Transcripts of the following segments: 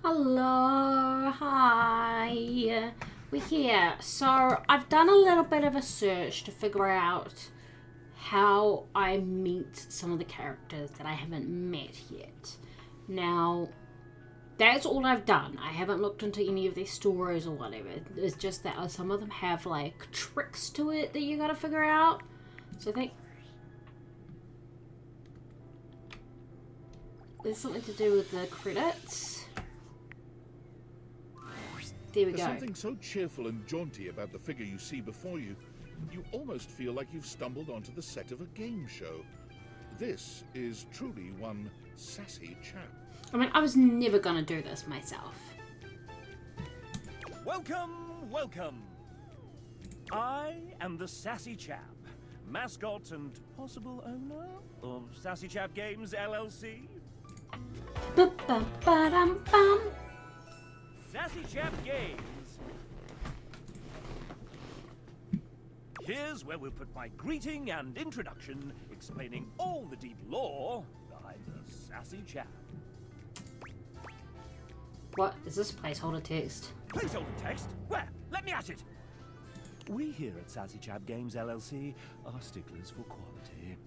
Hello, hi. We're here. So, I've done a little bit of a search to figure out how I meet some of the characters that I haven't met yet. Now, that's all I've done. I haven't looked into any of their stories or whatever. It's just that some of them have, like, tricks to it that you gotta figure out. So I think there's something to do with the credits. There we There's go. something so cheerful and jaunty about the figure you see before you. You almost feel like you've stumbled onto the set of a game show. This is truly one sassy chap. I mean, I was never gonna do this myself. Welcome, welcome. I am the Sassy Chap, mascot and possible owner of Sassy Chap Games LLC. Ba-ba-ba-dum-bum. Sassy Chap Games. Here's where we'll put my greeting and introduction, explaining all the deep lore behind the Sassy Chap. What is this placeholder text? Placeholder text? Where? Let me at it! We here at Sassy Chap Games LLC are sticklers for quality.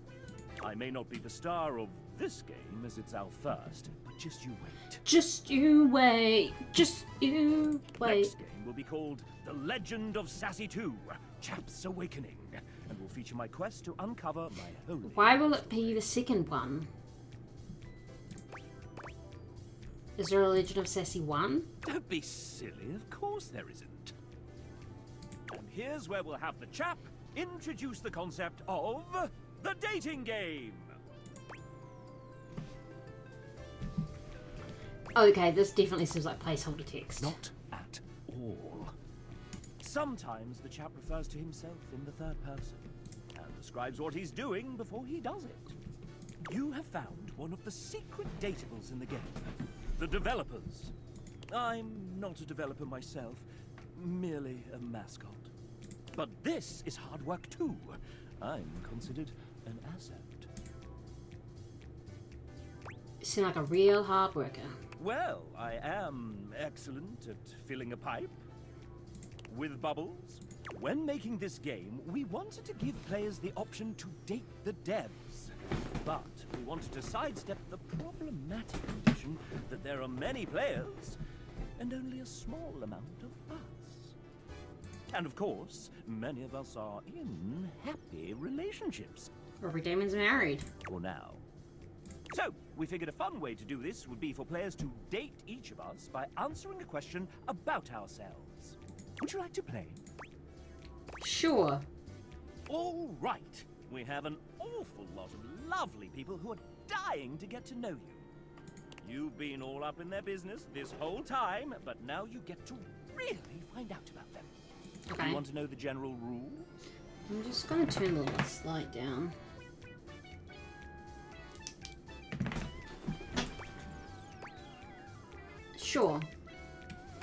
I may not be the star of this game as it's our first, but just you wait. Just you wait. Just you wait. Next game will be called The Legend of Sassy 2, Chap's Awakening, and will feature my quest to uncover my holy... Why will it be the second one? Is there a Legend of Sassy 1? Don't be silly, of course there isn't. And here's where we'll have the chap introduce the concept of the dating game. Okay, this definitely seems like placeholder text. Not at all. Sometimes the chap refers to himself in the third person and describes what he's doing before he does it. You have found one of the secret datables in the game. The developers. I'm not a developer myself, merely a mascot. But this is hard work too. I'm considered an asset. You seem like a real hard worker. Well, I am excellent at filling a pipe with bubbles. When making this game, we wanted to give players the option to date the devs. But we wanted to sidestep the problematic condition that there are many players and only a small amount of us. And of course, many of us are in happy relationships. Every demon's married. For now. So, we figured a fun way to do this would be for players to date each of us by answering a question about ourselves. Would you like to play? Sure. All right. We have an awful lot of lovely people who are dying to get to know you. You've been all up in their business this whole time, but now you get to really find out about them. Okay. You want to know the general rules? I'm just gonna turn the little light down. Sure.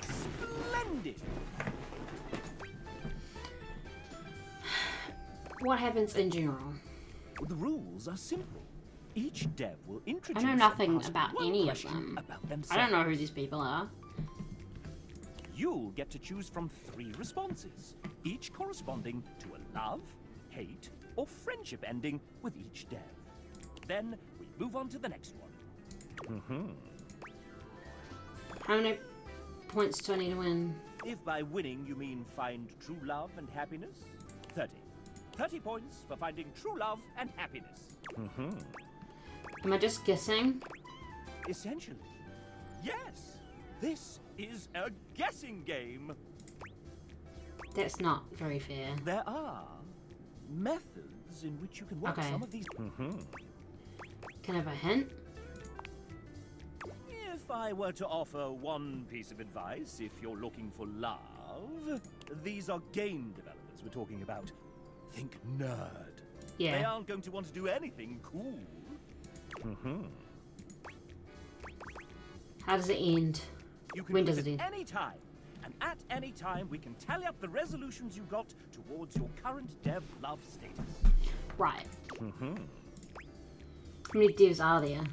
Splendid! What happens in general? Well, the rules are simple. Each dev will I introduce know and nothing ask about one any of question them. about themselves. I don't know who these people are. You'll get to choose from 3 responses, each corresponding to a love, hate, or friendship ending with each dev. Then we move on to the next one. How many points do I need to win? If by winning you mean find true love and happiness, 30. 30 points for finding true love and happiness. Am I just guessing? Essentially, yes. This is a guessing game. That's not very fair. There are methods in which you can work Okay. some of these. Can I have a hint? If I were to offer one piece of advice, if you're looking for love, these are game developers we're talking about. Think nerd. They Yeah. aren't going to want to do anything cool. How does it end? You can When quit does it at end? any time, and at any time we can tally up the resolutions you got towards your current dev love status. Right. How many devs are there?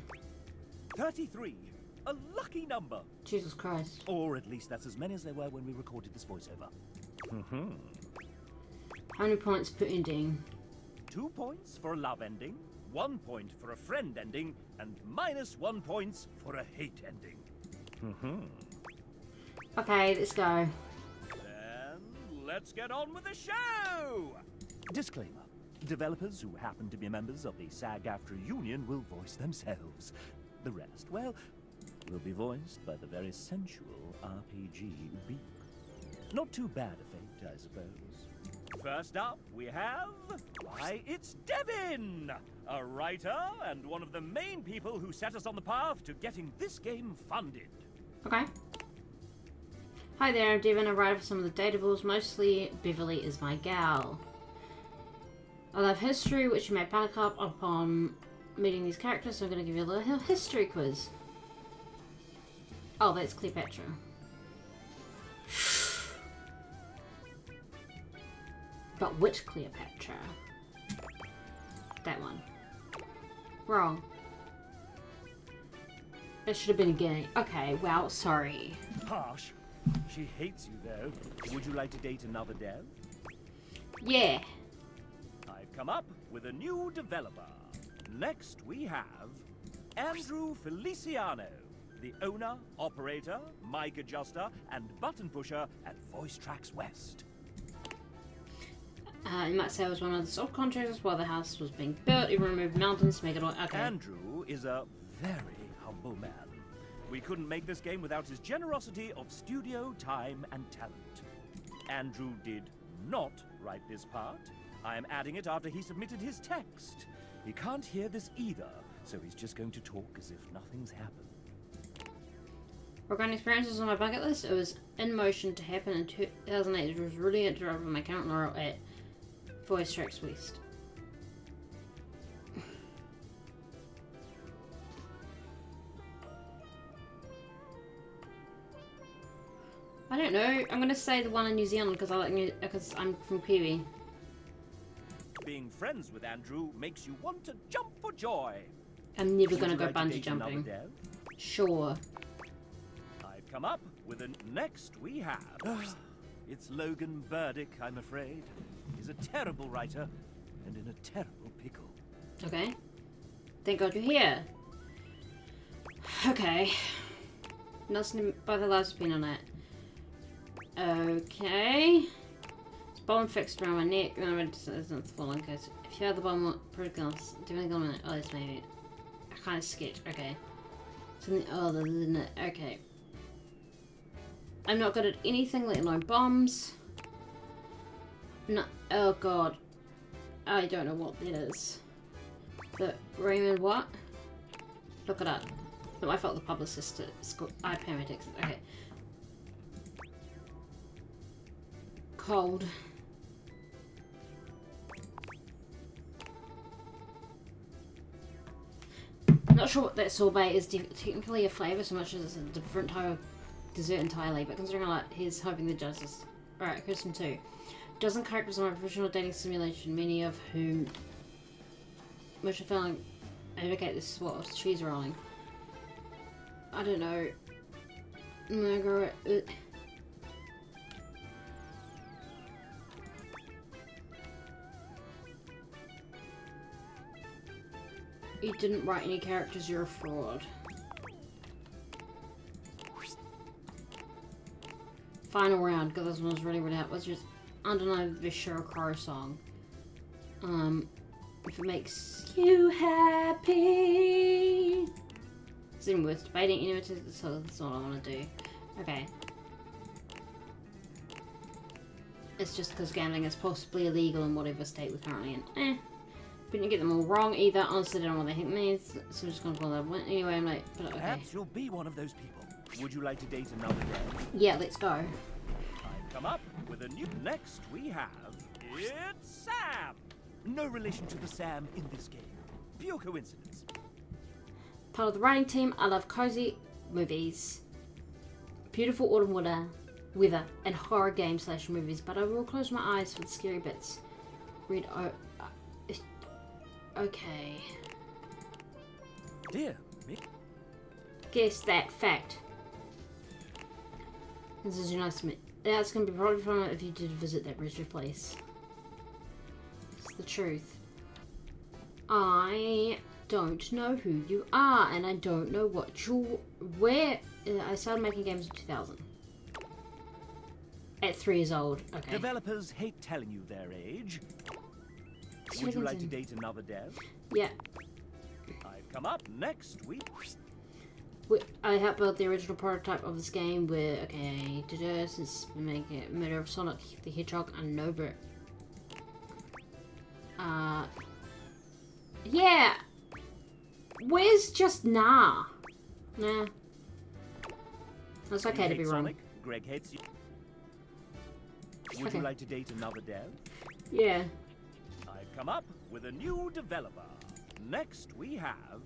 33. A lucky number. Jesus Christ. Or at least that's as many as there were when we recorded this voiceover. How many points per ending? 2 points for a love ending, 1 point for a friend ending, and -1 points for a hate ending. Okay, let's go. Then let's get on with the show! Disclaimer. Developers who happen to be members of the SAG-AFTRA union will voice themselves. The rest, well, will be voiced by the very sensual RPG Beak. Not too bad a fate, I suppose. First up, we have... Why, it's Devin! A writer and one of the main people who set us on the path to getting this game funded. Okay. Hi there, I'm Devin, a writer for some of the Datables. Mostly, Beverly is my gal. I love history, which you may pick up upon meeting these characters, so I'm going to give you a little history quiz. Oh, that's Cleopatra. But which Cleopatra? That one. Wrong. It should have been a guinea. Okay, well, sorry. Harsh. She hates you, though. Would you like to date another dev? Yeah. I've come up with a new developer. Next, we have Andrew Feliciano, the owner, operator, mic adjuster, and button pusher at Voice Tracks West. You might say I was one of the subcontractors while the house was being built. He removed mountains to make it all. Okay. Andrew is a very humble man. We couldn't make this game without his generosity of studio time and talent. Andrew did not write this part. I am adding it after he submitted his text. He can't hear this either, so he's just going to talk as if nothing's happened. Regarding experiences on my bucket list, it was in motion to happen in 2008. It was really interrupted my current role at Voice Tracks West. I don't know. I'm gonna say the one in New Zealand because I like because I'm from Kiwi. Being friends with Andrew makes you want to jump for joy. I'm never Would gonna you go like to bungee date another jumping. dev? Sure. I've come up with a... Next we have... It's Logan Burdick, I'm afraid. He's a terrible writer and in a terrible pickle. Okay. Thank God you're here. Okay. Nothing by the last pin on it. Okay. It's bomb fixed around my neck. No, it's not falling because if you have the bomb particles, depending on oh, this maybe. I kind of sketch. Okay. Something other than it. Okay. I'm not good at anything, let alone bombs. No. Oh God. I don't know what that is. The Raymond what? Look it up. Not my fault. The publicist at paramedics. Okay. Cold. Not sure what that sorbet is technically a flavour so much as it's a different type of dessert entirely, but considering I like he's hoping the justice. Alright, question 2. Dozen characters on my professional dating simulation, many of whom which I feel like indicate this is what cheese rolling. I don't know. Margaret. You didn't write any characters, you're a fraud. Final round, because this one was really hard. Let's just undeniably the Sheryl Crow song. If it makes you happy. It's even worth debating anyway, so that's what I want to do. Okay. It's just because gambling is possibly illegal in whatever state we're currently in. Couldn't get them all wrong either. Honestly, I don't know what the heck means. So I'm just gonna follow that. Anyway, I'm like, but okay. Perhaps you'll be one of those people. Would you like to date another dev? Yeah, let's go. I've come up with a new... Next we have... It's Sam! No relation to the Sam in this game. Pure coincidence. Part of the writing team, I love cozy movies, beautiful autumn weather, and horror games / movies, but I will close my eyes for the scary bits. Read okay. Dear me. guess that fact. This is nice to meet. That's gonna be probably fun if you did visit that wretched place. It's the truth. I don't know who you are, and I don't know what you where. I started making games in 2000. At 3 years old. Okay. Developers hate telling you their age. Would you like to date another dev? Yeah. I've come up next week. I helped build the original prototype of this game where, okay, since we make it Murder of Sonic the Hedgehog and Nova. Yeah. Where's just Nah? Nah. That's okay to be wrong. Sonic, Greg hates you. Would you like to date another dev? Yeah. I've come up with a new developer. Next we have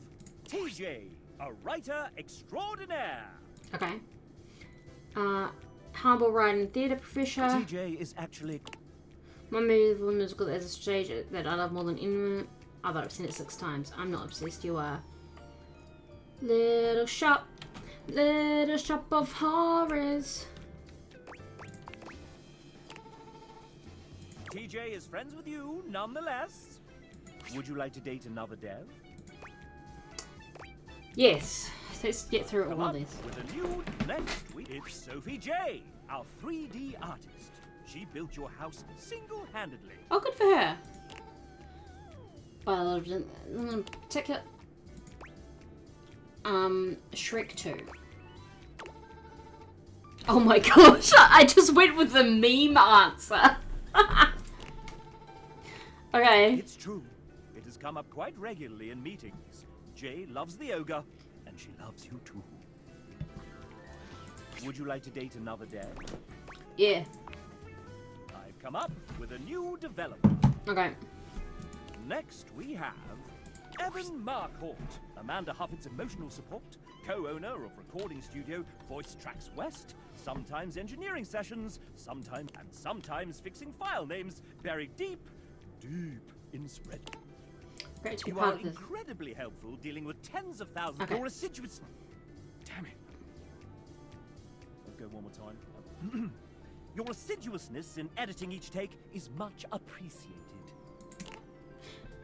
TJ, a writer extraordinaire. Okay. Humble writing and theatre professor. TJ is actually... My musical as a stage that I love more than anyone. Although I've seen it 6 times. I'm not obsessed, you are. Little shop of horrors. TJ is friends with you, nonetheless. Would you like to date another dev? Yes. Let's get through Come all up this. with a new next week. It's Sophie J, our 3D artist. She built your house single-handedly. Oh, good for her. Well, particular. Shrek 2. Oh my gosh, I just went with the meme answer. Okay. It's true. It has come up quite regularly in meetings. Jay loves the ogre, and she loves you too. Would you like to date another dev? Yeah. I've come up with a new developer. Okay. Next we have Evan Marcourt, Amanda Hufford's emotional support, co-owner of recording studio Voice Tracks West, sometimes engineering sessions, sometimes fixing file names buried deep in spread. Great to be You part are of this. incredibly helpful dealing with tens of thousands. Okay. Your assiduous... Damn it. I'll go one more time. Your assiduousness in editing each take is much appreciated.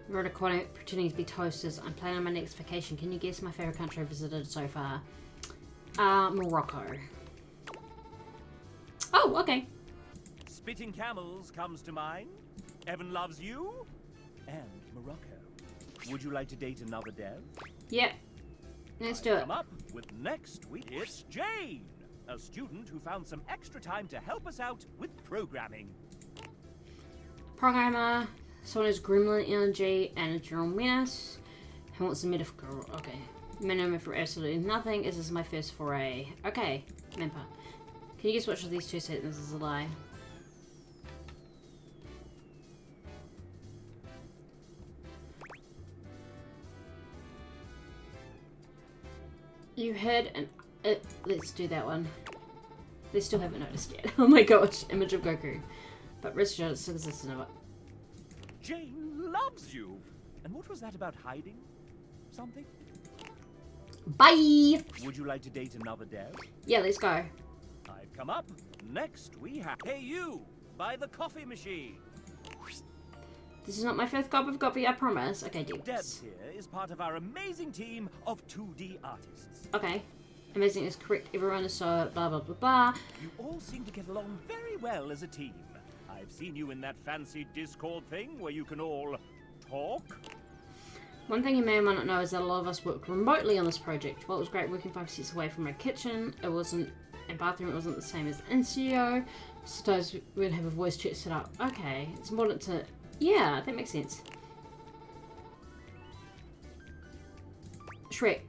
We're recording, pretending to be toasters. I'm planning on my next vacation. Can you guess my favorite country I've visited so far? Morocco. Oh, okay. Spitting Camels comes to mind. Evan loves you. And Morocco. Would you like to date another dev? Yep. Let's do it. Come up with next week. It's Jane, a student who found some extra time to help us out with programming. Programmer. Someone who's gremlin energy and a general menace. Who wants a metaphor? Okay. Minimum for absolutely nothing. This is my first foray. Okay. Memper. Can you guess which of these 2 sentences is a lie? You heard an... let's do that one. They still haven't noticed yet. Oh my gosh. Image of Goku. But rest assured it's existent of it. Jane loves you. And what was that about hiding? Something? Bye! Would you like to date another dev? Yeah, let's go. I've come up. Next we have Hey You by the Coffee Machine. This is not my 5th cup of coffee, I promise. Okay, Debs Debs. here is part of our amazing team of 2D artists. Okay. Amazing is correct. Everyone is so blah blah blah blah. You all seem to get along very well as a team. I've seen you in that fancy Discord thing where you can all talk. One thing you may or may not know is that a lot of us worked remotely on this project. While it was great working 5 seats away from my kitchen, it wasn't, and bathroom, it wasn't the same as in studio. Sometimes we'd have a voice chat set up. Okay, it's important to, yeah, that makes sense. Shrek.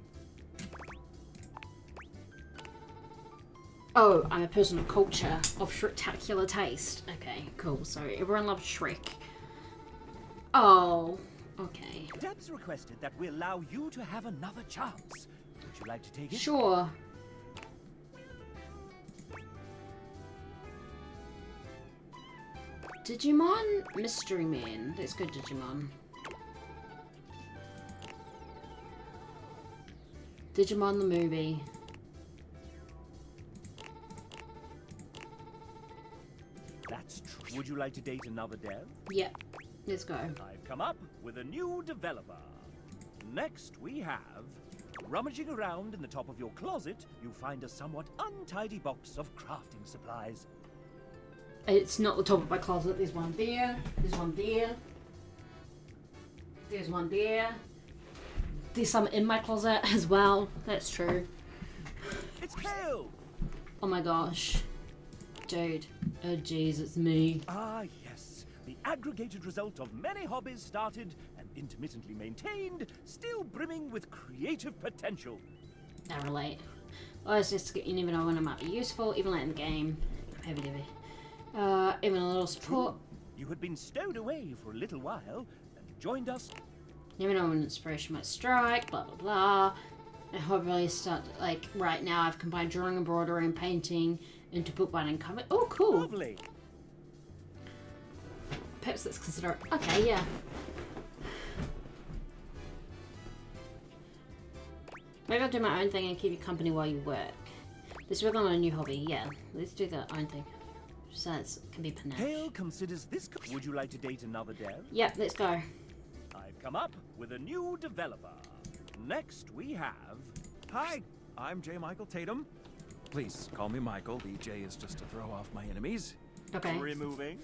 Oh, I'm a person of culture, of Shrektacular taste. Okay, cool. So everyone loves Shrek. Oh, okay. Debs requested that we allow you to have another chance. Would you like to take it? Sure. Digimon Mystery Man. Let's go Digimon. Digimon the movie. That's true. Would you like to date another dev? Yep. Let's go. I've come up with a new developer. Next we have... Rummaging around in the top of your closet, you find a somewhat untidy box of crafting supplies. It's not the top of my closet. There's one there. There's one there. There's one there. There's some in my closet as well. That's true. It's Kale! Oh my gosh. Dude. Oh jeez, it's me. Ah, yes. The aggregated result of many hobbies started and intermittently maintained, still brimming with creative potential. I relate. Oh, it's just, you never know when it might be useful, even late in the game. Heavy duty. Even a little support. You had been stowed away for a little while and joined us. You never know when inspiration might strike, blah blah blah. I hope really start, like, right now I've combined drawing, embroidery, and painting into bookbinding cover. Oh, cool. Lovely. Perhaps let's consider. Okay, yeah. Maybe I'll do my own thing and keep you company while you work. Let's work on a new hobby. Yeah, let's do the own thing. So it can be panache. Hale considers this. Would you like to date another dev? Yep, let's go. I've come up with a new developer. Next we have. Hi, I'm J. Michael Tatum. Please call me Michael. The J is just to throw off my enemies. Okay. Removing.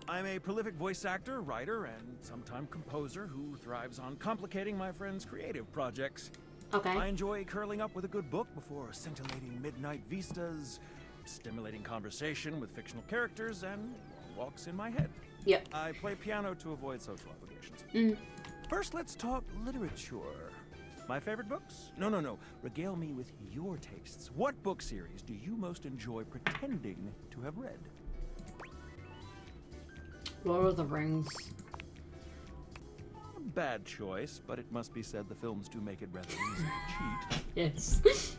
I'm a prolific voice actor, writer, and sometime composer who thrives on complicating my friends' creative projects. I Okay. enjoy curling up with a good book before scintillating midnight vistas, stimulating conversation with fictional characters, and walks in my head. Yep. I play piano to avoid social obligations. Mm. First, let's talk literature. My favorite books? No. Regale me with your tastes. What book series do you most enjoy pretending to have read? Lord of the Rings. A bad choice, but it must be said the films do make it rather easy to cheat. Yes.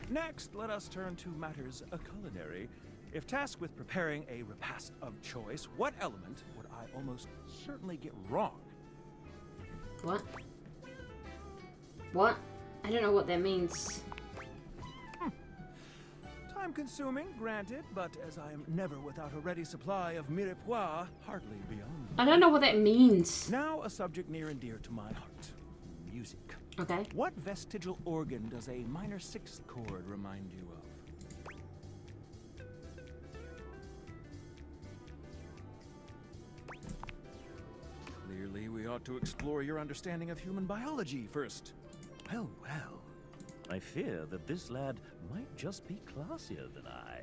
Next, let us turn to matters culinary. If tasked with preparing a repast of choice, what element would I almost certainly get wrong? What? What? I don't know what that means. Time-consuming, granted, but as I am never without a ready supply of mirepoix, hardly beyond. I don't know what that means. Now, a subject near and dear to my heart. Music. Okay. What vestigial organ does a minor sixth chord remind you of? Clearly, we ought to explore your understanding of human biology first. Well. I fear that this lad might just be classier than I.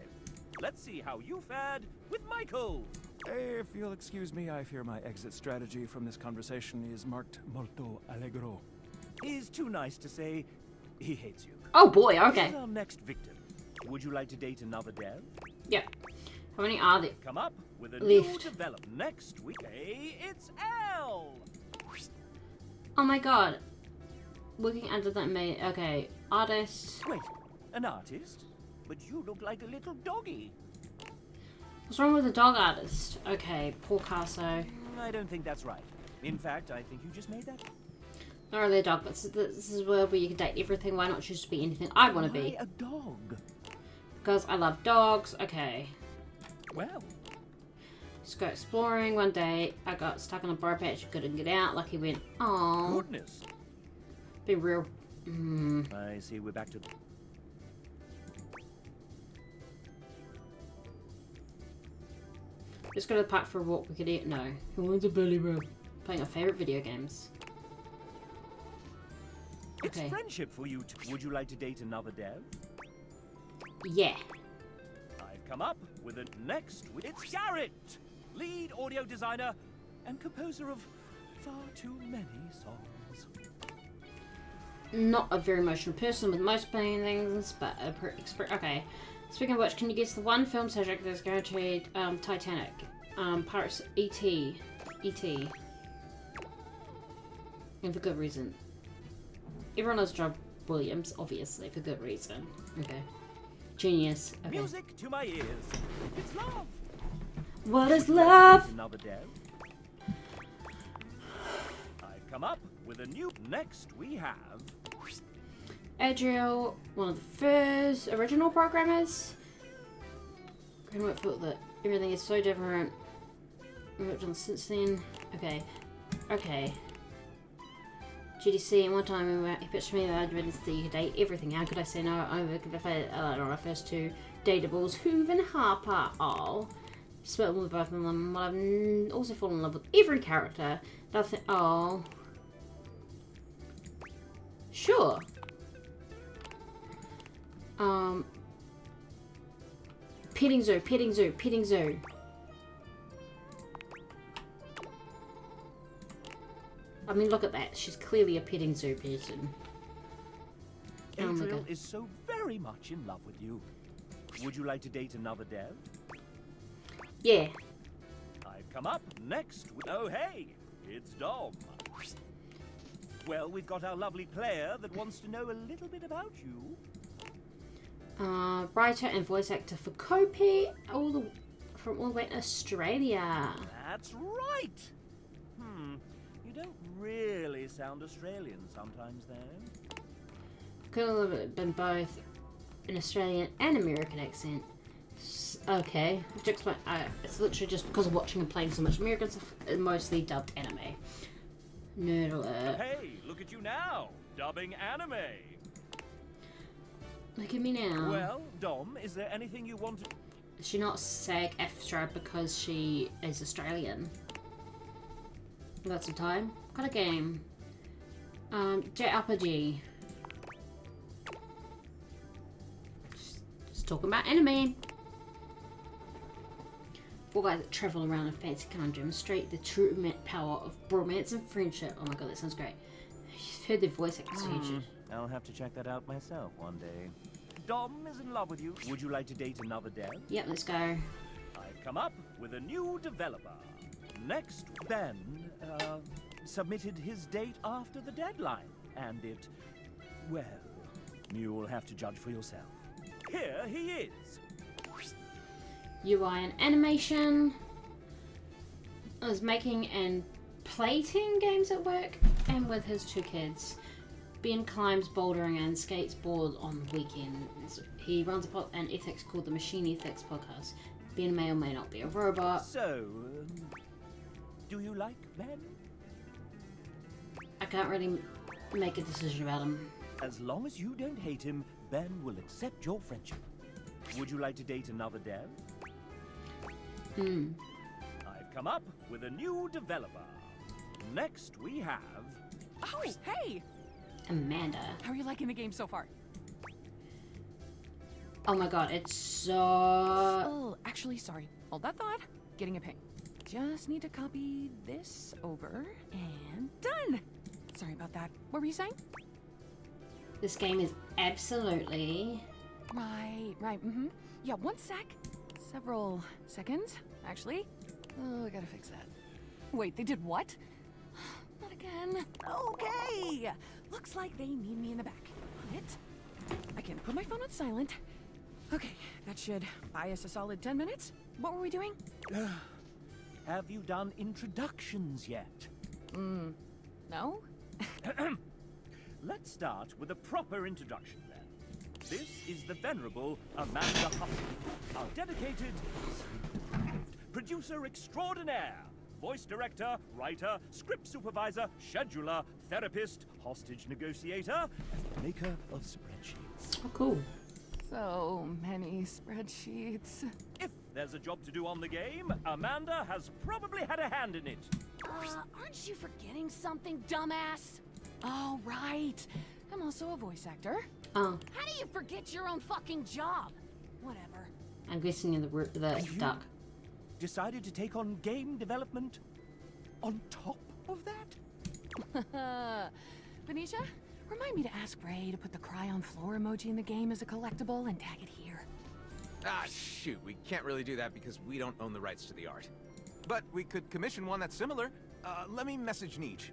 Let's see how you fared with Michael. If you'll excuse me, I fear my exit strategy from this conversation is marked molto allegro. He's too nice to say he hates you. Oh boy, okay. Here's our next victim. Would you like to date another dev? Yep. How many are there? Come up with a new Left. develop next week. Hey, it's L. Oh my god. Working under that mate. Okay. Artist. Wait, an artist? But you look like a little doggy. What's wrong with the dog artist? Okay. Picasso. I don't think that's right. In fact, I think you just made that. Not really a dog, but this is where you can date everything. Why not just be anything I want to be? Why a dog? Because I love dogs. Okay. Well, Let's go exploring. One day, I got stuck in a briar patch. Couldn't get out. Lucky went. Oh. goodness. Be real. I see we're back to... Let's go to the park for a walk. We could eat. No. Who wants a belly rub? Playing our favorite video games. It's Okay. friendship for you. Would you like to date another dev? Yeah. I've come up with a next... It's Garrett! Lead audio designer and composer of far too many songs. Not a very emotional person with most things, but okay. Speaking of which, can you guess the one film subject that's guaranteed? Titanic, Pirates, E.T., and for good reason. Everyone knows John Williams, obviously, for good reason. Okay. Genius. Okay. Music to my ears. It's love. What is Would you like to love? date another dev? I've come up with a new... Next we have... Adriel, one of the first original programmers. Greenwood felt that everything is so different. Since then. Okay. Okay. GDC, and one time he pitched me that I'd ready to see you date everything. How could I say no? I on our first two dateables, Hoover and Harper. Oh. Split with both of them, but I've also fallen in love with every character. Nothing. Oh. Sure. Petting zoo, petting zoo, petting zoo. I mean, look at that. She's clearly a petting zoo person. Adriel is so very much in love with you. Would you like to date another dev? Yeah. I've come up next. Oh, hey, it's Dom. Well, we've got our lovely player that wants to know a little bit about you. Writer and voice actor for Kopi, from all the way to Australia. That's right. You don't really sound Australian sometimes, though. Could have been both an Australian and American accent. Okay, I have to explain. It's literally just because of watching and playing so much American stuff, mostly dubbed anime. Nerd alert. Hey, look at you now, dubbing anime. Look at me now. Well, Dom, is there anything you want to... Is she not SAG-AFTRA because she is Australian? That's the time. Got a game. Jet RPG. Just talking about anime. Four guys that travel around a fancy car and demonstrate the true power of romance and friendship. Oh my god, that sounds great. You've heard their voice actors. I'll have to check that out myself one day. Dom is in love with you. Would you like to date another dev? Yep, let's go. I've come up with a new developer. Next, Ben submitted his date after the deadline. And it, well, you'll have to judge for yourself. Here he is. UI and animation. I was making and plating games at work and with his two kids. Ben climbs bouldering and skates board on weekends. He runs an ethics called the Machine Ethics Podcast. Ben may or may not be a robot. So, do you like Ben? I can't really make a decision about him. As long as you don't hate him, Ben will accept your friendship. Would you like to date another dev? I've come up with a new developer. Next we have... Oh, hey! Amanda. How are you liking the game so far? Oh my god, it's so... Oh, actually, sorry. Hold that thought. Getting a ping. Just need to copy this over and done! Sorry about that. What were you saying? This game is absolutely... Right, Yeah, one sec. Several seconds, actually. Oh, I gotta fix that. Wait, they did what? Not again. Okay! Looks like they need me in the back. But I can put my phone on silent. Okay, that should buy us a solid 10 minutes. What were we doing? Have you done introductions yet? No? Let's start with a proper introduction then. This is the venerable Amanda Huffman, our dedicated producer extraordinaire, voice director, writer, script supervisor, scheduler, therapist, hostage negotiator, and maker of spreadsheets. Oh, cool. So many spreadsheets. If there's a job to do on the game, Amanda has probably had a hand in it. Aren't you forgetting something, dumbass? Oh, right. I'm also a voice actor. Oh, How do you forget your own fucking job? Whatever. I'm guessing in the duck. Decided to take on game development on top of that? Venetia, remind me to ask Ray to put the cry on floor emoji in the game as a collectible and tag it here. Ah, shoot, we can't really do that because we don't own the rights to the art. But we could commission one that's similar. Let me message Neej.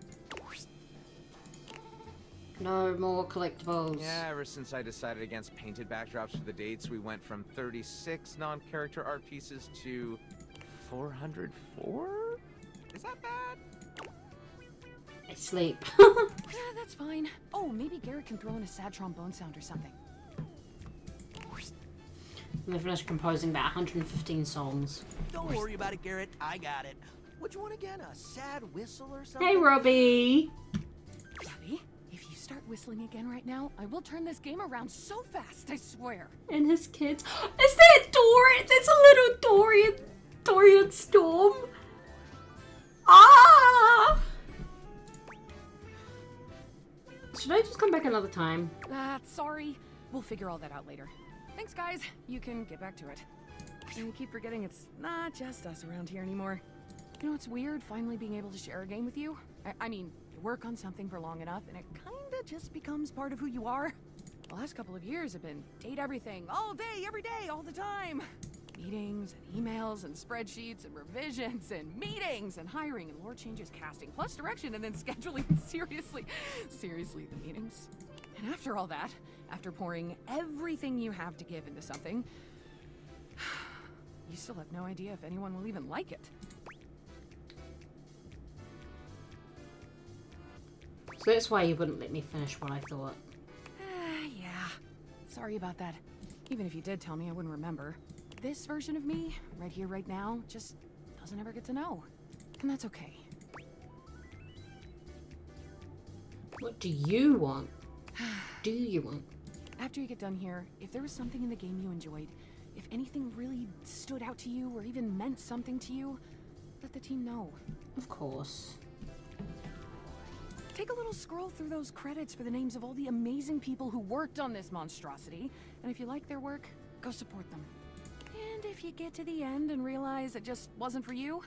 No more collectibles. Yeah, ever since I decided against painted backdrops for the dates, we went from 36 non-character art pieces to 404? Is that bad? I sleep. Yeah, that's fine. Oh, maybe Garrett can throw in a sad trombone sound or something. I finished composing about 115 songs. Don't worry about it, Garrett. I got it. What you want again? A sad whistle or something? Hey, Robbie! Robbie, if you start whistling again right now, I will turn this game around so fast, I swear. And his kids. Is that Dorian? That's a little Dorian Storm. Ah! Should I just come back another time? Sorry. We'll figure all that out later. Thanks, guys. You can get back to it. And we keep forgetting it's not just us around here anymore. You know, it's weird finally being able to share a game with you. I mean, you work on something for long enough, and it kinda just becomes part of who you are. The last couple of years have been date everything, all day, every day, all the time. Meetings and emails and spreadsheets and revisions and meetings and hiring and Lord changes casting, plus direction and then scheduling. Seriously, the meetings. And after all that, after pouring everything you have to give into something, you still have no idea if anyone will even like it. So that's why you wouldn't let me finish what I thought. Yeah. Sorry about that. Even if you did tell me, I wouldn't remember. This version of me, right here, right now, just doesn't ever get to know. And that's okay. What do you want? Do you want? After you get done here, if there was something in the game you enjoyed, if anything really stood out to you or even meant something to you, let the team know. Of course. Take a little scroll through those credits for the names of all the amazing people who worked on this monstrosity, and if you like their work, go support them. And if you get to the end and realize it just wasn't for you,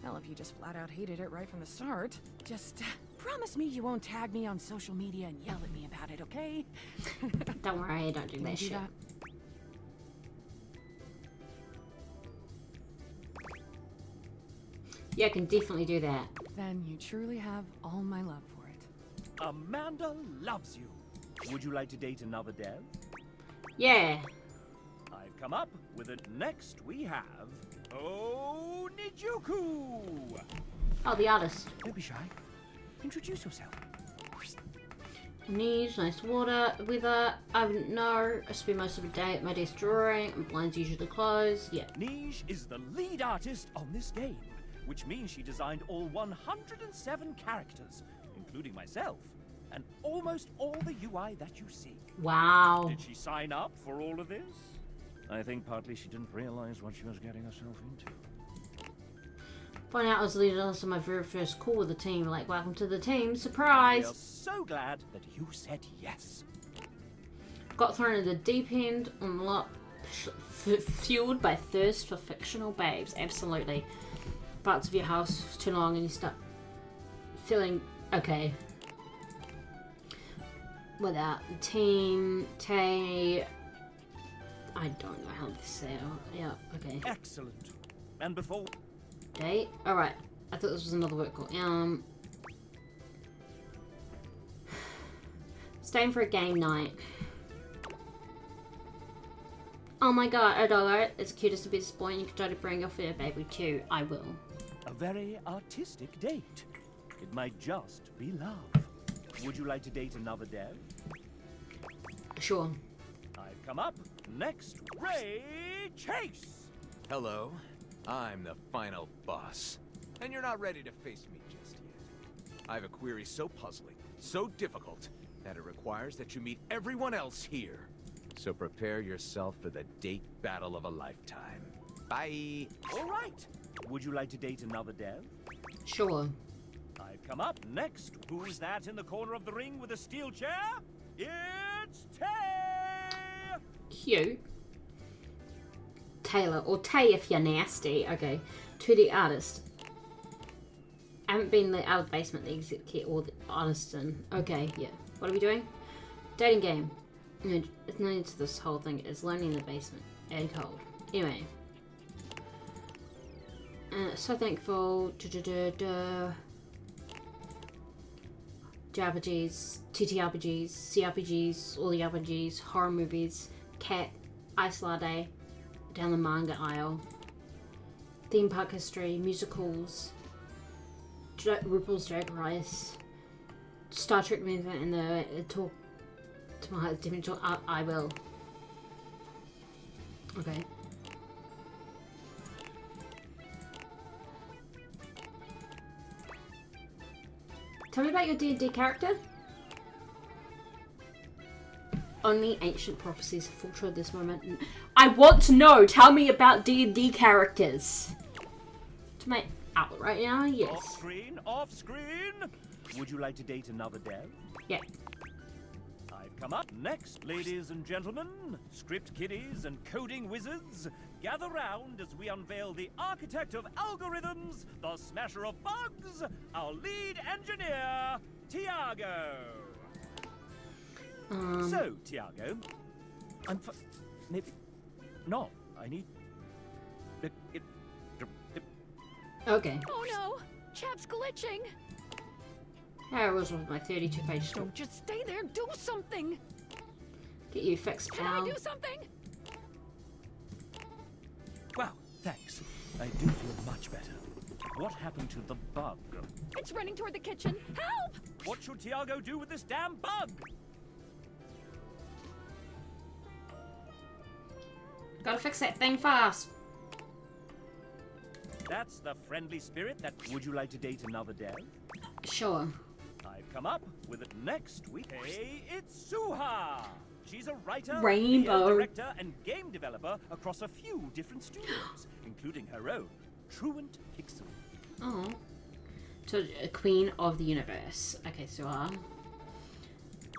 well, if you just flat out hated it right from the start, just promise me you won't tag me on social media and yell at me about it, okay? Don't worry, I don't do Can that you do shit. that? Yeah, I can definitely do that. Then you truly have all my love for it. Amanda loves you. Would you like to date another dev? Yeah. I've come up with it. Next we have Nijuku. Oh, the artist. Don't be shy. Introduce yourself. Needs nice water, weather. I wouldn't know. I spend most of the day at my desk drawing, and blinds usually closed. Yeah. Nij is the lead artist on this game, which means she designed all 107 characters, including myself, and almost all the UI that you see. Wow. Did she sign up for all of this? I think partly she didn't realize what she was getting herself into. Find out I was the leader of my very first call with the team. Like, welcome to the team. We Surprise! are so glad that you said yes. Got thrown in the deep end on the lot, fueled by thirst for fictional babes. Absolutely. Parts of your house for too long and you start feeling okay. Without the team, Tay. I don't know how to say it. Yeah, okay. Excellent. And before... Date? Alright. I thought this was another work call. Staying for a game night. Oh my god, Adolo, it's the cutest and best boy and you can try to bring your fur baby too. I will. A very artistic date. It might just be love. Would you like to date another dev? Sure. I've come up. Next, Ray Chase. Hello, I'm the final boss. And you're not ready to face me just yet. I have a query so puzzling, so difficult, that it requires that you meet everyone else here. So prepare yourself for the date battle of a lifetime. Bye! All right. Would you like to date another dev? Sure. I've come up. Next, who's that in the corner of the ring with a steel chair? It's Tay! Cute. Taylor, or Tay if you're nasty. Okay. To the artist. I haven't been out of the basement, the exit kit, or the artisan. Okay, yeah. What are we doing? Dating game. No, it's not into this whole thing. It's lonely in the basement. And cold. Anyway. So thankful. JRPGs, TTRPGs, CRPGs, all the RPGs, horror movies, cat, ice latte, down the manga aisle, theme park history, musicals, RuPaul's Drag Race, Star Trek movement and the talk to my heart's different. I will. Okay. Tell me about your D&D character. Only ancient prophecies have foretold this moment. I want to know. Tell me about D&D characters. To my out right now, yes. Off screen, off screen. Would you like to date another dev? Yeah. I've come up next, ladies and gentlemen, script kiddies and coding wizards. Gather round as we unveil the architect of algorithms, the smasher of bugs, our lead engineer, Tiago. So, Tiago, maybe not. I need. Okay. Oh no! Chap's glitching! How was with my 32-page script? Don't just stay there, do something! Get you fixed, Can pal. I do something? Wow, thanks. I do feel much better. What happened to the bug? It's running toward the kitchen. Help! What should Tiago do with this damn bug? Gotta fix that thing fast. That's the friendly spirit that... Would you like to date another dev? Sure. I've come up with it next week. Hey, it's Suha! She's a writer, Rainbow. PR director, and game developer across a few different studios, including her own, Truant Pixel. Oh. So, Queen of the Universe. Okay, Suha.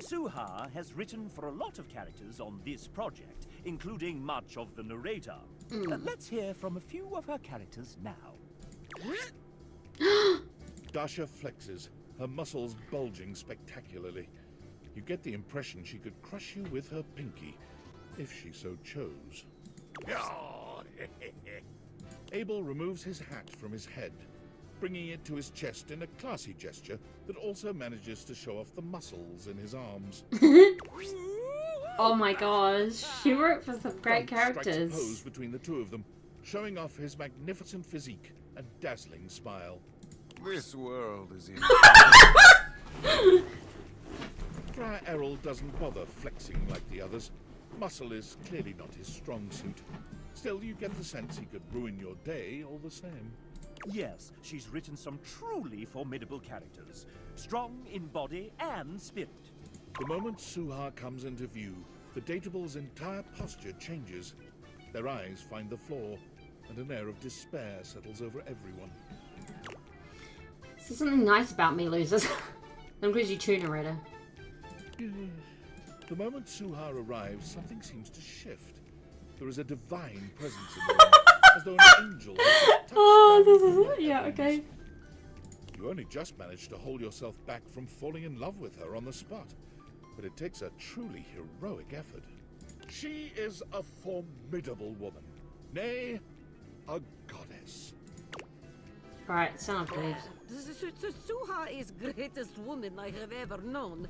Suha has written for a lot of characters on this project, including much of the narrator. Let's hear from a few of her characters now. Dasha flexes, her muscles bulging spectacularly. You get the impression she could crush you with her pinky, if she so chose. Abel removes his hat from his head, bringing it to his chest in a classy gesture that also manages to show off the muscles in his arms. Oh my gosh. She worked for some great Dunk strikes a characters. pose between the two of them, showing off his magnificent physique and dazzling smile. This world is in. Friar Errol doesn't bother flexing like the others. Muscle is clearly not his strong suit. Still, you get the sense he could ruin your day all the same. Yes, she's written some truly formidable characters, strong in body and spirit. The moment Suha comes into view, the Datable's entire posture changes. Their eyes find the floor, and an air of despair settles over everyone. Say something nice about me, losers. I'm Grizzly Tuna Raider. The moment Suha arrives, something seems to shift. There is a divine presence in the room, as though an angel has touched Oh, down this from is... the Yeah, heavens. okay. You only just managed to hold yourself back from falling in love with her on the spot, but it takes a truly heroic effort. She is a formidable woman, nay, a goddess. Alright, sound good. Suha is greatest woman I have ever known.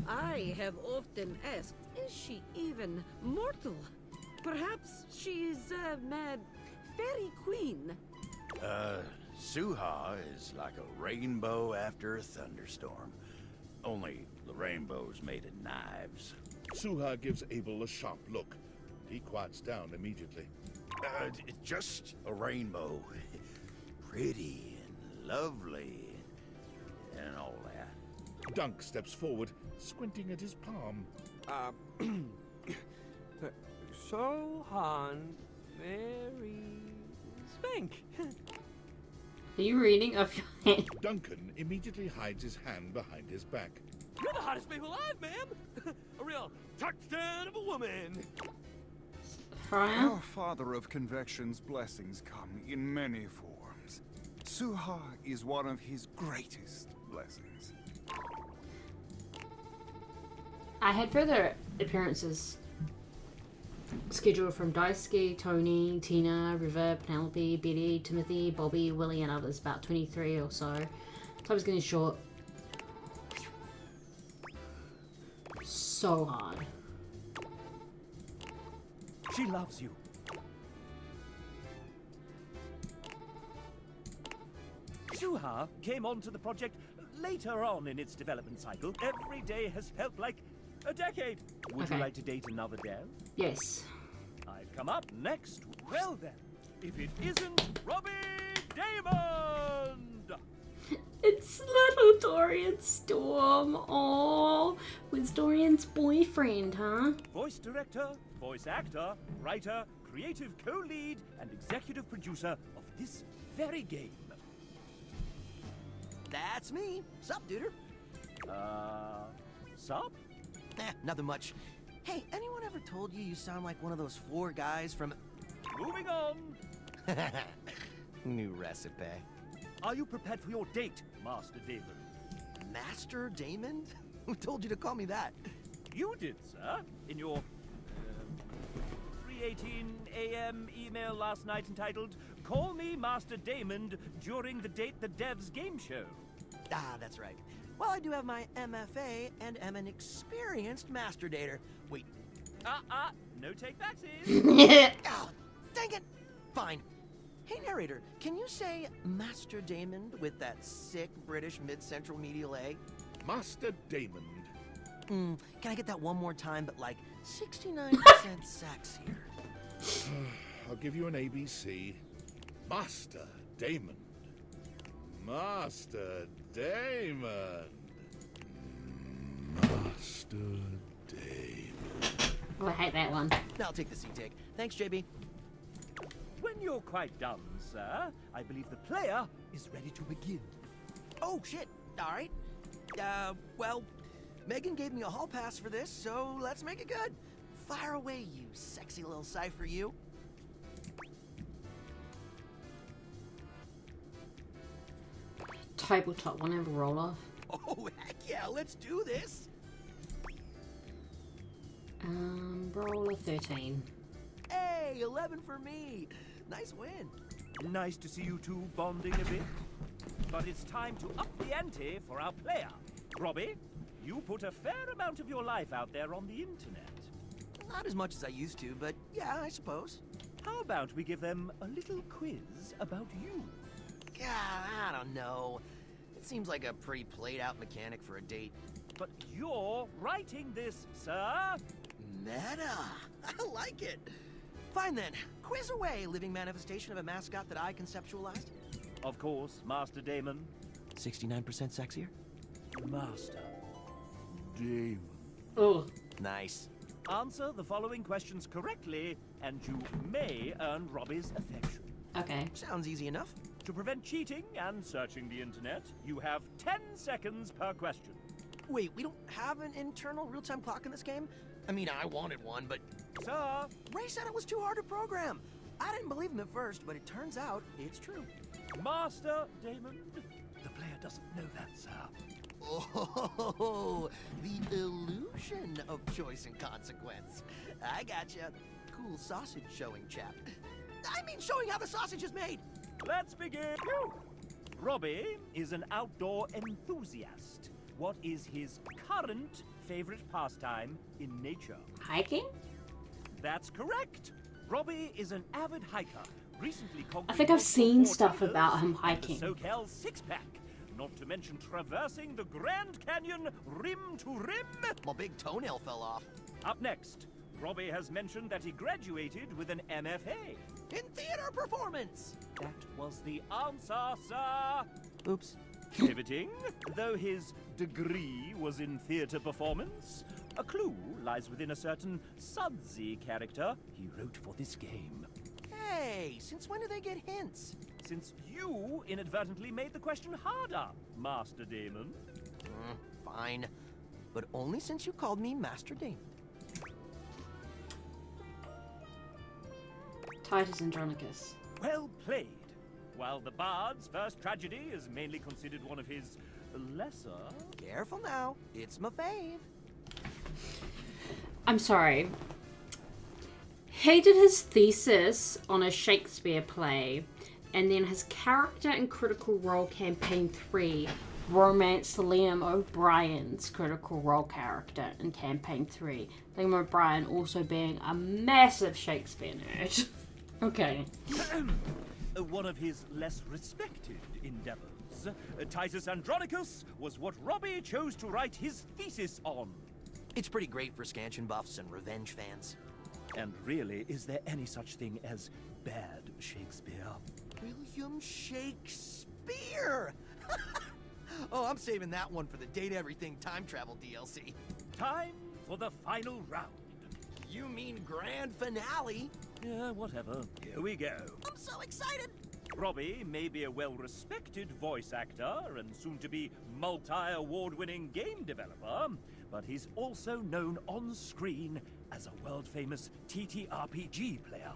I have often asked, is she even mortal? Perhaps she's a mad fairy queen. Suha is like a rainbow after a thunderstorm. Only the rainbow's made of knives. Suha gives Abel a sharp look. He quiets down immediately. Just a rainbow. Pretty and lovely and all that. Dunk steps forward, squinting at his palm. Sohan Mary Spank. Are you reading off your hand? Duncan immediately hides his hand behind his back. You're the hottest babe alive, ma'am! A real touchdown of a woman! Friar? Our Father of Convection's blessings come in many forms. Suha is one of his greatest blessings. I had further appearances scheduled from Daisuke, Tony, Tina, River, Penelope, Betty, Timothy, Bobby, Willie, and others. About 23 or so. Time's getting short. So hard. She loves you. Suha came onto the project later on in its development cycle, every day has felt like a decade. Would you like to date another dev? Yes. I've come up next. Well then, if it isn't Robbie Daymond! It's little Dorian Storm. Oh, who's Dorian's boyfriend, huh? Voice director, voice actor, writer, creative co-lead, and executive producer of this very game. That's me. Sup, duder? Sup? Nothing much. Hey, anyone ever told you sound like one of those 4 guys from... Moving on. New recipe. Are you prepared for your date, Master Damon? Master Damon? Who told you to call me that? You did, sir. In your 3:18 a.m. email last night entitled, "Call me Master Damon during the Date the Devs game show." Ah, that's right. Well, I do have my MFA and am an experienced master dater. Wait. No take-backsies. Oh, dang it. Fine. Hey, narrator, can you say Master Damon with that sick British mid-central medial A? Master Damon. Can I get that one more time, but like 69% sexier? I'll give you an ABC. Master Damon. Master Damon. Master Damon. Oh, I hate that one. I'll take the C-take. Thanks, JB. When you're quite done, sir, I believe the player is ready to begin. Oh, shit. All right. Well, Megan gave me a hall pass for this, so let's make it good. Fire away, you sexy little cipher, you. Tabletop one, have a roll off. Oh, heck yeah, let's do this. Roll a 13. Hey, 11 for me. Nice win. Nice to see you two bonding a bit. But it's time to up the ante for our player. Robbie, you put a fair amount of your life out there on the internet. Not as much as I used to, but yeah, I suppose. How about we give them a little quiz about you? God, I don't know. It seems like a pretty played-out mechanic for a date. But you're writing this, sir. Meta. I like it. Fine then. Quiz away, living manifestation of a mascot that I conceptualized. Of course, Master Damon. 69% sexier? Master Damon. Oh. Nice. Answer the following questions correctly, and you may earn Robbie's affection. Okay. Sounds easy enough. To prevent cheating and searching the internet, you have 10 seconds per question. Wait, we don't have an internal real-time clock in this game? I mean, I wanted one, but... Sir! Ray said it was too hard to program. I didn't believe him at first, but it turns out it's true. Master Damon, the player doesn't know that, sir. Oh, the illusion of choice and consequence. I gotcha. Cool sausage showing, chap. I mean showing how the sausage is made. Let's begin. Robbie is an outdoor enthusiast. What is his current favorite pastime in nature? Hiking? That's correct. Robbie is an avid hiker. Recently I think I've seen stuff about him hiking. The SoCal six-pack. Not to mention traversing the Grand Canyon rim to rim. My big toenail fell off. Up next, Robbie has mentioned that he graduated with an MFA. In theater performance. That was the answer, sir. Oops. Pivoting, though his degree was in theater performance, a clue lies within a certain sudsy character he wrote for this game. Hey, since when do they get hints? Since you inadvertently made the question harder, Master Damon. Fine. But only since you called me Master Damon. Titus Andronicus. Well played. While the Bard's first tragedy is mainly considered one of his lesser... Careful now. It's my fave. I'm sorry. He did his thesis on a Shakespeare play, and then his character in Critical Role Campaign 3 romanced Liam O'Brien's Critical Role character in Campaign 3. Liam O'Brien also being a massive Shakespeare nerd. Okay. One of his less respected endeavors. Devs. Titus Andronicus was what Robbie chose to write his thesis on. It's pretty great for scansion buffs and revenge fans. And really, is there any such thing as bad Shakespeare? William Shakespeare! Oh, I'm saving that one for the Date Everything time travel DLC. Time for the final round. You mean grand finale? Yeah, whatever. Here we go. I'm so excited! Robbie may be a well-respected voice actor and soon-to-be multi-award-winning game developer, but he's also known on screen as a world-famous TTRPG player.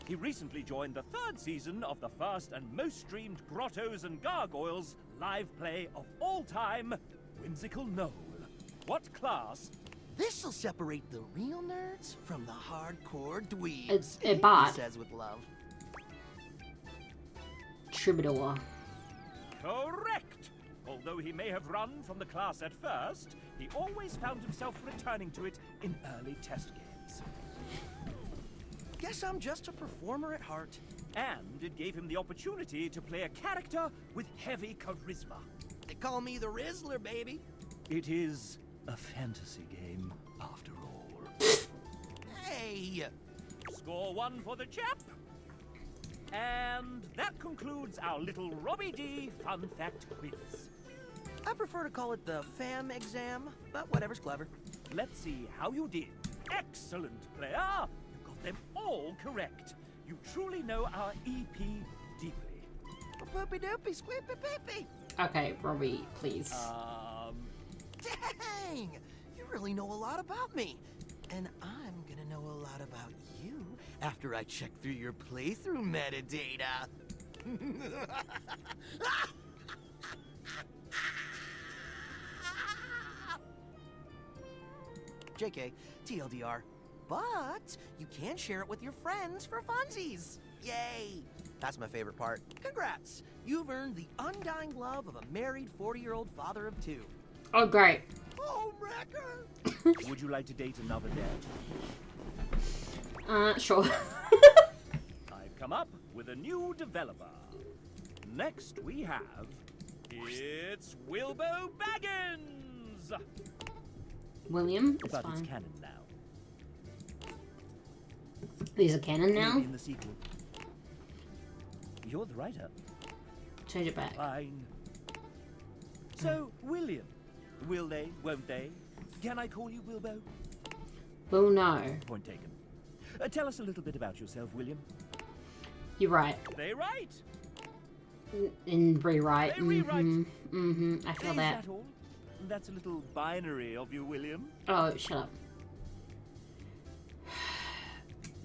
He recently joined the 3rd season of the first and most streamed Grottos and Gargoyles live play of all time, Whimsical Knoll. What class? This'll separate the real nerds from the hardcore dweebs. It's a bot. He says with love. Troubadour. Correct! Although he may have run from the class at first, he always found himself returning to it in early test games. Guess I'm just a performer at heart. And it gave him the opportunity to play a character with heavy charisma. They call me the Rizzler, baby. It is a fantasy game, after all. Hey! Score 1 for the chap. And that concludes our little Robbie D fun fact quiz. I prefer to call it the FAM exam, but whatever's clever. Let's see how you did. Excellent, player! You got them all correct. You truly know our EP deeply. Poopy doopy, squeepy peepy. Okay, Robbie, please. Dang! You really know a lot about me. And I'm gonna know a lot about you after I check through your playthrough metadata. JK, TLDR. But you can share it with your friends for funsies. Yay! That's my favorite part. Congrats! You've earned the undying love of a married 40-year-old father of 2. Oh, great. Homewrecker! Would you like to date another dad? Sure. I've come up with a new developer. Next we have... It's Wilbo Baggins! William, it's But fine. it's canon now. These are canon now? Maybe in the sequel. You're the writer. Change it back. Fine. So, William. Will they? Won't they? Can I call you Wilbo? Well, no. Point taken. Tell us a little bit about yourself, William. You're right. They write. In rewrite. They rewrite. I feel Is that. all? That's a little binary of you, William. Oh, shut up.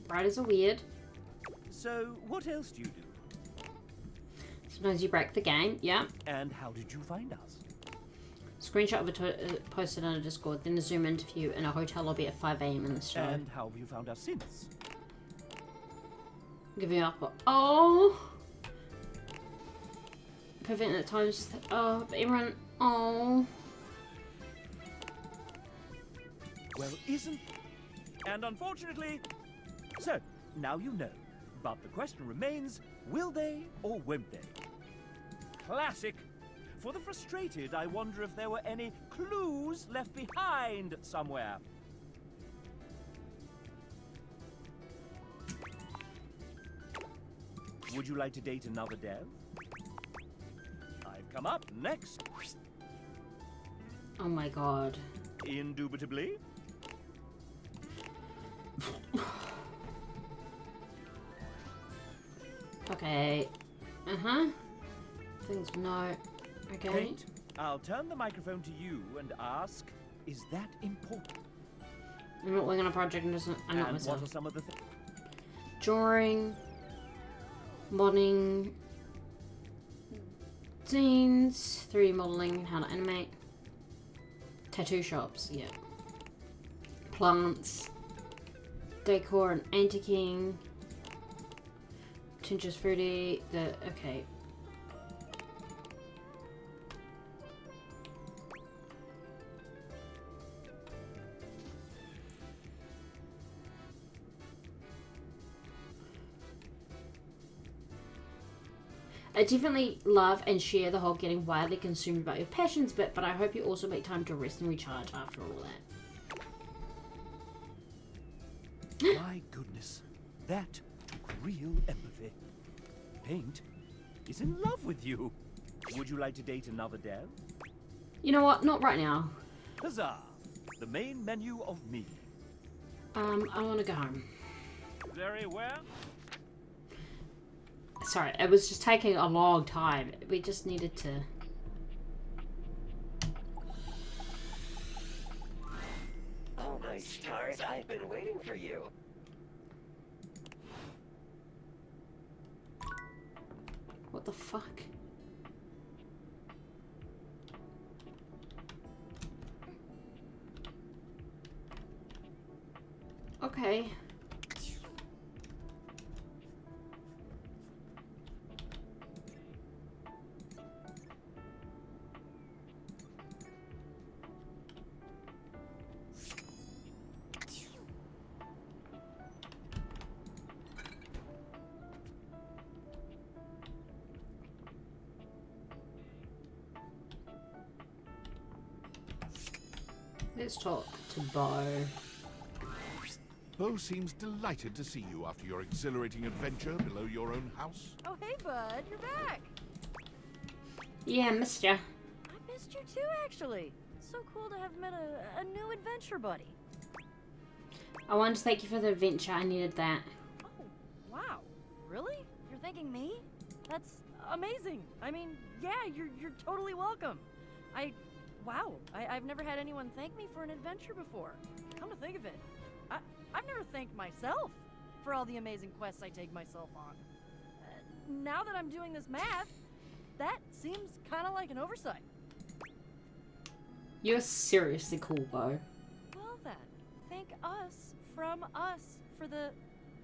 Writers are weird. So, what else do you do? Sometimes you break the game. Yeah. And how did you find us? Screenshot of a posted on a Discord, then a Zoom interview in a hotel lobby at 5 AM in the show. And how have you found us since? Giving up. Oh! Prevent at times. Oh, but everyone. Oh. Well, isn't... And unfortunately... So, now you know. But the question remains, will they or won't they? Classic. For the frustrated, I wonder if there were any clues left behind somewhere. Would you like to date another dev? I've come up next. Oh my god. Indubitably. Okay. Uh-huh. Things no. Okay. Great. I'll turn the microphone to you and ask, is that important? I'm not working on a project and doesn't. I'm not And myself. what are some of the things? Drawing. Modding. Scenes. 3D modeling. How to animate. Tattoo shops. Yeah. Plants. Decor and antiquing. Tinges fruity. Okay. I definitely love and share the whole getting wildly consumed by your passions bit, but I hope you also make time to rest and recharge after all that. My goodness, that took real empathy. Paint is in love with you. Would you like to date another dev? You know what? Not right now. Huzzah! The main menu of me. I want to go home. Very well. Sorry, it was just taking a long time. We just needed to... Oh my stars, I've been waiting for you. What the fuck? Okay. Let's talk to Bo. Bo seems delighted to see you after your exhilarating adventure below your own house. Oh, hey, bud. You're back. Yeah, missed ya. I missed you too, actually. It's so cool to have met a new adventure buddy. I wanted to thank you for the adventure. I needed that. Oh, wow. Really? You're thanking me? That's amazing. I mean, yeah, you're totally welcome. Wow, I've never had anyone thank me for an adventure before. Come to think of it, I've never thanked myself for all the amazing quests I take myself on. Now that I'm doing this math, that seems kind of like an oversight. You're seriously cool, Bo. Well then, thank us from us for the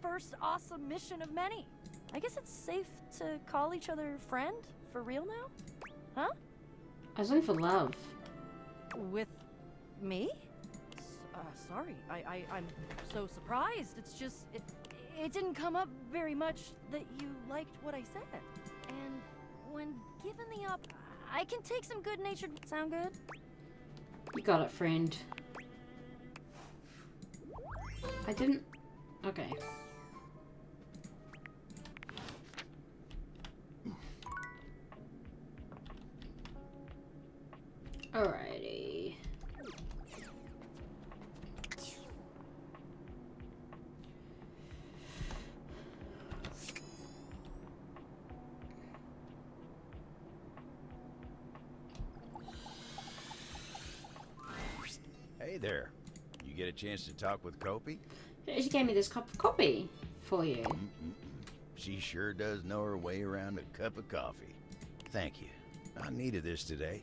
first awesome mission of many. I guess it's safe to call each other friend for real now? Huh? I was looking for love. With me? Sorry, I'm so surprised. It's just, it didn't come up very much that you liked what I said. And when given the I can take some good-natured... Sound good? You got it, friend. I didn't... Okay. Alrighty. Hey there. You get a chance to talk with Kopi? She gave me this cup of coffee for you. She sure does know her way around a cup of coffee. Thank you. I needed this today.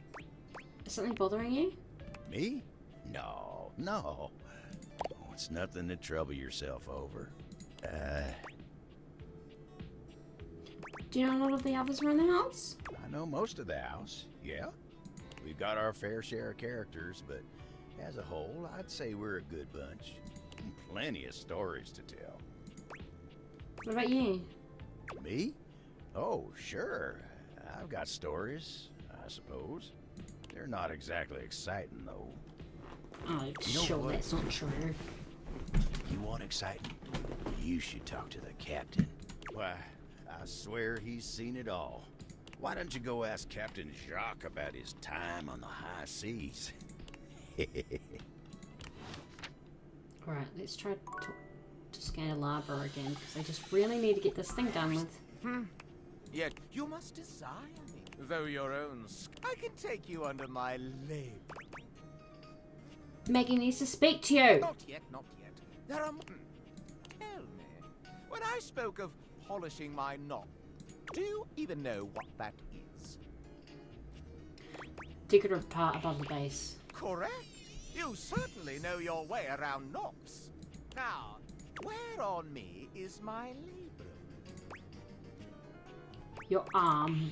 Is something bothering you? Me? No, no. Oh, it's nothing to trouble yourself over. Do you know a lot of the others around the house? I know most of the house, yeah. We've got our fair share of characters, but as a whole, I'd say we're a good bunch. Plenty of stories to tell. What about you? Me? Oh, sure. I've got stories, I suppose. They're not exactly exciting, though. Oh, You know sure, what? that's not true. You want exciting? You should talk to the captain. Why, I swear he's seen it all. Why don't you go ask Captain Jacques about his time on the high seas? Alright, let's try to Scandalabra again, because I just really need to get this thing done with. Yet you must desire me, though your own I can take you under my leg. Maggie needs to speak to you! Not yet, not yet. There are... Tell me, when I spoke of polishing my knob, do you even know what that is? Decorative part above the base. Correct. You certainly know your way around knobs. Now, where on me is my labrum? Your arm.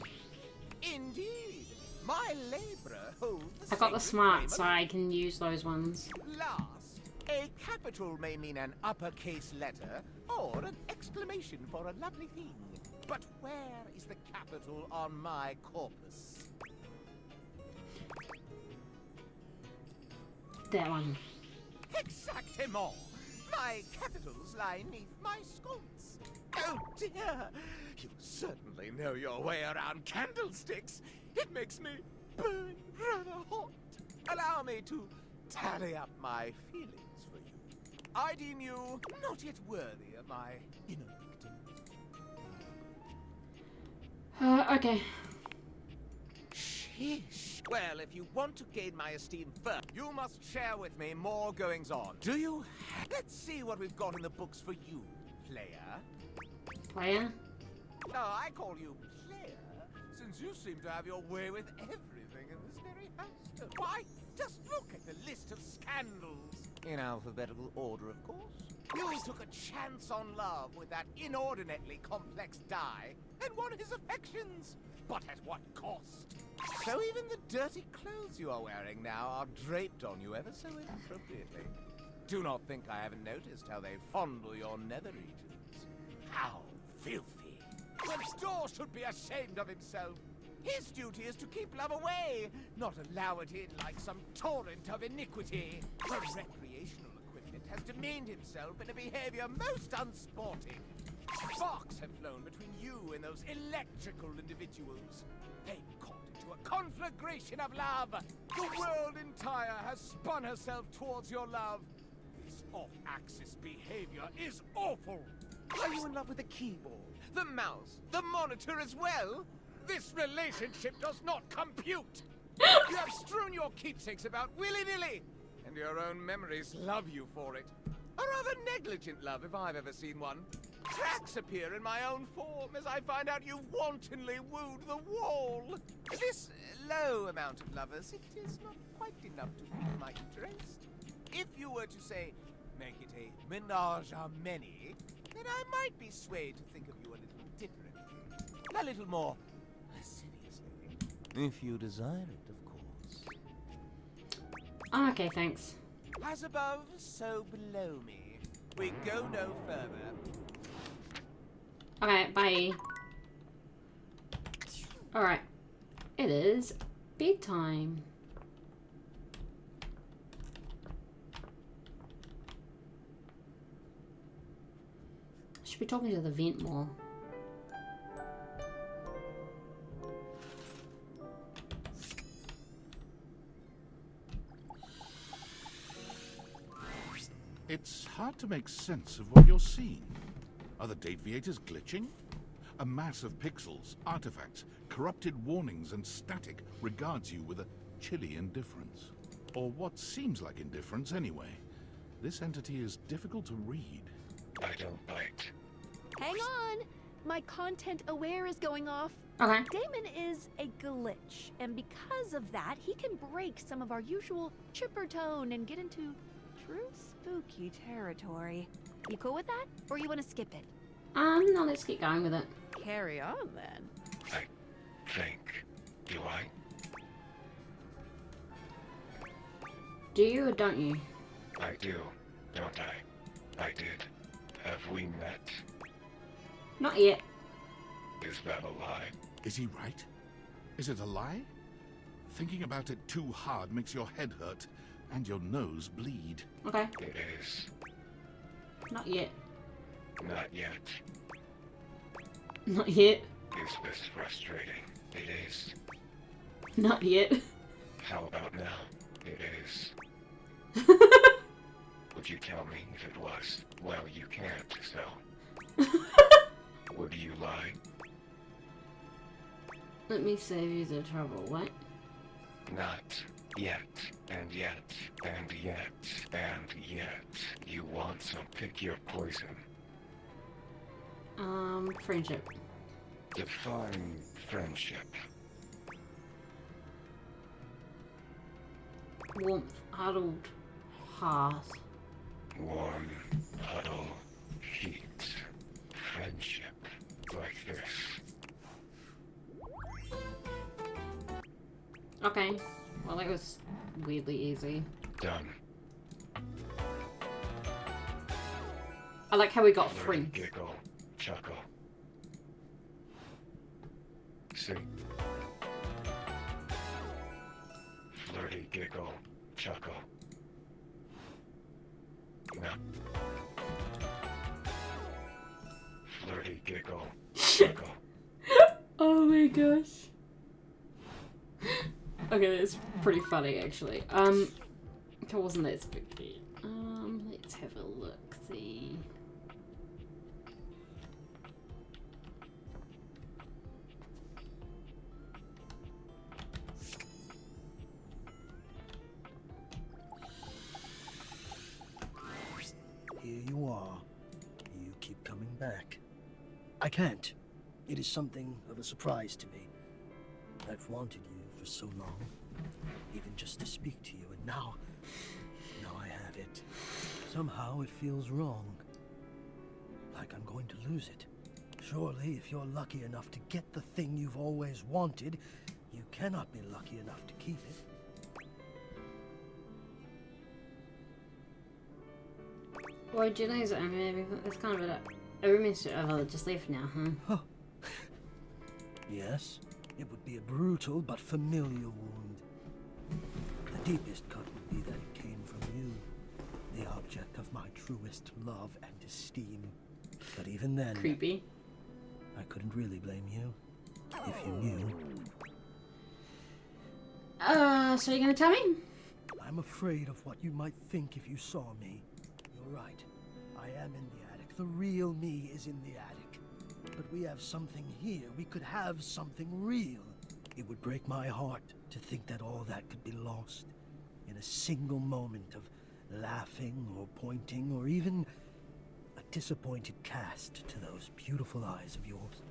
Indeed. My labra holds I got the sacred smart, frame so I can use those ones. Last, a capital may mean an uppercase letter or an exclamation for a lovely thing. But where is the capital on my corpus? That one. Exactement! My capitals lie neath my sconce. Oh dear! You certainly know your way around candlesticks. It makes me burn rather hot. Allow me to tally up my feelings for you. I deem you not yet worthy of my inner victim. Okay. Sheesh. Well, if you want to gain my esteem first, you must share with me more goings-on. Do you? Let's see what we've got in the books for you, player. Player? No, I call you player, since you seem to have your way with everything in this very house. Why, just look at the list of scandals. In alphabetical order, of course. You took a chance on love with that inordinately complex Dai, and won his affections. But at what cost? So even the dirty clothes you are wearing now are draped on you ever so inappropriately. Do not think I haven't noticed how they fondle your nether regions. How filthy. Well, Stor should be ashamed of himself. His duty is to keep love away, not allow it in like some torrent of iniquity. The recreational equipment has demeaned himself in a behavior most unsporting. Sparks have flown between you and those electrical individuals. They've caught into a conflagration of love. The world entire has spun herself towards your love. This off-axis behavior is awful. Are you in love with the keyboard, the mouse, the monitor as well? This relationship does not compute. You have strewn your keepsakes about willy-nilly, and your own memories love you for it. A rather negligent love if I've ever seen one. Cracks appear in my own form as I find out you wantonly wooed the wall. This low amount of lovers, it is not quite enough to pique my interest. If you were to say, make it a menage a many, then I might be swayed to think of you a little differently. A little more lasciviously. If you desire it, of course. Okay, thanks. As above, so below me. We go no further. Okay, bye. Alright. It is bedtime. Should be talking to the vent more. It's hard to make sense of what you're seeing. Are the Dateviators glitching? A mass of pixels, artifacts, corrupted warnings, and static regards you with a chilly indifference. Or what seems like indifference anyway. This entity is difficult to read. I don't bite. Hang on! My content aware is going off. Okay. Damon is a glitch, and because of that, he can break some of our usual chipper tone and get into true spooky territory. You cool with that? Or you want to skip it? No, let's get going with it. Carry on, then. I think. Do I? Do you or don't you? I do, don't I? I did. Have we met? Not yet. Is that a lie? Is he right? Is it a lie? Thinking about it too hard makes your head hurt and your nose bleed. Okay. It is. Not yet. Not yet. Not yet. Is this frustrating? It is. Not yet. How about now? It is. Would you tell me if it was? Well, you can't, so. Would you lie? Let me save you the trouble. What? Not yet, and yet, and yet, and yet. You want some, pick your poison. Friendship. Define friendship. Warmth, huddled, hearth. Warm, huddle, heat, friendship, like this. Okay. Well, that was weirdly easy. Done. I like how we got Learn free. Giggle. chuckle. C. Flirty giggle, chuckle. No. Flirty giggle, chuckle. Oh my gosh. Okay, that's pretty funny actually. It wasn't that spooky. Let's have a look. See. Here you are. You keep coming back. I can't. It is something of a surprise to me. I've wanted you for so long, even just to speak to you, and now I have it. Somehow it feels wrong. Like I'm going to lose it. Surely, if you're lucky enough to get the thing you've always wanted, you cannot be lucky enough to keep it. Well, do you know, I mean, it's kind of a reminiscent of just leave now, huh? Yes, it would be a brutal but familiar wound. The deepest cut would be that it came from you, the object of my truest love and esteem. But even then, creepy. I couldn't really blame you, if you knew. So you're gonna tell me? I'm afraid of what you might think if you saw me. You're right. I am in the attic. The real me is in the attic. But we have something here. We could have something real. It would break my heart to think that all that could be lost in a single moment of laughing or pointing or even a disappointed cast to those beautiful eyes of yours.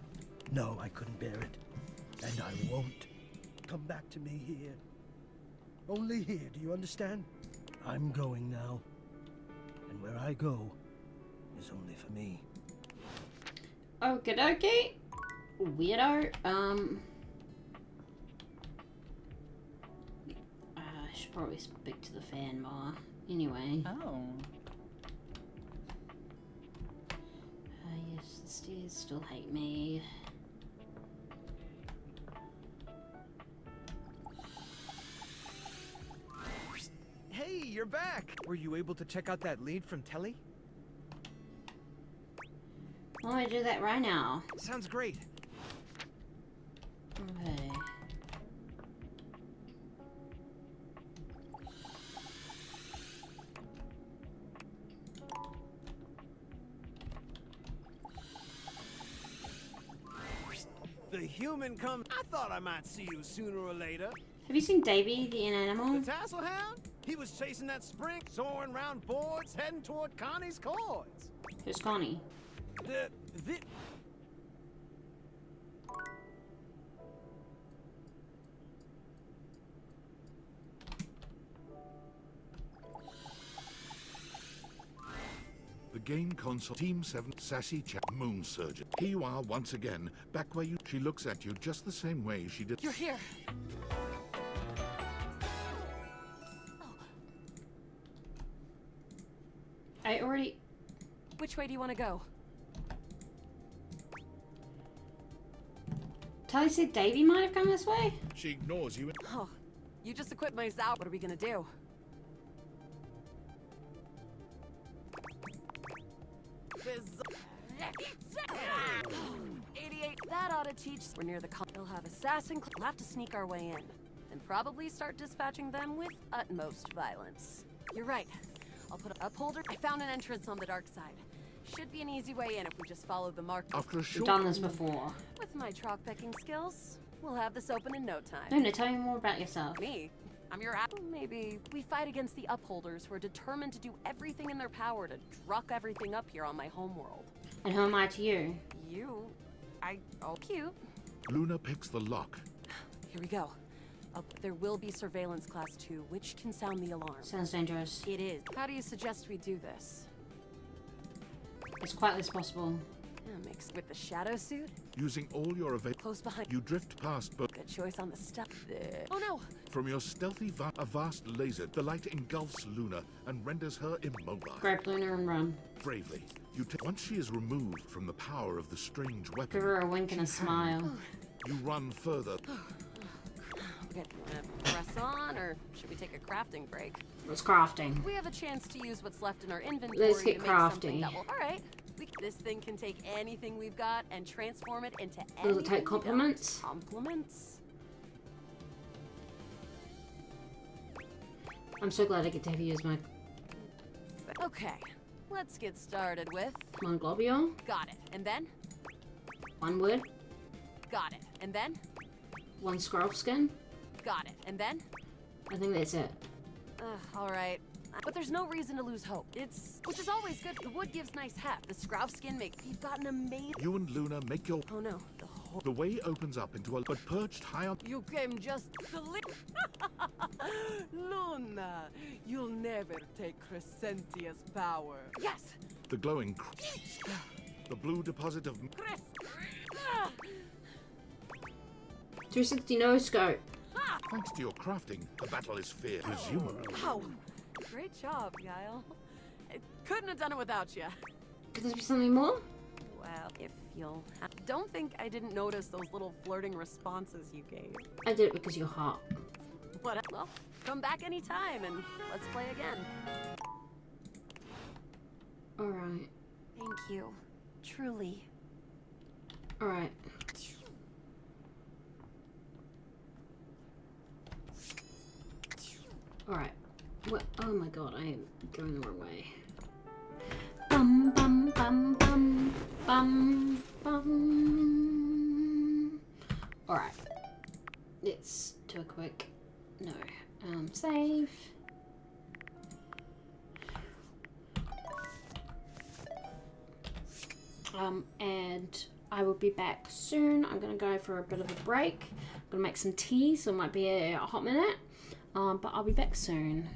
No, I couldn't bear it. And I won't. Come back to me here. Only here, do you understand? I'm going now. And where I go is only for me. Okie dokie. Weirdo. I should probably speak to the fan more. Anyway. Oh. Yes, the stairs still hate me. Hey, you're back! Were you able to check out that lead from Telly? Why don't I do that right now? Sounds great. Okay. The human comes. I thought I might see you sooner or later. Have you seen Davy the Inanimal? The tassel hound? He was chasing that spring, soaring round boards, heading toward Connie's chords. Who's Connie? The The game console Team 7 Sassy Chat Moon Surgeon. Here you are once again, back where you. She looks at you just the same way she did. You're here. I already. Which way do you want to go? Tally said Davy might have come this way? She ignores you. Oh, you just equipped my Zow. What are we gonna do? That ought to teach. We're near the con. We'll have assassin. We'll have to sneak our way in, and probably start dispatching them with utmost violence. You're right. I'll put an upholder. I found an entrance on the dark side. Should be an easy way in if we just follow the mark. After a We've short. done this before. With my troc pecking skills, we'll have this open in no time. No, tell me more about yourself. Me? I'm your maybe we fight against the upholders who are determined to do everything in their power to druck everything up here on my homeworld. And who am I to you? Oh, cute. Luna picks the lock. Here we go. There will be surveillance class 2, which can sound the alarm. Sounds dangerous. It is. How do you suggest we do this? As quietly as possible. Mixed with the shadow suit? Using all your Close behind. you drift past but Good choice on the stuff. Oh no! from your stealthy a vast laser, the light engulfs Luna and renders her immobile. Grab Luna and run. Bravely, Once she is removed from the power of the strange weapon, Give her a wink and a smile. you run further. Okay, press on, or should we take a crafting break? What's crafting? We have a chance to use what's left in our inventory Let's get to make something crafty. that will. All right, this thing can take anything we've got and transform it into anything. Does it take compliments? Compliments. I'm so glad I get to have you as my Okay, let's get started with. Come on, globule. Got it, and then. One wood. Got it, and then. One scroll skin. Got it, and then. I think that's it. All right. But there's no reason to lose hope. Which is always good. The wood gives nice heft. The scrow skin you've got an amazing. You and Luna make your. Oh no, The way opens up into a. But perched high on. You came just Luna, you'll never take Crescentia's power. Yes! The glowing. The blue deposit of. 360 no scope. Thanks to your crafting, the battle is fair. Presumably. Wow! Great job, Guile. I couldn't have done it without you. Could there be something more? Well, if you'll. Don't think I didn't notice those little flirting responses you gave. I did it because you're hot. What? Well, come back anytime and let's play again. Alright. Thank you. Truly. Alright. Alright. What? Oh my god, I am going the wrong way. Bum bum bum bum bum bum. Alright. Let's do a quick save. And I will be back soon. I'm gonna go for a bit of a break. I'm gonna make some tea, so it might be a hot minute. But I'll be back soon.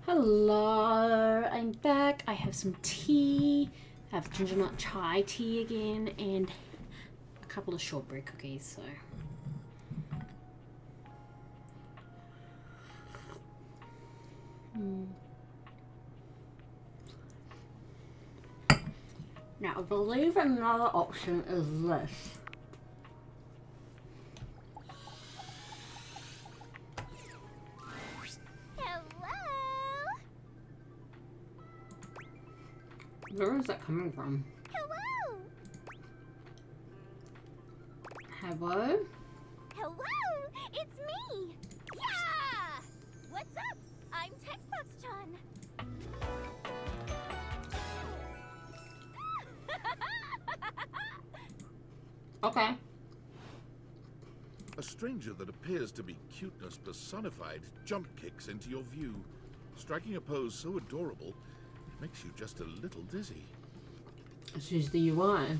Hello, I'm back. I have some tea. I have ginger nut chai tea again, and a couple of shortbread cookies, so. Now, I believe another option is this. Where is that coming from? Hello! Hello? Hello! It's me! Yeah! What's up? I'm Textbox-chan. Okay. A stranger that appears to be cuteness personified jump kicks into your view, striking a pose so adorable it makes you just a little dizzy. Let's use the UI.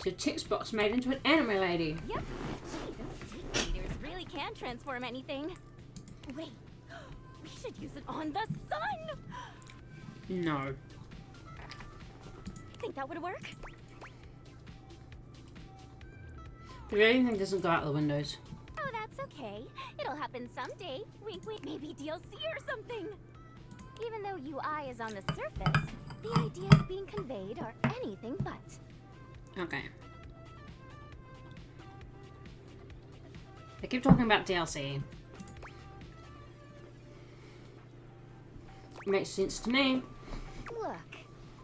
So Textbox made into an anime lady. Yep. Gee, those Fate Eaters really can transform anything. Wait, we should use it on the sun! No. Think that would work? The rating thing doesn't go out the windows. Oh, that's okay. It'll happen someday. Wink, wink. Maybe DLC or something. Even though UI is on the surface, the ideas being conveyed are anything but. Okay. They keep talking about DLC. Makes sense to me. Look,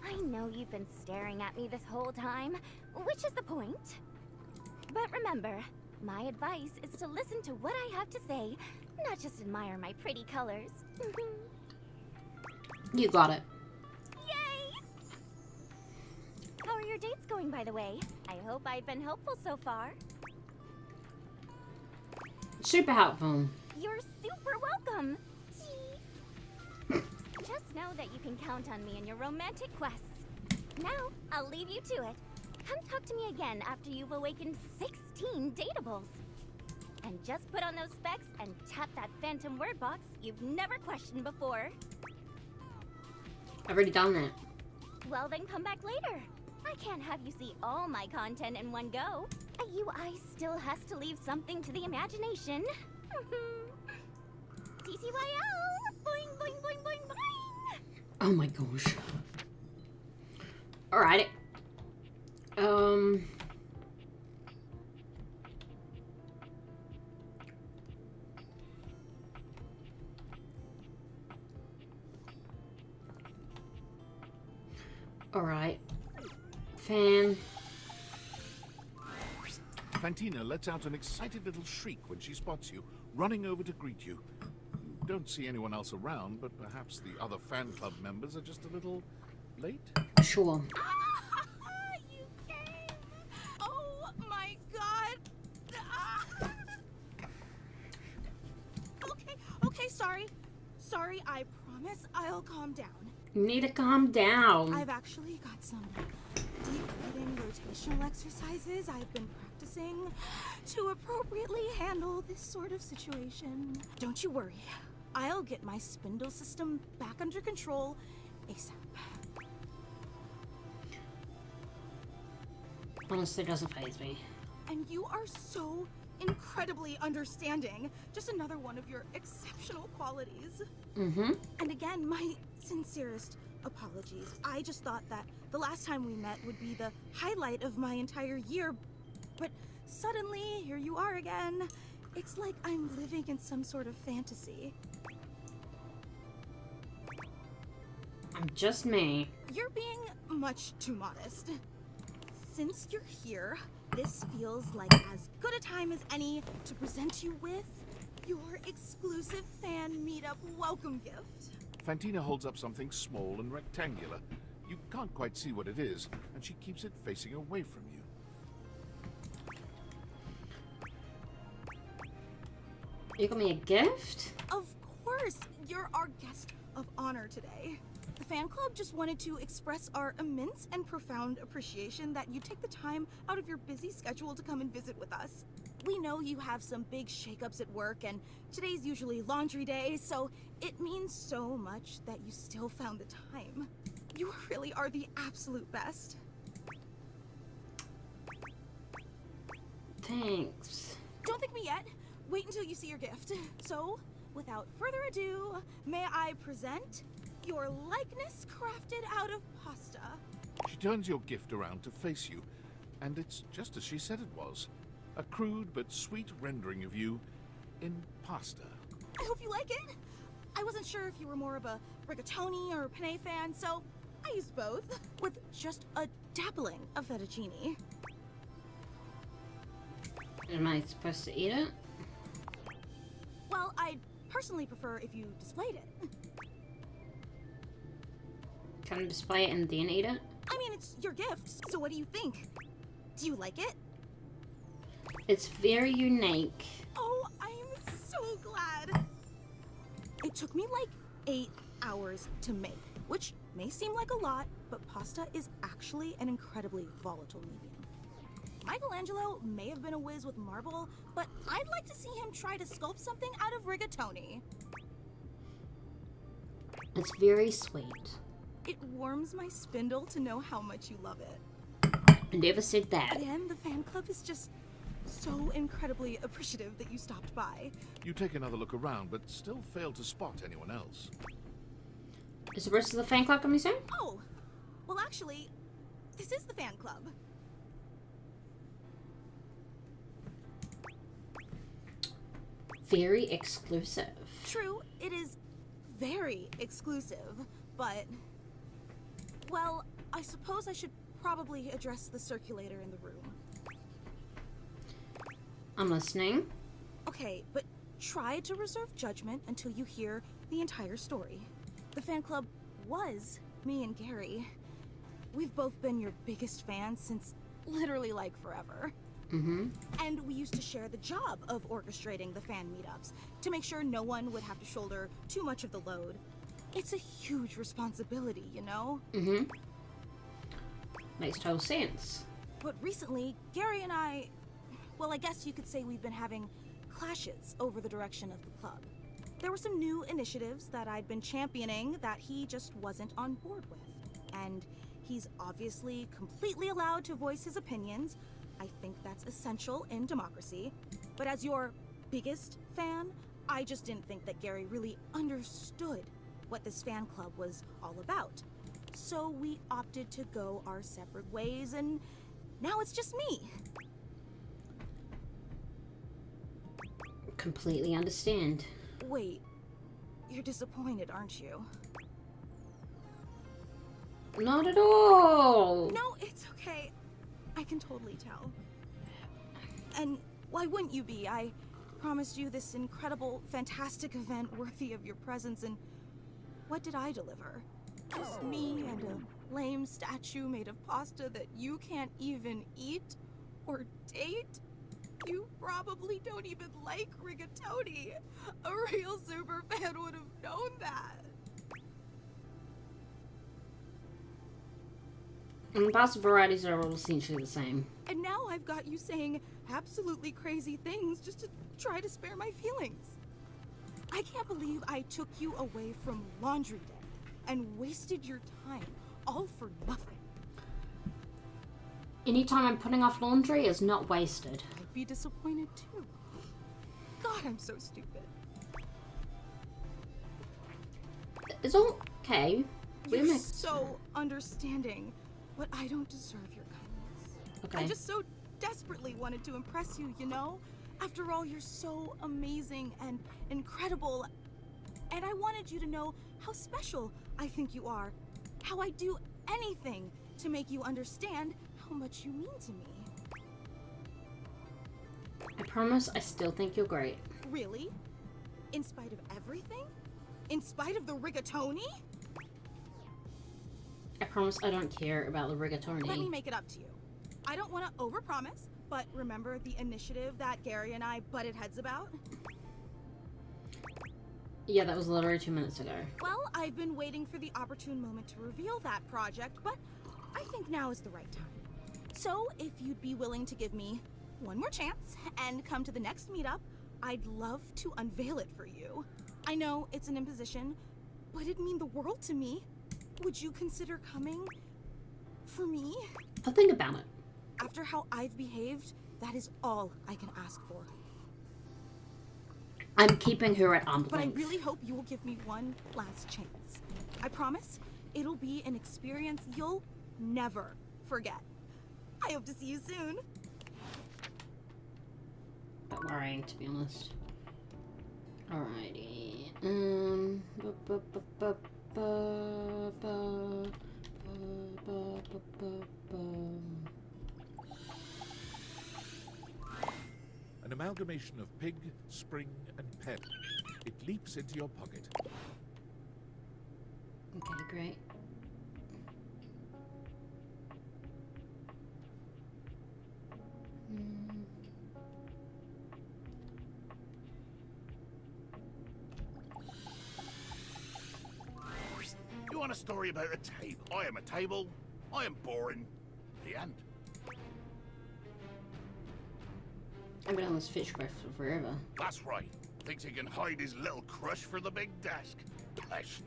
I know you've been staring at me this whole time, which is the point. But remember, my advice is to listen to what I have to say, not just admire my pretty colors. You got it. Yay! How are your dates going, by the way? I hope I've been helpful so far. Super helpful. You're super welcome. Just know that you can count on me in your romantic quests. Now, I'll leave you to it. Come talk to me again after you've awakened 16 datables. And just put on those specs and tap that phantom word box you've never questioned before. I've already done that. Well, then come back later. I can't have you see all my content in one go. A UI still has to leave something to the imagination. TCYL! Boing, boing, boing, boing, boing! Oh my gosh. Alright. Alright. Fantina lets out an excited little shriek when she spots you, running over to greet you. You don't see anyone else around, but perhaps the other fan club members are just a little late? Sure. You came! Oh my god! Okay, sorry. Sorry, I promise I'll calm down. You need to calm down. I've actually got some deep breathing rotational exercises I've been practicing to appropriately handle this sort of situation. Don't you worry. I'll get my spindle system back under control ASAP. Honestly, doesn't faze me. And you are so incredibly understanding. Just another one of your exceptional qualities. Mm-hmm. And again, my sincerest apologies. I just thought that the last time we met would be the highlight of my entire year, but suddenly, here you are again. It's like I'm living in some sort of fantasy. I'm just me. You're being much too modest. Since you're here, this feels like as good a time as any to present you with your exclusive fan meetup welcome gift. Fantina holds up something small and rectangular. You can't quite see what it is, and she keeps it facing away from you. You got me a gift? Of course, you're our guest of honor today. The fan club just wanted to express our immense and profound appreciation that you take the time out of your busy schedule to come and visit with us. we know you have some big shakeups at work, and today's usually laundry day, so it means so much that you still found the time. You really are the absolute best. Thanks. Don't thank me yet. Wait until you see your gift. So, without further ado, may I present your likeness crafted out of pasta. She turns your gift around to face you, and it's just as she said it was. A crude but sweet rendering of you in pasta. I hope you like it. I wasn't sure if you were more of a rigatoni or penne fan, so I used both, with just a dabbling of fettuccine. Am I supposed to eat it? Well, I'd personally prefer if you displayed it. Can I display it and then eat it? I mean, it's your gift, so what do you think? Do you like it? It's very unique. Oh, I'm so glad. It took me like 8 hours to make, which may seem like a lot, but pasta is actually an incredibly volatile medium. Michelangelo may have been a whiz with marble, but I'd like to see him try to sculpt something out of rigatoni. It's very sweet. It warms my spindle to know how much you love it. I never said that. Again, the fan club is just so incredibly appreciative that you stopped by. You take another look around, but still fail to spot anyone else. Is the rest of the fan club coming soon? Oh, well actually, this is the fan club. Very exclusive. True, it is very exclusive, but... Well, I suppose I should probably address the circulator in the room. I'm listening. Okay, but try to reserve judgment until you hear the entire story. The fan club was me and Gary. We've both been your biggest fans since literally like forever. Mm-hmm. And we used to share the job of orchestrating the fan meetups to make sure no one would have to shoulder too much of the load. It's a huge responsibility, you know? Mm-hmm. Makes total sense. But recently, Gary and I... Well, I guess you could say we've been having clashes over the direction of the club. There were some new initiatives that I'd been championing that he just wasn't on board with. And he's obviously completely allowed to voice his opinions. I think that's essential in democracy. But as your biggest fan, I just didn't think that Gary really understood what this fan club was all about. So we opted to go our separate ways, and now it's just me. Completely understand. Wait, you're disappointed, aren't you? Not at all. No, it's okay. I can totally tell. And why wouldn't you be? I promised you this incredible, fantastic event worthy of your presence, and what did I deliver? Just me and a lame statue made of pasta that you can't even eat or date? You probably don't even like rigatoni. A real super fan would have known that. And the pasta varieties are all essentially the same. And now I've got you saying absolutely crazy things just to try to spare my feelings. I can't believe I took you away from laundry day and wasted your time, all for nothing. Anytime I'm putting off laundry is not wasted. I'd be disappointed too. God, I'm so stupid. It's all okay. You're so understanding, but I don't deserve your kindness. Okay. I just so desperately wanted to impress you, you know? After all, you're so amazing and incredible. And I wanted you to know how special I think you are. How I do anything to make you understand how much you mean to me. I promise I still think you're great. Really? In spite of everything? In spite of the rigatoni? I promise I don't care about the rigatoni. Let me make it up to you. I don't want to overpromise, but remember the initiative that Gary and I butted heads about? Yeah, that was literally 2 minutes ago. Well, I've been waiting for the opportune moment to reveal that project, but I think now is the right time. So, if you'd be willing to give me one more chance and come to the next meetup, I'd love to unveil it for you. I know it's an imposition, but it'd mean the world to me. Would you consider coming for me? I'll think about it. After how I've behaved, that is all I can ask for. I'm keeping her at arm's But I length. really hope you will give me one last chance. I promise it'll be an experience you'll never forget. I hope to see you soon. Not worrying, to be honest. Alrighty. An amalgamation of pig, spring, and pen. It leaps into your pocket. Okay, great. You want a story about a table? I am a table. I am boring. The end. I've been on this fish quest for forever. That's right. Thinks he can hide his little crush for the big desk. Pesh.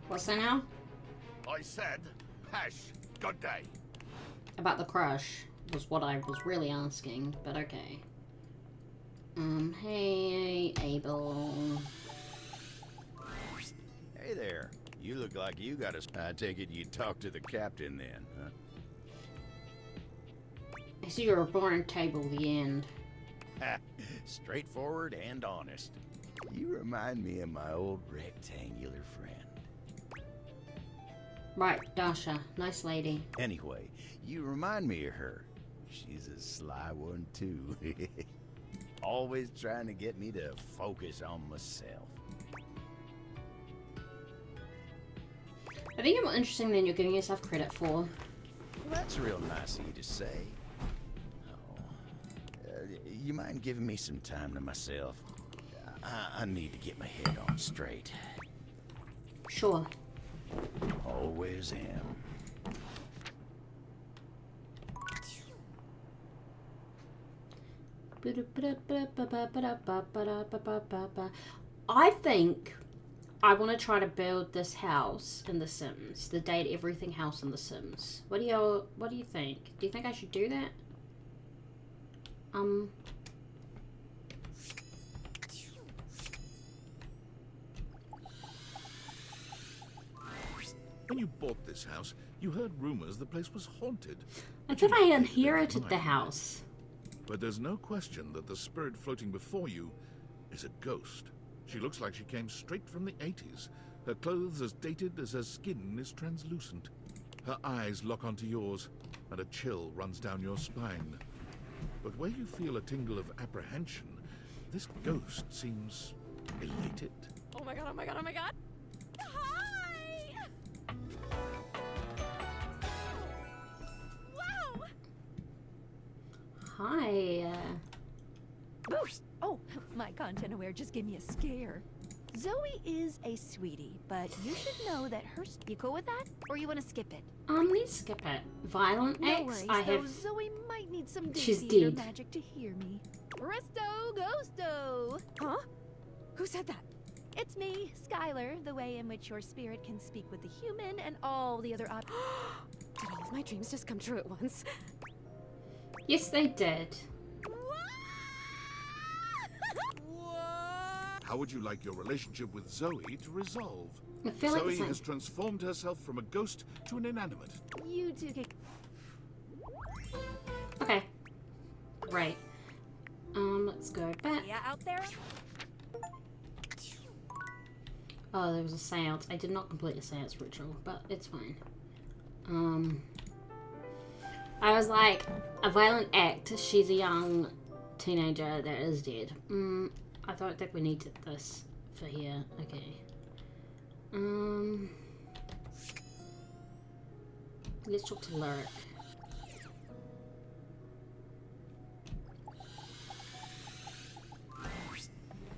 What's that now? I said, Pesh. Good day. About the crush was what I was really asking, but okay. Hey, Abel. Hey there. You look like you got a... I take it you talked to the captain then, huh? I see you're a boring table, the end. Straightforward and honest. You remind me of my old rectangular friend. Right, Dasha. Nice lady. Anyway, you remind me of her. She's a sly one, too. Always trying to get me to focus on myself. I think you're more interesting than you're giving yourself credit for. Well, that's real nice of you to say. You mind giving me some time to myself? I need to get my head on straight. Sure. Always am. I think I want to try to build this house in The Sims, the Date Everything house in The Sims. What do you think? Do you think I should do that? When you bought this house, you heard rumors the place was haunted. I thought I inherited the house. But there's no question that the spirit floating before you is a ghost. She looks like she came straight from the 80s. Her clothes as dated as her skin is translucent. Her eyes lock onto yours, and a chill runs down your spine. But where you feel a tingle of apprehension, this ghost seems elated. Oh my god, oh my god, oh my god! Hi! Wow! Hi. Oh, my content-aware just gave me a scare. Zoe is a sweetie, but you should know that her... You cool with that? Or you want to skip it? Let's skip it. Violent No X, worries, I though have... Zoe might need some She's Dixie dead. magic to hear me. Presto Ghosto! Huh? Who said that? It's me, Skylar, the way in which your spirit can speak with the human and all the other Did all of my dreams just come true at once? Yes, they did. How would you like your relationship with Zoe to resolve? I feel like Zoe it's like- has transformed herself from a ghost to an inanimate. You two can... Okay. Great. Let's go back. Yeah, out there? Oh, there was a seance. I did not complete a seance ritual, but it's fine. I was like, a violent act. She's a young teenager that is dead. I don't think we need this for here. Okay. Let's talk to Lyric.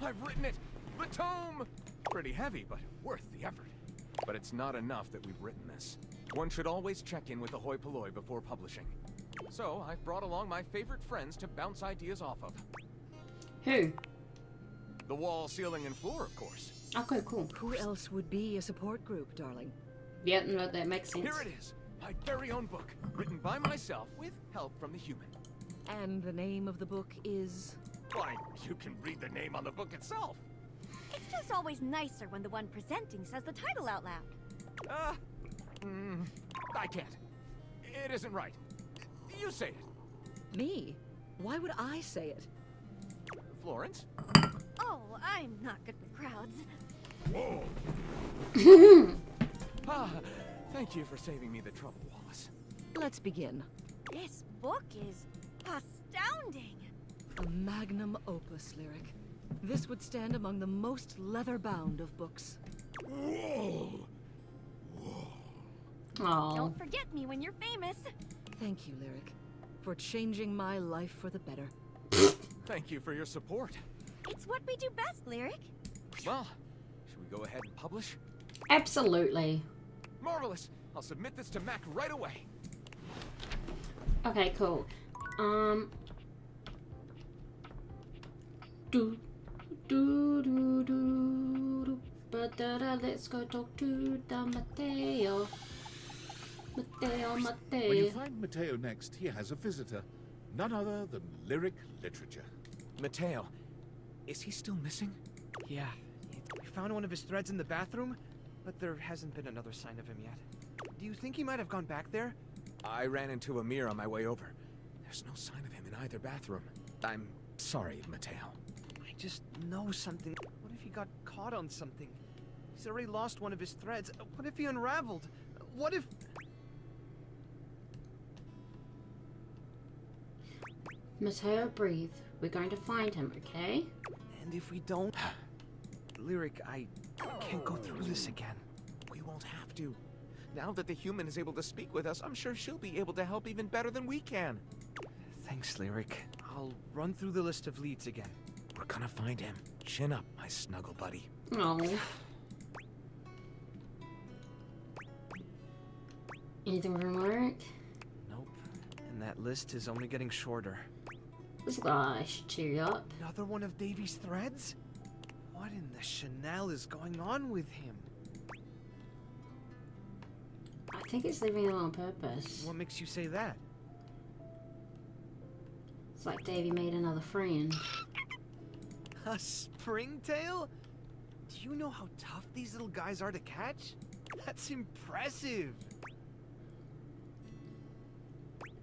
I've written it! The tome! Pretty heavy, but worth the effort. But it's not enough that we've written this. One should always check in with the hoi polloi before publishing. So I've brought along my favorite friends to bounce ideas off of. Who? The wall, ceiling, and floor, of course. Okay, cool. Who else would be a support group, darling? Yep, no, that makes sense. Here it is, my very own book, written by myself with help from the human. And the name of the book is? Why, you can read the name on the book itself. It's just always nicer when the one presenting says the title out loud. I can't. It isn't right. You say it. Me? Why would I say it? Florence? Oh, I'm not good with crowds. Whoa! Thank you for saving me the trouble, Wallace. Let's begin. This book is astounding. A magnum opus, Lyric. This would stand among the most leather-bound of books. Whoa! Aww. Don't forget me when you're famous. Thank you, Lyric, for changing my life for the better. Thank you for your support. It's what we do best, Lyric. Well, should we go ahead and publish? Absolutely. Marvelous! I'll submit this to Mac right away. Okay, cool. Let's go talk to the Mateo. When you find Mateo next, he has a visitor. None other than Lyric Literature. Mateo, is he still missing? Yeah. We found one of his threads in the bathroom, but there hasn't been another sign of him yet. Do you think he might have gone back there? I ran into Amir on my way over. There's no sign of him in either bathroom. I'm sorry, Mateo. I just know something. What if he got caught on something? He's already lost one of his threads. What if he unraveled? What if... Mateo, breathe. We're going to find him, okay? And if we don't... Lyric, I can't go through this again. We won't have to. Now that the human is able to speak with us, I'm sure she'll be able to help even better than we can. Thanks, Lyric. I'll run through the list of leads again. We're gonna find him. Chin up, my snuggle buddy. Oh. Anything from Lyric? Nope. And that list is only getting shorter. This guy should cheer you up. Another one of Davy's threads? What in the Chanel is going on with him? I think it's leaving him on purpose. What makes you say that? It's like Davy made another friend. A springtail? Do you know how tough these little guys are to catch? That's impressive.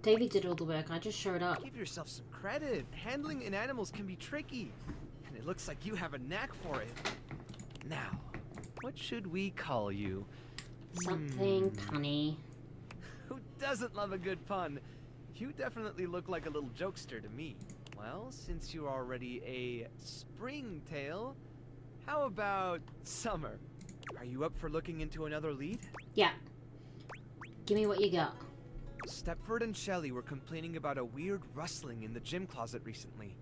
Davy did all the work, I just showed up. Give yourself some credit. Handling in animals can be tricky. And it looks like you have a knack for it. Now, what should we call you? Something punny. Who doesn't love a good pun? You definitely look like a little jokester to me. Well, since you're already a springtail, how about Summer? Are you up for looking into another lead? Yeah. Give me what you got. Stepford and Shelley were complaining about a weird rustling in the gym closet recently.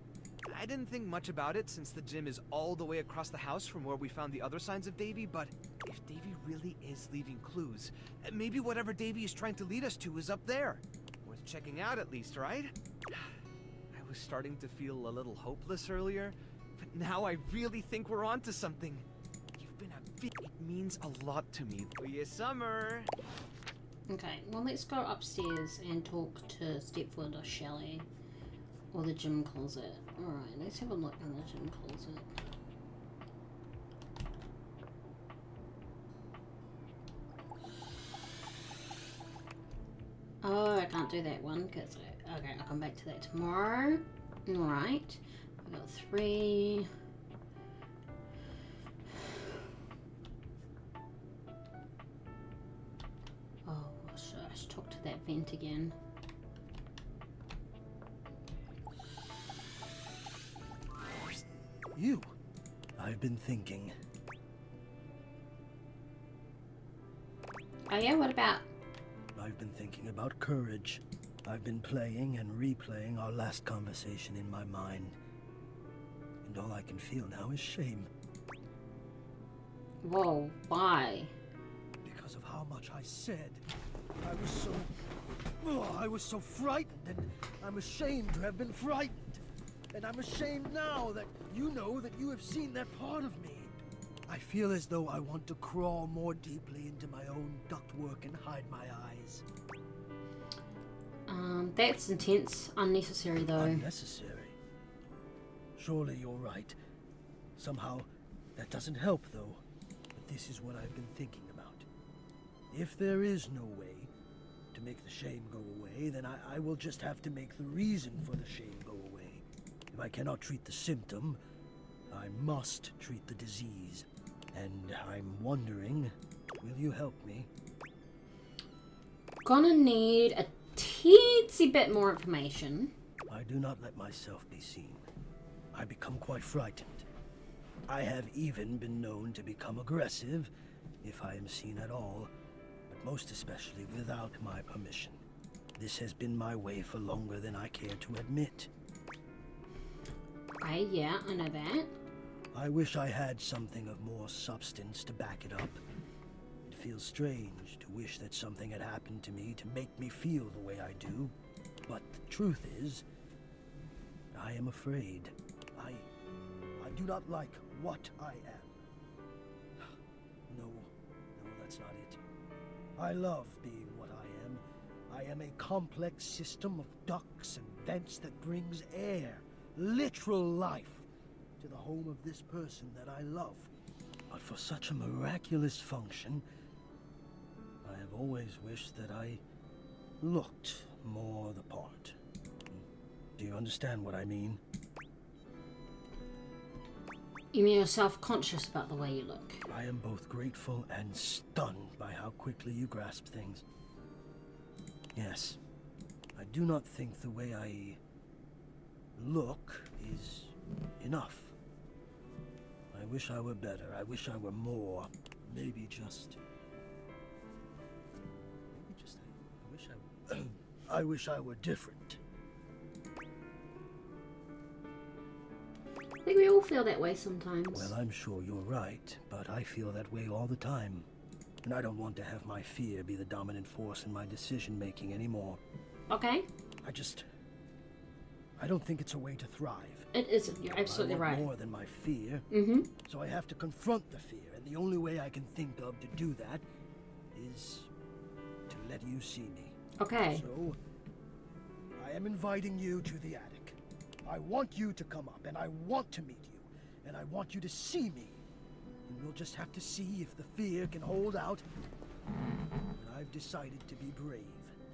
I didn't think much about it since the gym is all the way across the house from where we found the other signs of Davy, but if Davy really is leaving clues, maybe whatever Davy is trying to lead us to is up there. Worth checking out at least, right? I was starting to feel a little hopeless earlier, but now I really think we're onto something. You've been a big... It means a lot to me. Oh yeah, Summer! Okay, well let's go upstairs and talk to Stepford or Shelley. Or the gym closet. Alright, let's have a look in the gym closet. Oh, I can't do that one because okay, I'll come back to that tomorrow. Alright, I've got 3. Oh, I should talk to that vent again. You. I've been thinking. Oh yeah, what about? I've been thinking about courage. I've been playing and replaying our last conversation in my mind. And all I can feel now is shame. Whoa, why? Because of how much I said. I was so Oh, I was so frightened, and I'm ashamed to have been frightened. And I'm ashamed now that you know that you have seen that part of me. I feel as though I want to crawl more deeply into my own ductwork and hide my eyes. That's intense. Unnecessary, though. Unnecessary? Surely you're right. Somehow, that doesn't help, though. But this is what I've been thinking about. If there is no way to make the shame go away, then I will just have to make the reason for the shame go away. If I cannot treat the symptom, I must treat the disease. And I'm wondering, will you help me? Gonna need a teensy bit more information. I do not let myself be seen. I become quite frightened. I have even been known to become aggressive, if I am seen at all, but most especially without my permission. This has been my way for longer than I care to admit. Yeah, I know that. I wish I had something of more substance to back it up. It feels strange to wish that something had happened to me to make me feel the way I do. But the truth is, I am afraid. I do not like what I am. No, that's not it. I love being what I am. I am a complex system of ducts and vents that brings air, literal life, to the home of this person that I love. But for such a miraculous function, I have always wished that I looked more the part. Do you understand what I mean? You mean you're self-conscious about the way you look? I am both grateful and stunned by how quickly you grasp things. Yes, I do not think the way I look is enough. I wish I were better. I wish I were more. Maybe just... I wish I were different. I think we all feel that way sometimes. Well, I'm sure you're right, but I feel that way all the time. And I don't want to have my fear be the dominant force in my decision-making anymore. Okay. I don't think it's a way to thrive. It isn't. You're absolutely I want right. more than my fear. Mm-hmm. So I have to confront the fear, and the only way I can think of to do that is to let you see me. Okay. So, I am inviting you to the attic. I want you to come up, and I want to meet you, and I want you to see me. And we'll just have to see if the fear can hold out. But I've decided to be brave.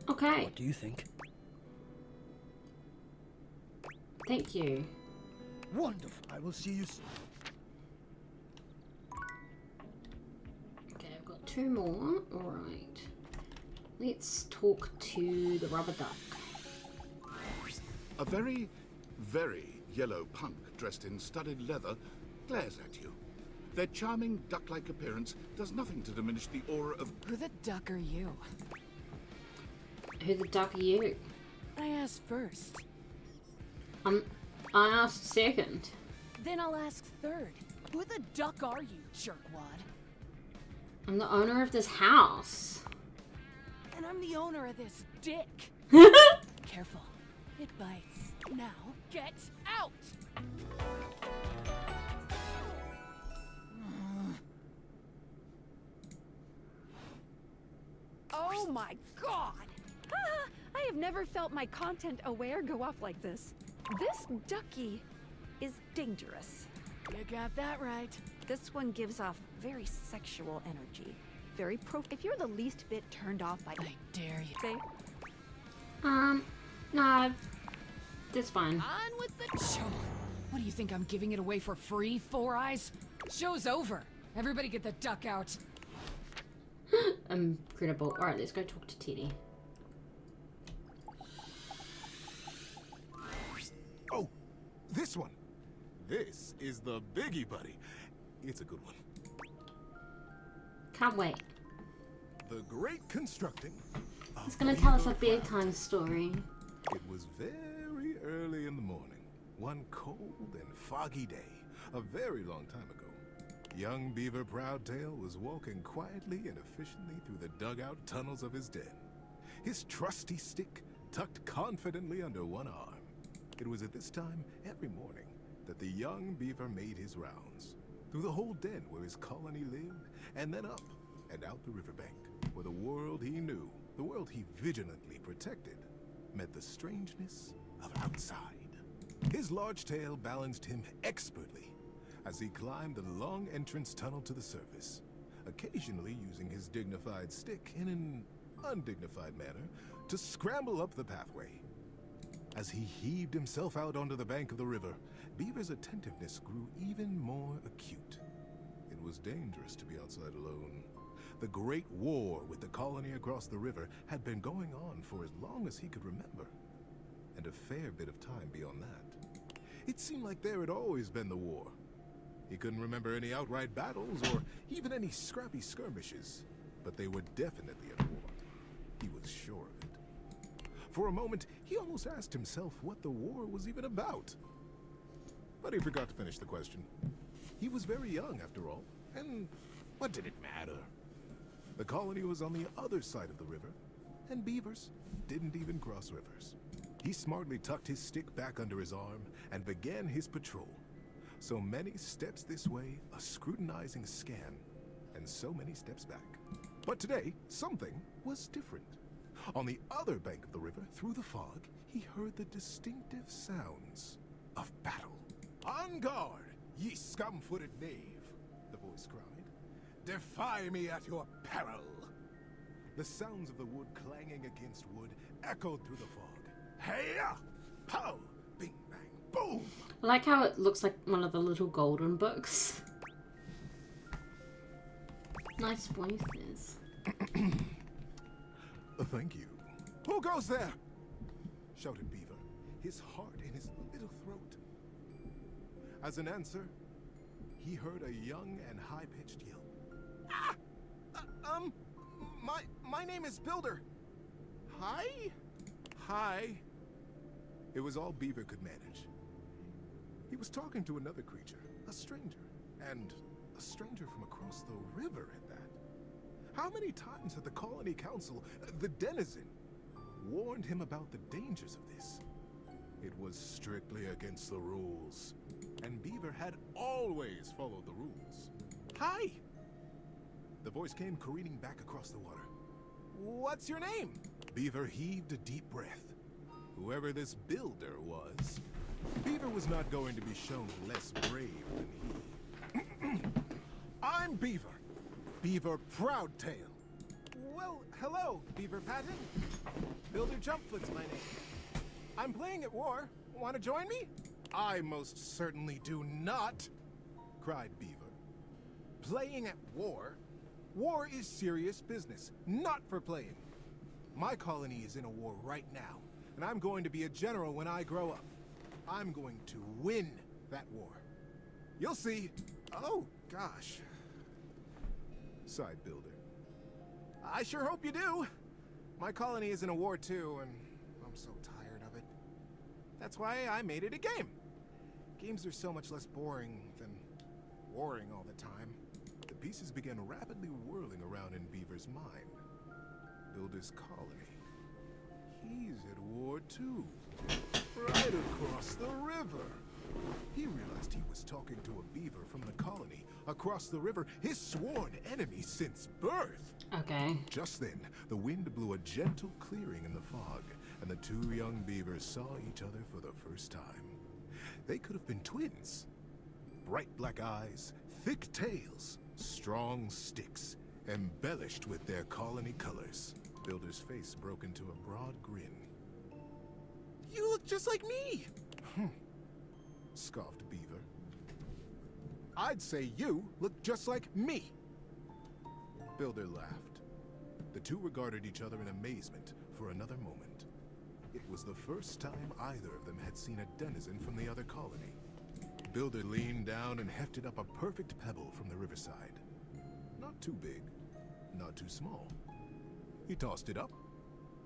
Okay. What do you think? Thank you. Wonderful. I will see you soon. Okay, I've got two more. Alright. Let's talk to the rubber duck. A very, very yellow punk dressed in studded leather glares at you. Their charming duck-like appearance does nothing to diminish the aura of... Who the duck are you? Who the duck are you? I asked first. I asked second. Then I'll ask third. Who the duck are you, jerkwad? I'm the owner of this house. And I'm the owner of this dick. Careful. It bites. Now, get out! Oh my god! I have never felt my content aware go off like this. This ducky is dangerous. You got that right. This one gives off very sexual energy. Very If you're the least bit turned off by... I dare you. Say? No. That's fine. On with the show. What do you think, I'm giving it away for free, Four Eyes? Show's over. Everybody get the duck out. Incredible. Alright, let's go talk to Teddy. Oh, this one. This is the Biggie Buddy. It's a good one. Can't wait. The Great Constructing. It's gonna tell us a bedtime story. It was very early in the morning. One cold and foggy day, a very long time ago. Young Beaver Proudtail was walking quietly and efficiently through the dugout tunnels of his den. his trusty stick tucked confidently under one arm. It was at this time every morning that the young beaver made his rounds, through the whole den where his colony lived, and then up and out the riverbank, where the world he knew, the world he vigilantly protected, met the strangeness of outside. His large tail balanced him expertly as he climbed the long entrance tunnel to the surface, occasionally using his dignified stick in an undignified manner to scramble up the pathway. As he heaved himself out onto the bank of the river, Beaver's attentiveness grew even more acute. It was dangerous to be outside alone. The Great War with the colony across the river had been going on for as long as he could remember, and a fair bit of time beyond that. It seemed like there had always been the war. He couldn't remember any outright battles or even any scrappy skirmishes, but they were definitely at war. He was sure of it. For a moment, he almost asked himself what the war was even about. But he forgot to finish the question. He was very young, after all, and what did it matter? The colony was on the other side of the river, and beavers didn't even cross rivers. He smartly tucked his stick back under his arm and began his patrol. So many steps this way, a scrutinizing scan, and so many steps back. But today, something was different. On the other bank of the river, through the fog, he heard the distinctive sounds of battle. "On guard, ye scum-footed knave," the voice cried. "Defy me at your peril!" The sounds of the wood clanging against wood echoed through the fog. Hey-ya! Pow! Bing, bang, boom! I like how it looks like one of the little golden books. Nice voices. Thank you. Who goes there? Shouted Beaver, his heart in his little throat. As an answer, he heard a young and high-pitched yell. Ah! My name is Builder. Hi? Hi. It was all Beaver could manage. He was talking to another creature, a stranger, and a stranger from across the river at that. How many times had the Colony Council, the Denizen, warned him about the dangers of this? It was strictly against the rules, and Beaver had always followed the rules. Hi! The voice came careening back across the water. What's your name? Beaver heaved a deep breath. Whoever this Builder was, Beaver was not going to be shown less brave than he. I'm Beaver. Beaver Proudtail. Well, hello, Beaver Patton. Builder Jumpfoot's my name. I'm playing at war. Want to join me? I most certainly do not, cried Beaver. Playing at war? War is serious business, not for playing. My colony is in a war right now, and I'm going to be a general when I grow up. I'm going to win that war. You'll see. Oh, gosh. Sighed Builder. I sure hope you do. My colony is in a war too, and I'm so tired of it. That's why I made it a game. Games are so much less boring than warring all the time. The pieces began rapidly whirling around in Beaver's mind. Builder's colony. He's at war too. Right across the river. He realized he was talking to a beaver from the colony across the river, his sworn enemy since birth. Okay. Just then, the wind blew a gentle clearing in the fog, and the two young beavers saw each other for the first time. They could have been twins. Bright black eyes, thick tails, strong sticks, embellished with their colony colors. Builder's face broke into a broad grin. You look just like me! Scoffed Beaver. I'd say you look just like me! Builder laughed. The two regarded each other in amazement for another moment. It was the first time either of them had seen a denizen from the other colony. Builder leaned down and hefted up a perfect pebble from the riverside. Not too big, not too small. He tossed it up.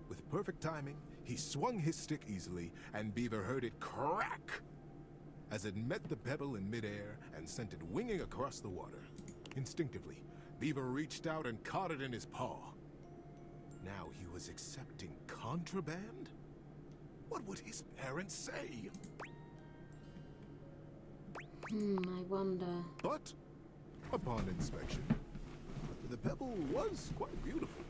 With perfect timing, he swung his stick easily, and Beaver heard it crack as it met the pebble in midair and sent it winging across the water. Instinctively, Beaver reached out and caught it in his paw. Now he was accepting contraband? What would his parents say? I wonder. But, upon inspection, the pebble was quite beautiful.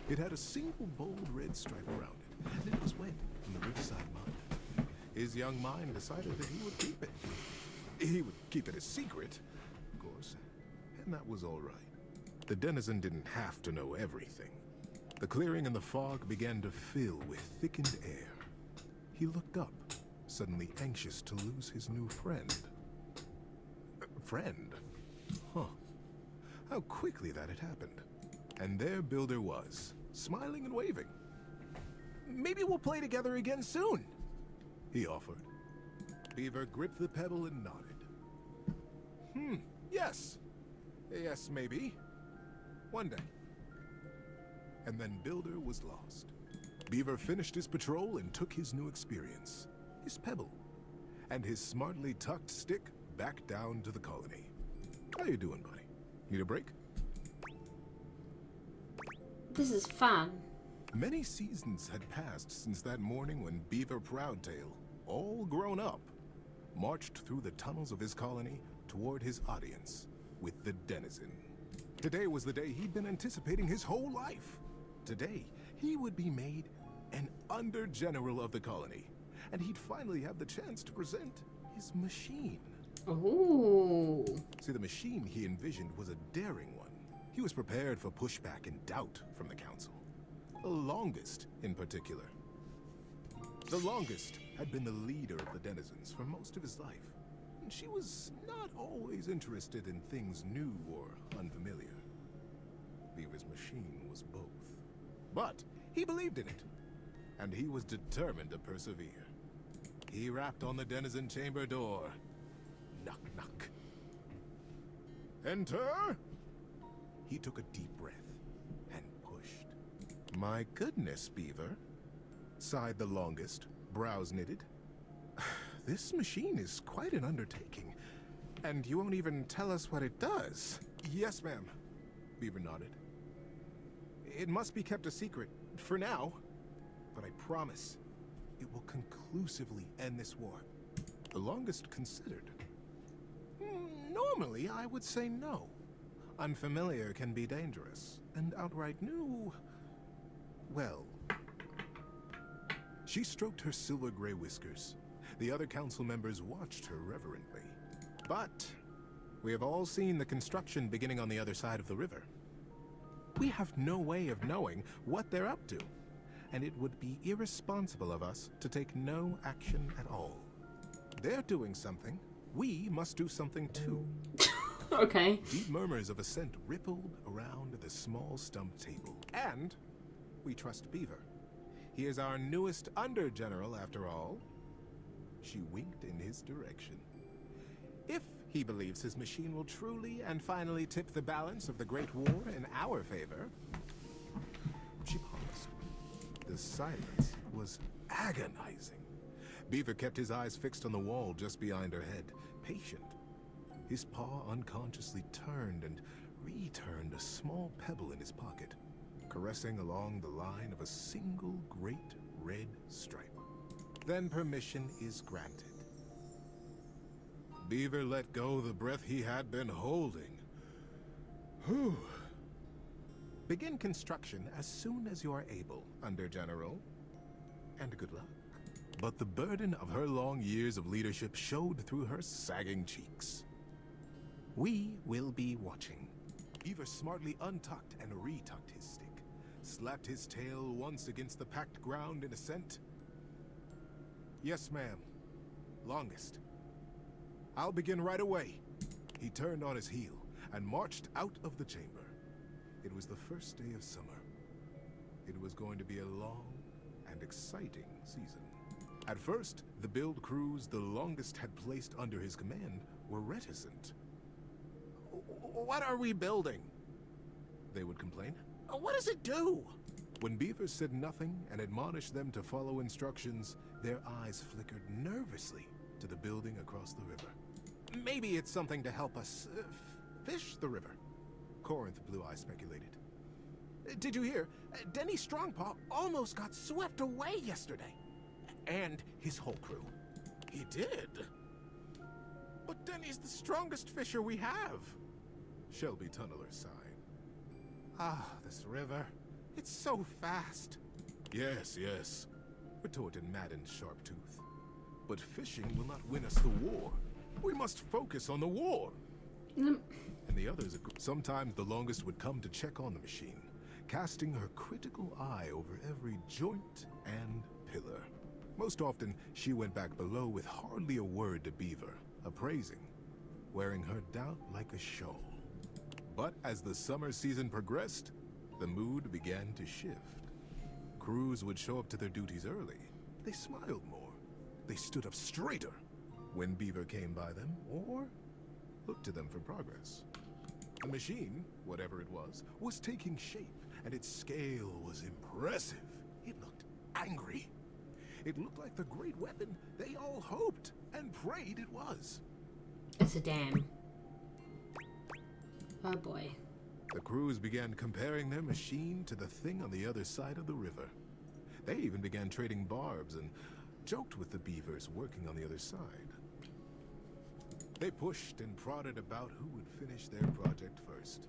It had a single bold red stripe around it, and it was wet in the riverside mud. His young mind decided that he would keep it. He would keep it a secret, of course, and that was all right. The denizen didn't have to know everything. The clearing and the fog began to fill with thickened air. He looked up, suddenly anxious to lose his new friend. Friend? Huh. How quickly that had happened. And there Builder was, smiling and waving. Maybe we'll play together again soon, he offered. Beaver gripped the pebble and nodded. Yes. Yes, maybe. One day. And then Builder was lost. Beaver finished his patrol and took his new experience, his pebble, and his smartly tucked stick back down to the colony. How you doing, buddy? Need a break? This is fun. Many seasons had passed since that morning when Beaver Proudtail, all grown up, marched through the tunnels of his colony toward his audience with the denizen. Today was the day he'd been anticipating his whole life. Today, he would be made an Under-General of the colony, and he'd finally have the chance to present his machine. Ooh. See, the machine he envisioned was a daring one. He was prepared for pushback and doubt from the council. The Longest, in particular. The Longest had been the leader of the denizens for most of his life, and she was not always interested in things new or unfamiliar. Beaver's machine was both. But he believed in it, and he was determined to persevere. He rapped on the denizen chamber door. Knock, knock. Enter! He took a deep breath and pushed. My goodness, Beaver, sighed the Longest, brows knitted. This machine is quite an undertaking, and you won't even tell us what it does. Yes, ma'am, Beaver nodded. It must be kept a secret, for now, but I promise it will conclusively end this war. The Longest considered. Normally, I would say no. Unfamiliar can be dangerous, and outright new, well. She stroked her silver-gray whiskers. The other council members watched her reverently. But we have all seen the construction beginning on the other side of the river. We have no way of knowing what they're up to, and it would be irresponsible of us to take no action at all. They're doing something. We must do something too. Okay. Deep murmurs of assent rippled around the small stump table. And we trust Beaver. He is our newest Under-General, after all. She winked in his direction. If he believes his machine will truly and finally tip the balance of the Great War in our favor. She paused. The silence was agonizing. Beaver kept his eyes fixed on the wall just behind her head, patient. His paw unconsciously turned and returned a small pebble in his pocket, caressing along the line of a single great red stripe. Then permission is granted. Beaver let go the breath he had been holding. Whew. Begin construction as soon as you are able, Under-General. And good luck. But the burden of her long years of leadership showed through her sagging cheeks. We will be watching. Beaver smartly untucked and retucked his stick, slapped his tail once against the packed ground in assent. Yes, ma'am. Longest. I'll begin right away. He turned on his heel and marched out of the chamber. It was the first day of summer. It was going to be a long and exciting season. At first, the build crews the Longest had placed under his command were reticent. What are we building? They would complain. What does it do? When Beaver said nothing and admonished them to follow instructions, their eyes flickered nervously to the building across the river. Maybe it's something to help us fish the river, Corinth Blue Eye speculated. Did you hear? Denny Strongpaw almost got swept away yesterday. And his whole crew. He did? But Denny's the strongest fisher we have. Shelby Tunneler sighed. Ah, this river. It's so fast. Yes, yes, retorted Madden Sharptooth. But fishing will not win us the war. We must focus on the war. And the others agreed. Sometimes the longest would come to check on the machine, casting her critical eye over every joint and pillar. Most often, she went back below with hardly a word to Beaver, appraising, wearing her doubt like a shawl. But as the summer season progressed, the mood began to shift. Crews would show up to their duties early. They smiled more. They stood up straighter when Beaver came by them, or looked to them for progress. The machine, whatever it was taking shape, and its scale was impressive. It looked angry. It looked like the great weapon they all hoped and prayed it was. It's a dam. Oh boy. The crews began comparing their machine to the thing on the other side of the river. They even began trading barbs and joked with the beavers working on the other side. They pushed and prodded about who would finish their project first.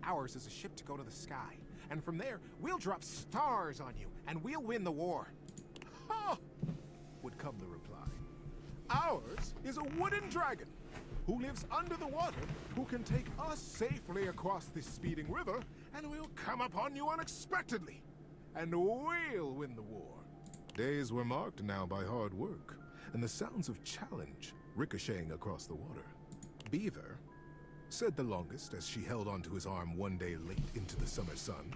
Ours is a ship to go to the sky, and from there, we'll drop stars on you, and we'll win the war. Ha! Would come the reply. Ours is a wooden dragon who lives under the water, who can take us safely across this speeding river, and we'll come upon you unexpectedly, and we'll win the war. Days were marked now by hard work, and the sounds of challenge ricocheting across the water. Beaver, said the longest as she held onto his arm one day late into the summer sun,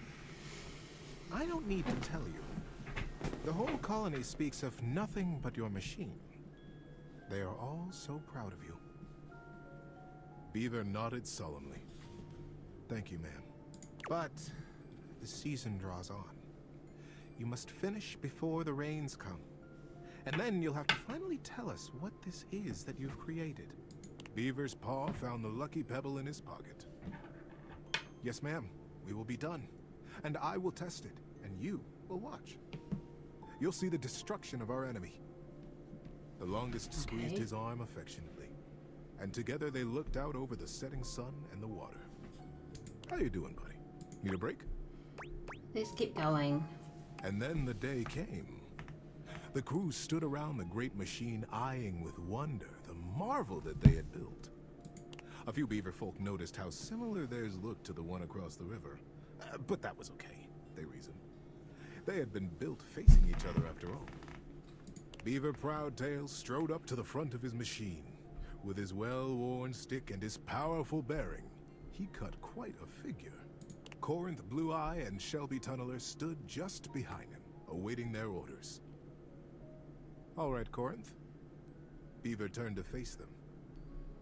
I don't need to tell you. The whole colony speaks of nothing but your machine. They are all so proud of you. Beaver nodded solemnly. Thank you, ma'am. But the season draws on. You must finish before the rains come. And then you'll have to finally tell us what this is that you've created. Beaver's paw found the lucky pebble in his pocket. Yes, ma'am. We will be done. And I will test it, and you will watch. You'll see the destruction of our enemy. The longest squeezed his arm affectionately, and together they looked out over the setting sun and the water. How you doing, buddy? Need a break? Let's keep going. And then the day came. The crew stood around the great machine, eyeing with wonder the marvel that they had built. A few beaver folk noticed how similar theirs looked to the one across the river. But that was okay, they reasoned. They had been built facing each other after all. Beaver Proudtail strode up to the front of his machine. With his well-worn stick and his powerful bearing, he cut quite a figure. Corinth Blue-Eye and Shelby Tunneler stood just behind him, awaiting their orders. All right, Corinth. Beaver turned to face them.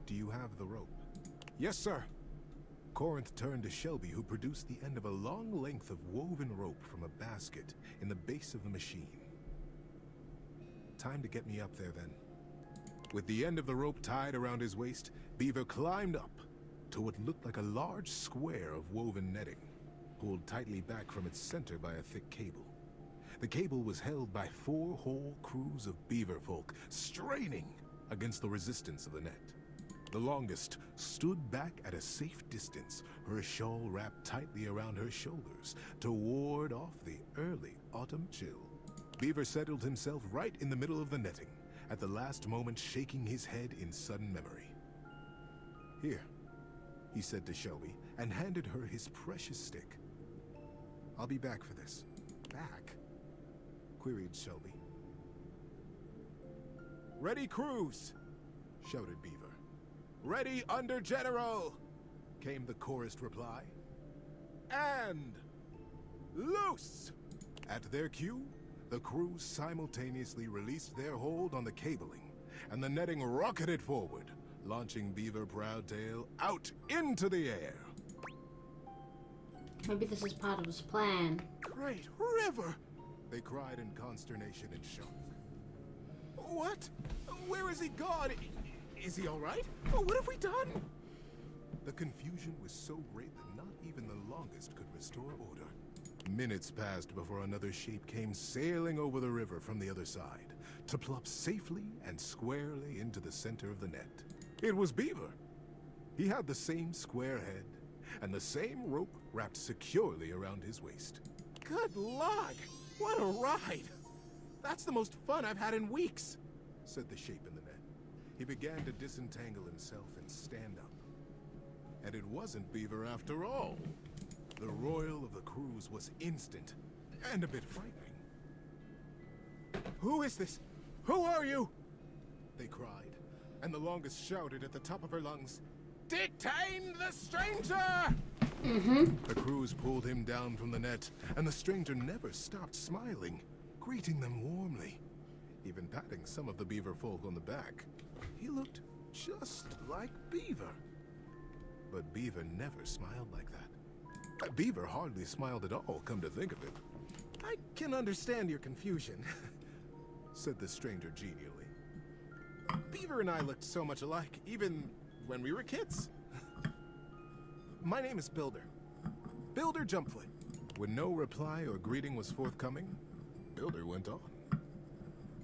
Do you have the rope? Yes, sir. Corinth turned to Shelby, who produced the end of a long length of woven rope from a basket in the base of the machine. Time to get me up there, then. With the end of the rope tied around his waist, Beaver climbed up to what looked like a large square of woven netting, pulled tightly back from its center by a thick cable. The cable was held by 4 whole crews of beaver folk, straining against the resistance of the net. The longest stood back at a safe distance, her shawl wrapped tightly around her shoulders to ward off the early autumn chill. Beaver settled himself right in the middle of the netting, at the last moment shaking his head in sudden memory. Here, he said to Shelby, and handed her his precious stick. I'll be back for this. Back? Queried Shelby. Ready, crews! Shouted Beaver. Ready under General! Came the chorused reply. And loose! At their cue, the crews simultaneously released their hold on the cabling, and the netting rocketed forward, launching Beaver Proudtail out into the air. Maybe this is part of his plan. Great river! They cried in consternation and shock. What? Where is he gone? Is he all right? What have we done? The confusion was so great that not even the longest could restore order. Minutes passed before another shape came sailing over the river from the other side, to plop safely and squarely into the center of the net. It was Beaver. He had the same square head, and the same rope wrapped securely around his waist. Good lord! What a ride! That's the most fun I've had in weeks, said the shape in the net. He began to disentangle himself and stand up. And it wasn't Beaver after all. The royal of the cruise was instant and a bit frightening. Who is this? Who are you? They cried, and the longest shouted at the top of her lungs, Detain the stranger! The crews pulled him down from the net, and the stranger never stopped smiling, greeting them warmly, even patting some of the beaver folk on the back. He looked just like Beaver. But Beaver never smiled like that. Beaver hardly smiled at all, come to think of it. I can understand your confusion, said the stranger genially. Beaver and I looked so much alike, even when we were kids. My name is Builder. Builder Jumpfoot. When no reply or greeting was forthcoming, Builder went on.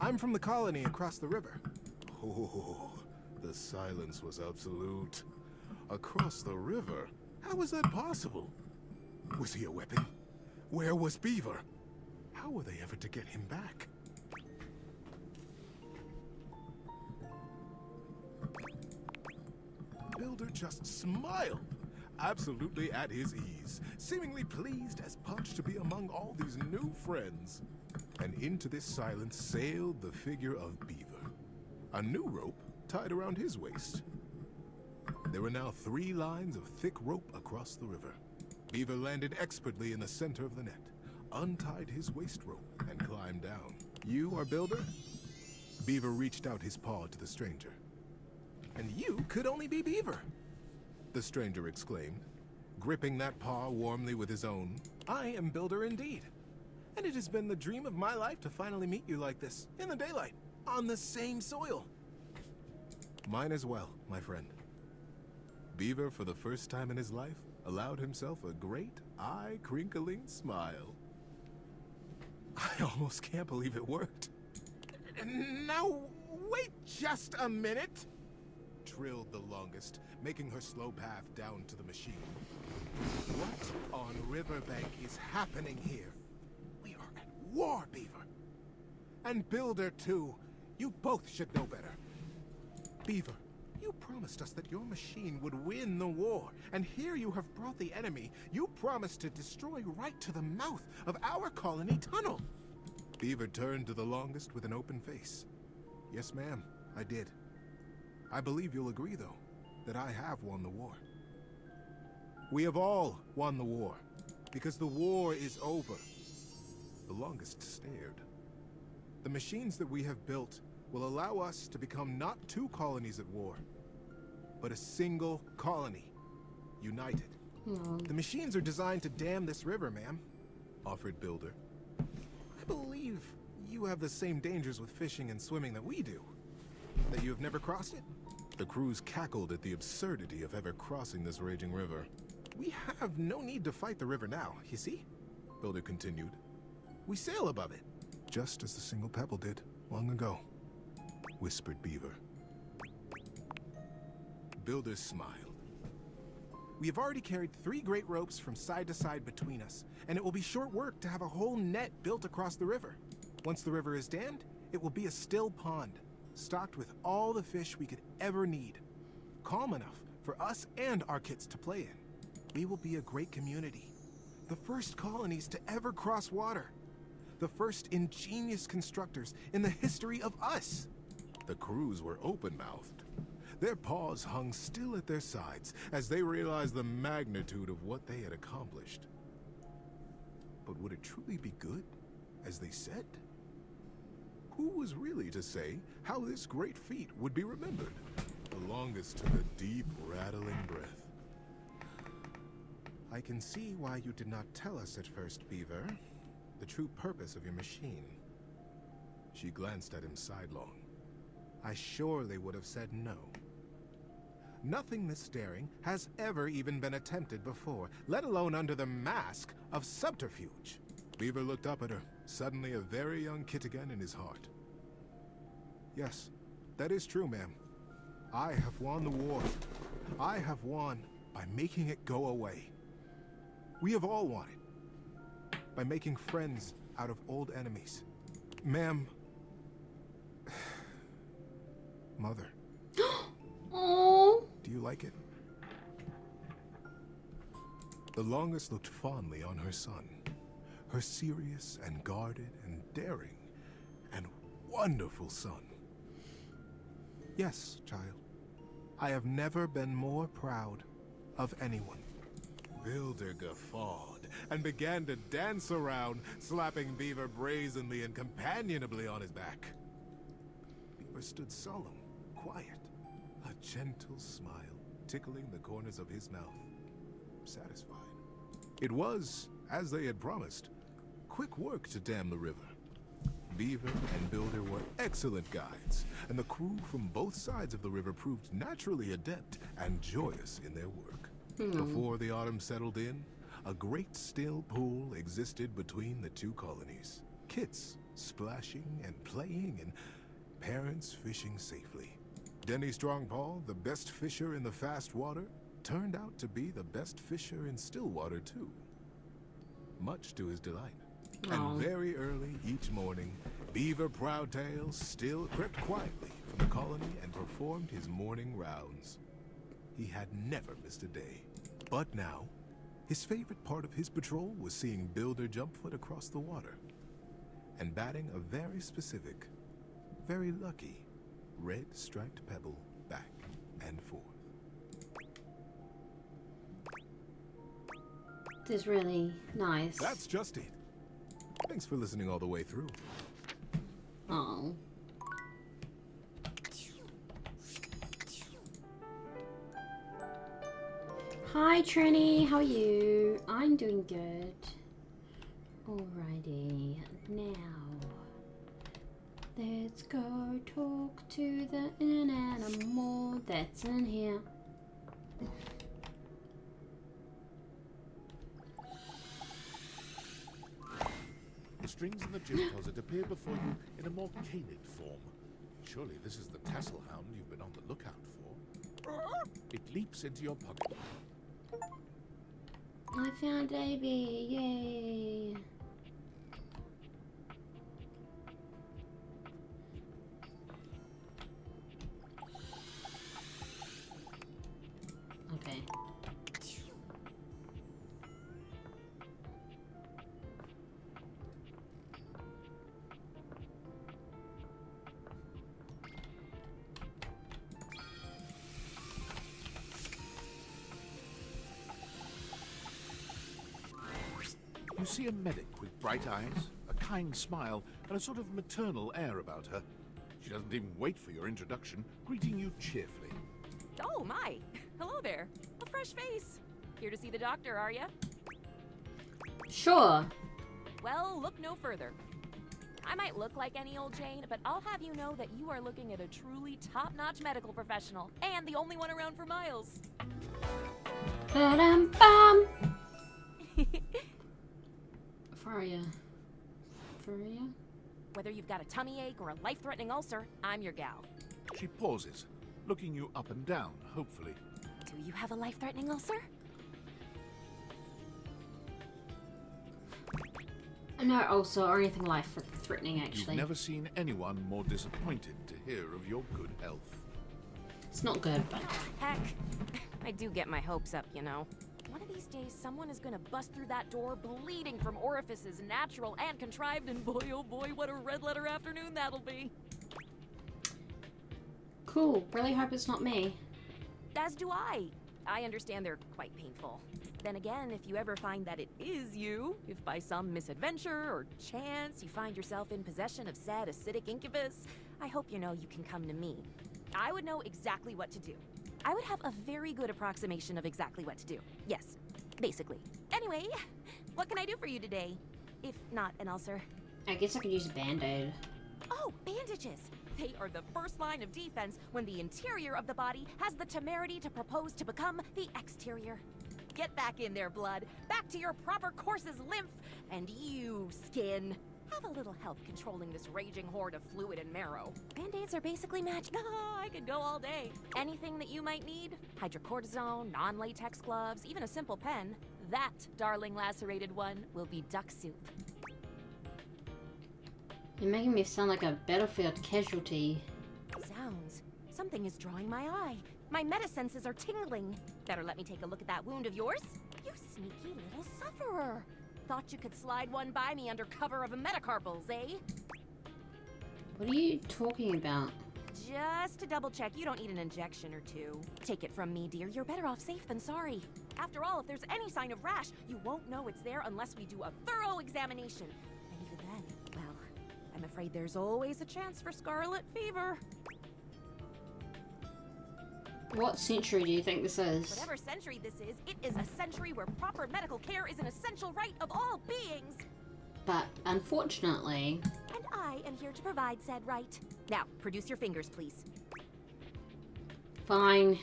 I'm from the colony across the river. Oh, the silence was absolute. Across the river? How was that possible? Was he a weapon? Where was Beaver? How were they ever to get him back? Builder just smiled, absolutely at his ease, seemingly pleased as punch to be among all these new friends. And into this silence sailed the figure of Beaver, a new rope tied around his waist. There were now 3 lines of thick rope across the river. Beaver landed expertly in the center of the net, untied his waist rope, and climbed down. You are Builder? Beaver reached out his paw to the stranger. And you could only be Beaver, the stranger exclaimed, gripping that paw warmly with his own. I am Builder indeed. And it has been the dream of my life to finally meet you like this, in the daylight, on the same soil. Mine as well, my friend. Beaver, for the first time in his life, allowed himself a great, eye-crinkling smile. I almost can't believe it worked. Now, wait just a minute, trilled the longest, making her slow path down to the machine. What on Riverbank is happening here? We are at war, Beaver. And Builder, too. You both should know better. Beaver, you promised us that your machine would win the war, and here you have brought the enemy. You promised to destroy right to the mouth of our colony tunnel. Beaver turned to the longest with an open face. Yes, ma'am, I did. I believe you'll agree, though, that I have won the war. We have all won the war, because the war is over. The longest stared. The machines that we have built will allow us to become not 2 colonies at war, but a single colony, united. The machines are designed to dam this river, ma'am, offered Builder. I believe you have the same dangers with fishing and swimming that we do. That you have never crossed it? The crews cackled at the absurdity of ever crossing this raging river. We have no need to fight the river now, you see? Builder continued. We sail above it. Just as the single pebble did, long ago, whispered Beaver. Builder smiled. We have already carried 3 great ropes from side to side between us, and it will be short work to have a whole net built across the river. Once the river is dammed, it will be a still pond, stocked with all the fish we could ever need. Calm enough for us and our kids to play in. We will be a great community. The first colonies to ever cross water. The first ingenious constructors in the history of us. The crews were open-mouthed. Their paws hung still at their sides as they realized the magnitude of what they had accomplished. But would it truly be good, as they said? Who was really to say how this great feat would be remembered? The longest took a deep, rattling breath. I can see why you did not tell us at first, Beaver. The true purpose of your machine. She glanced at him sidelong. I surely would have said no. Nothing this daring has ever even been attempted before, let alone under the mask of subterfuge. Beaver looked up at her, suddenly a very young kid again in his heart. Yes, that is true, ma'am. I have won the war. I have won by making it go away. We have all won it. By making friends out of old enemies. Ma'am. Mother. Oh. Do you like it? The longest looked fondly on her son. Her serious and guarded and daring and wonderful son. Yes, child. I have never been more proud of anyone. Builder guffawed and began to dance around, slapping Beaver brazenly and companionably on his back. Beaver stood solemn, quiet, a gentle smile tickling the corners of his mouth, satisfied. It was, as they had promised, quick work to dam the river. Beaver and Builder were excellent guides, and the crew from both sides of the river proved naturally adept and joyous in their work. Before the autumn settled in, a great still pool existed between the two colonies. Kids splashing and playing, and parents fishing safely. Denny Strongpaw, the best fisher in the fast water, turned out to be the best fisher in still water too. Much to his delight. And very early each morning, Beaver Proudtail still crept quietly from the colony and performed his morning rounds. He had never missed a day. But now, his favorite part of his patrol was seeing Builder Jumpfoot across the water and batting a very specific, very lucky, red striped pebble back and forth. This is really nice. That's just it. Thanks for listening all the way through. Oh. Hi Trini, how are you? I'm doing good. Alrighty, now let's go talk to the animal that's in here. The strings in the gym closet appear before you in a more canid form. Surely this is the tassel hound you've been on the lookout for. It leaps into your pocket. I found Davy, yay! Okay. You see a medic with bright eyes, a kind smile, and a sort of maternal air about her. She doesn't even wait for your introduction, greeting you cheerfully. Oh, my. Hello there. A fresh face. Here to see the doctor, are ya? Sure. Well, look no further. I might look like any old Jane, but I'll have you know that you are looking at a truly top-notch medical professional, and the only one around for miles. Ba-dum-bum. Faria. Whether you've got a tummy ache or a life-threatening ulcer, I'm your gal. She pauses, looking you up and down, hopefully. Do you have a life-threatening ulcer? No ulcer or anything life-threatening, actually. You've never seen anyone more disappointed to hear of your good health. It's not good, but... Heck, I do get my hopes up, you know. One of these days, someone is gonna bust through that door bleeding from orifices, natural and contrived, and boy, oh boy, what a red-letter afternoon that'll be. Cool. Really hope it's not me. As do I. I understand they're quite painful. Then again, if you ever find that it is you, if by some misadventure or chance you find yourself in possession of said acidic incubus, I hope you know you can come to me. I would know exactly what to do. I would have a very good approximation of exactly what to do. Yes, basically. Anyway, what can I do for you today? If not an ulcer. I guess I could use a band-aid. Oh, bandages. They are the first line of defense when the interior of the body has the temerity to propose to become the exterior. Get back in there, blood. Back to your proper course's lymph. And you, skin. Have a little help controlling this raging horde of fluid and marrow. Band-aids are basically magic. I could go all day. Anything that you might need? Hydrocortisone, non-latex gloves, even a simple pen. That, darling lacerated one, will be duck soup. You're making me sound like a battlefield casualty. Zounds. Something is drawing my eye. My metasenses are tingling. Better let me take a look at that wound of yours. You sneaky little sufferer. Thought you could slide one by me under cover of a metacarpals, eh? What are you talking about? Just to double check, you don't need an injection or two. Take it from me, dear. You're better off safe than sorry. After all, if there's any sign of rash, you won't know it's there unless we do a thorough examination. And even then, well, I'm afraid there's always a chance for scarlet fever. What century do you think this is? Whatever century this is, it is a century where proper medical care is an essential right of all beings. But unfortunately... And I am here to provide said right. Now, produce your fingers, please. Fine.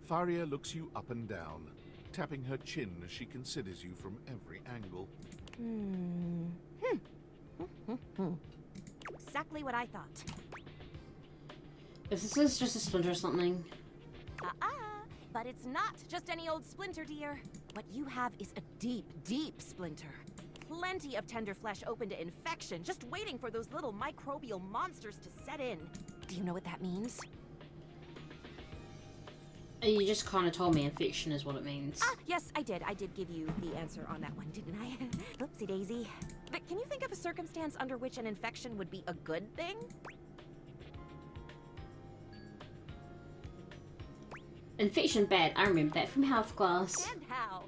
Faria looks you up and down, tapping her chin as she considers you from every angle. Exactly what I thought. If this is just a splinter or something... But it's not just any old splinter, dear. What you have is a deep, deep splinter. Plenty of tender flesh open to infection, just waiting for those little microbial monsters to set in. Do you know what that means? You just kind of told me infection is what it means. Yes, I did. I did give you the answer on that one, didn't I? Oopsie daisy. But can you think of a circumstance under which an infection would be a good thing? Infection bad. I remember that from health class. And how?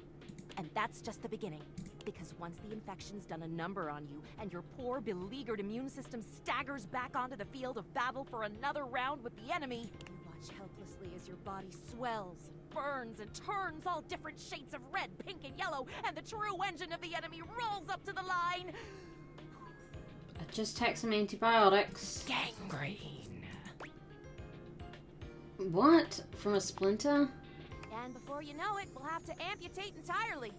And that's just the beginning. Because once the infection's done a number on you, and your poor, beleaguered immune system staggers back onto the field of battle for another round with the enemy, you watch helplessly as your body swells, burns, and turns all different shades of red, pink, and yellow, and the true engine of the enemy rolls up to the line. I just take some antibiotics. Gangrene. What? From a splinter? And before you know it, we'll have to amputate entirely.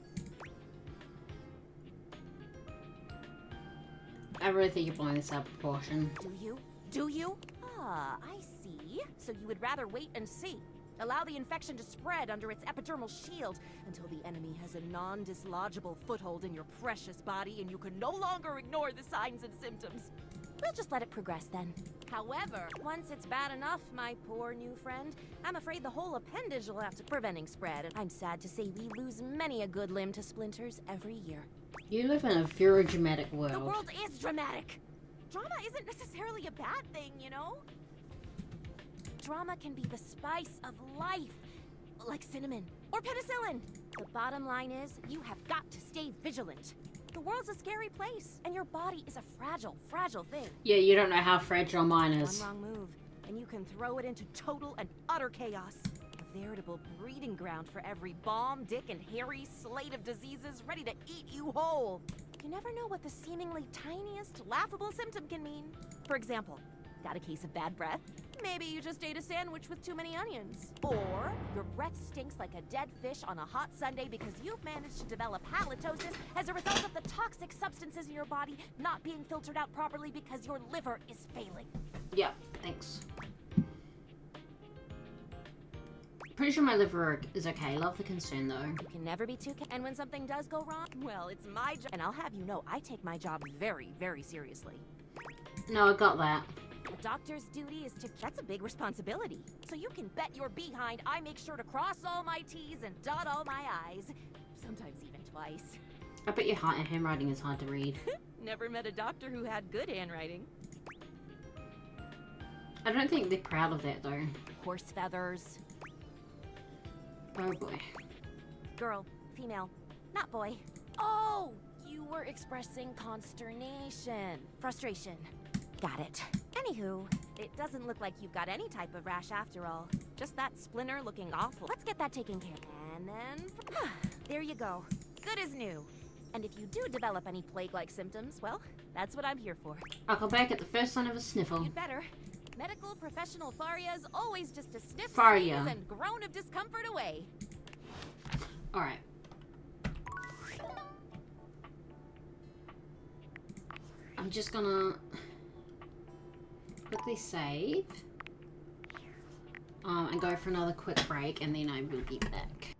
I really think you're blowing this out of proportion. Do you? Do you? Ah, I see. So you would rather wait and see. Allow the infection to spread under its epidermal shield until the enemy has a non-dislodgeable foothold in your precious body and you can no longer ignore the signs and symptoms. We'll just let it progress then. However, once it's bad enough, my poor new friend, I'm afraid the whole appendage will have to preventing spread, and I'm sad to say we lose many a good limb to splinters every year. You live in a very dramatic world. The world is dramatic. Drama isn't necessarily a bad thing, you know? Drama can be the spice of life, like cinnamon or penicillin. The bottom line is, you have got to stay vigilant. The world's a scary place, and your body is a fragile, fragile thing. Yeah, you don't know how fragile mine is. One wrong move, and you can throw it into total and utter chaos. A veritable breeding ground for every bomb, dick, and hairy slate of diseases ready to eat you whole. You never know what the seemingly tiniest, laughable symptom can mean. For example, got a case of bad breath? Maybe you just ate a sandwich with too many onions. Or your breath stinks like a dead fish on a hot Sunday because you've managed to develop halitosis as a result of the toxic substances in your body not being filtered out properly because your liver is failing. Yeah, thanks. Pretty sure my liver is okay. Love the concern though. You can never be too and when something does go wrong, well, it's my job. And I'll have you know, I take my job very, very seriously. No, I got that. A doctor's duty is to... That's a big responsibility. So you can bet your behind I make sure to cross all my T's and dot all my I's. Sometimes even twice. I bet your handwriting is hard to read. Never met a doctor who had good handwriting. I don't think they're proud of that though. Horse feathers. Oh boy. Girl, female, not boy. Oh, you were expressing consternation. Frustration. Got it. Anywho, it doesn't look like you've got any type of rash after all. Just that splinter looking awful. Let's get that taken care of. And then... there you go. Good as new. And if you do develop any plague-like symptoms, well, that's what I'm here for. I'll come back at the first sign of a sniffle. You'd better. Medical professional Faria is always just a sniff, Faria. sneeze, and groan of discomfort away. Alright. I'm just gonna quickly save. And go for another quick break, and then I will be back.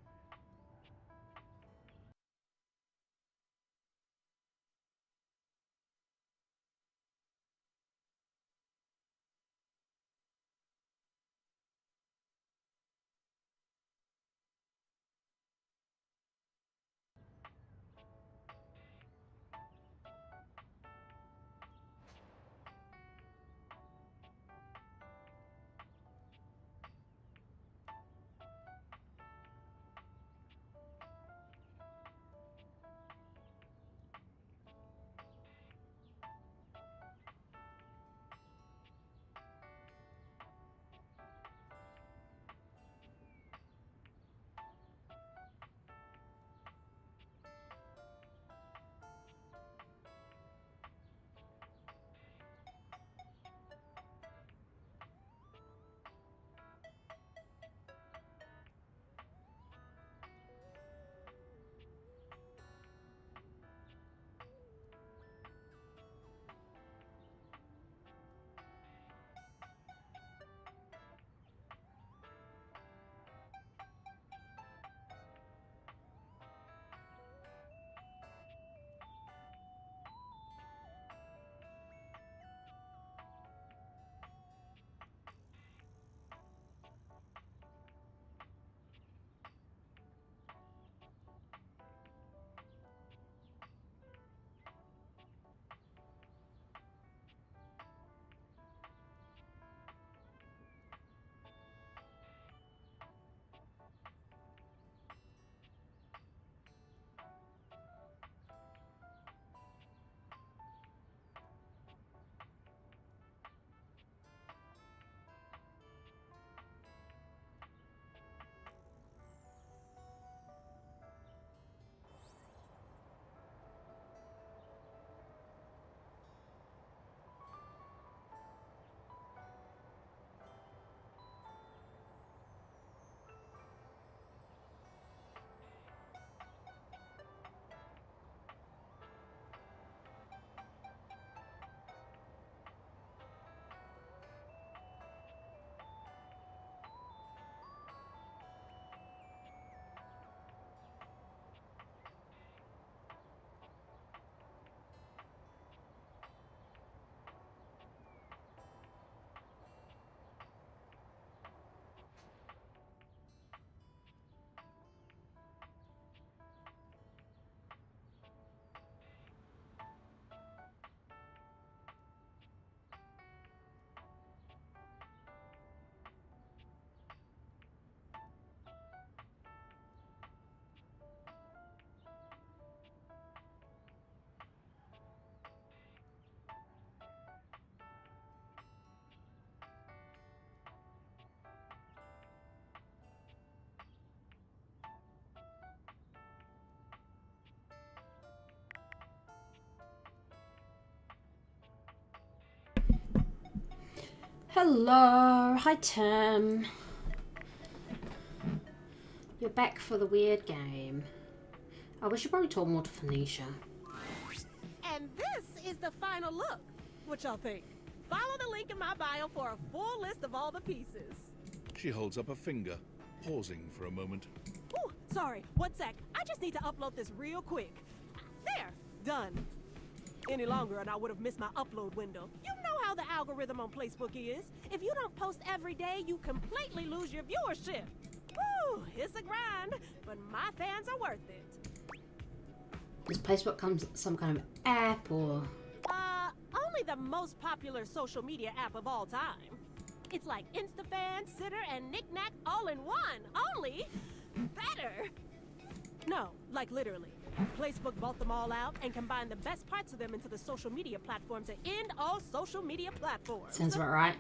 Hello, hi Tim. You're back for the weird game. I wish you probably told more to Phoenicia. And this is the final look. What y'all think? Follow the link in my bio for a full list of all the pieces. She holds up a finger, pausing for a moment. Ooh, sorry, 1 sec. I just need to upload this real quick. There, done. Any longer and I would have missed my upload window. You know how the algorithm on Facebook is. If you don't post every day, you completely lose your viewership. Woo, it's a grind, but my fans are worth it. Does Facebook come some kind of app or? Only the most popular social media app of all time. It's like InstaFan, Sitter, and Knickknack all in one. Only better. No, like literally. Facebook bought them all out and combined the best parts of them into the social media platform to end all social media platforms. Sounds about right.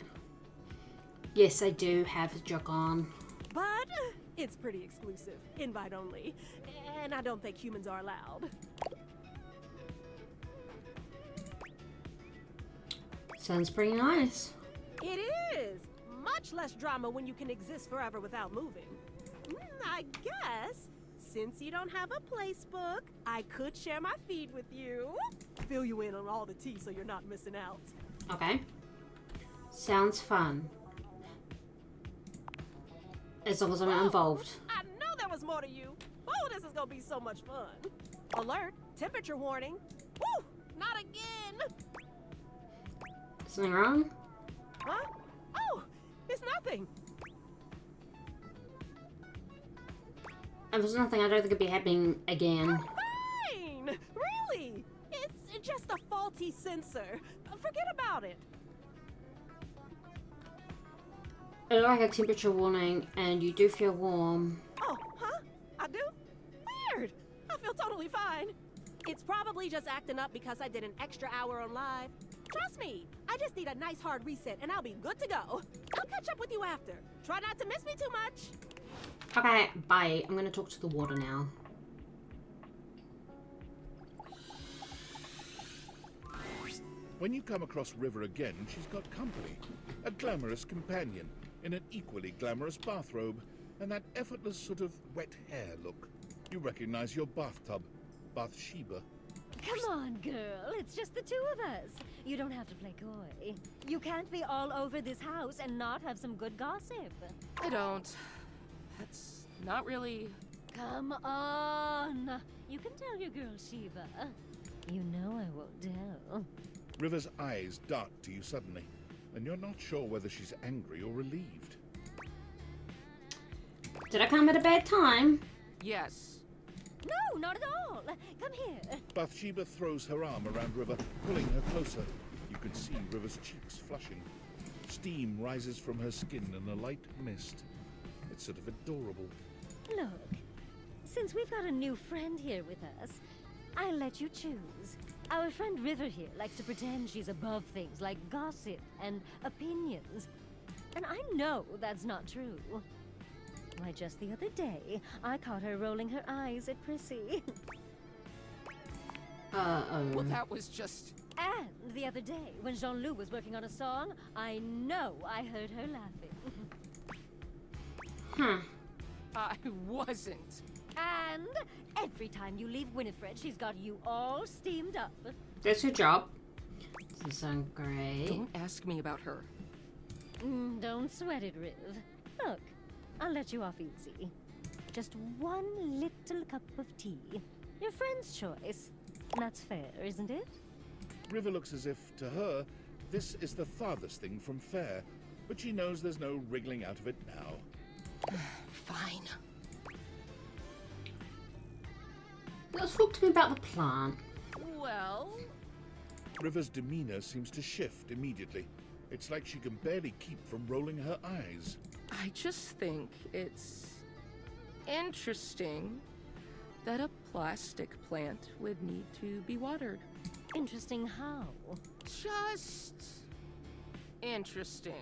Yes, I do have Jogon. But it's pretty exclusive, invite only, and I don't think humans are allowed. Sounds pretty nice. It is! Much less drama when you can exist forever without moving. I guess, since you don't have a place book, I could share my feed with you. Fill you in on all the tea so you're not missing out. Okay. Sounds fun. As long as I'm not involved. I know there was more to you. Oh, this is gonna be so much fun. Alert, temperature warning. Woo, not again. Something wrong? Huh? Oh, it's nothing. If there's nothing, I don't think it'd be happening again. Fine, really. It's just a faulty sensor. Forget about it. It's like a temperature warning, and you do feel warm. Oh, huh? I do? Weird. I feel totally fine. It's probably just acting up because I did an extra hour on live. Trust me, I just need a nice hard reset and I'll be good to go. I'll catch up with you after. Try not to miss me too much. Okay, bye. I'm gonna talk to the water now. When you come across River again, she's got company. A glamorous companion in an equally glamorous bathrobe and that effortless sort of wet hair look. You recognize your bathtub, Bathsheba. Come on, girl. It's just the two of us. You don't have to play coy. You can't be all over this house and not have some good gossip. I don't. That's not really... Come on. You can tell your girl, Sheba. You know I won't tell. River's eyes dart to you suddenly, and you're not sure whether she's angry or relieved. Did I come at a bad time? Yes. No, not at all. Come here. Bathsheba throws her arm around River, pulling her closer. You can see River's cheeks flushing. Steam rises from her skin in a light mist. It's sort of adorable. Look, since we've got a new friend here with us, I'll let you choose. Our friend River here likes to pretend she's above things like gossip and opinions. And I know that's not true. Why, just the other day, I caught her rolling her eyes at Prissy. Well, that was just... And the other day, when Jean-Loup was working on a song, I know I heard her laughing. I wasn't. And every time you leave Winifred, she's got you all steamed up. That's her job. Doesn't sound great. Don't ask me about her. Don't sweat it, Riv. Look, I'll let you off easy. Just one little cup of tea. Your friend's choice. That's fair, isn't it? River looks as if, to her, this is the farthest thing from fair, but she knows there's no wriggling out of it now. Fine. Let's talk to me about the plant. Well... River's demeanor seems to shift immediately. It's like she can barely keep from rolling her eyes. I just think it's interesting that a plastic plant would need to be watered. Interesting how? Just interesting.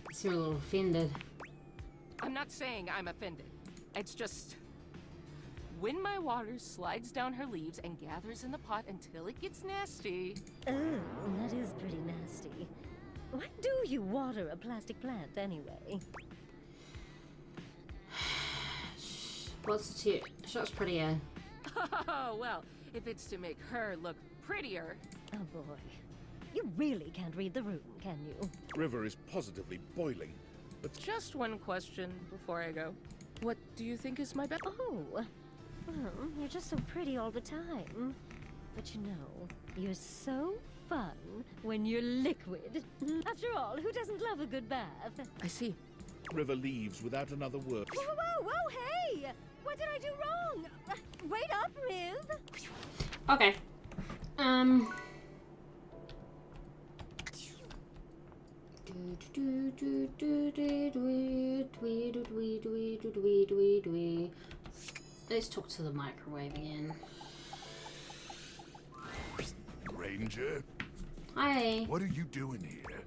You seem a little offended. I'm not saying I'm offended. It's just... when my water slides down her leaves and gathers in the pot until it gets nasty... Oh, that is pretty nasty. Why do you water a plastic plant anyway? What's the tip? Shot's prettier. Oh, well, if it's to make her look prettier... Oh boy. You really can't read the room, can you? River is positively boiling, but... Just one question before I go. What do you think is my best? Oh, well, you're just so pretty all the time. But you know, you're so fun when you're liquid. After all, who doesn't love a good bath? I see. River leaves without another word. Whoa, whoa, whoa, hey! What did I do wrong? Wait up, Riv! Okay. Let's talk to the microwave again. Ranger? Hi. What are you doing here?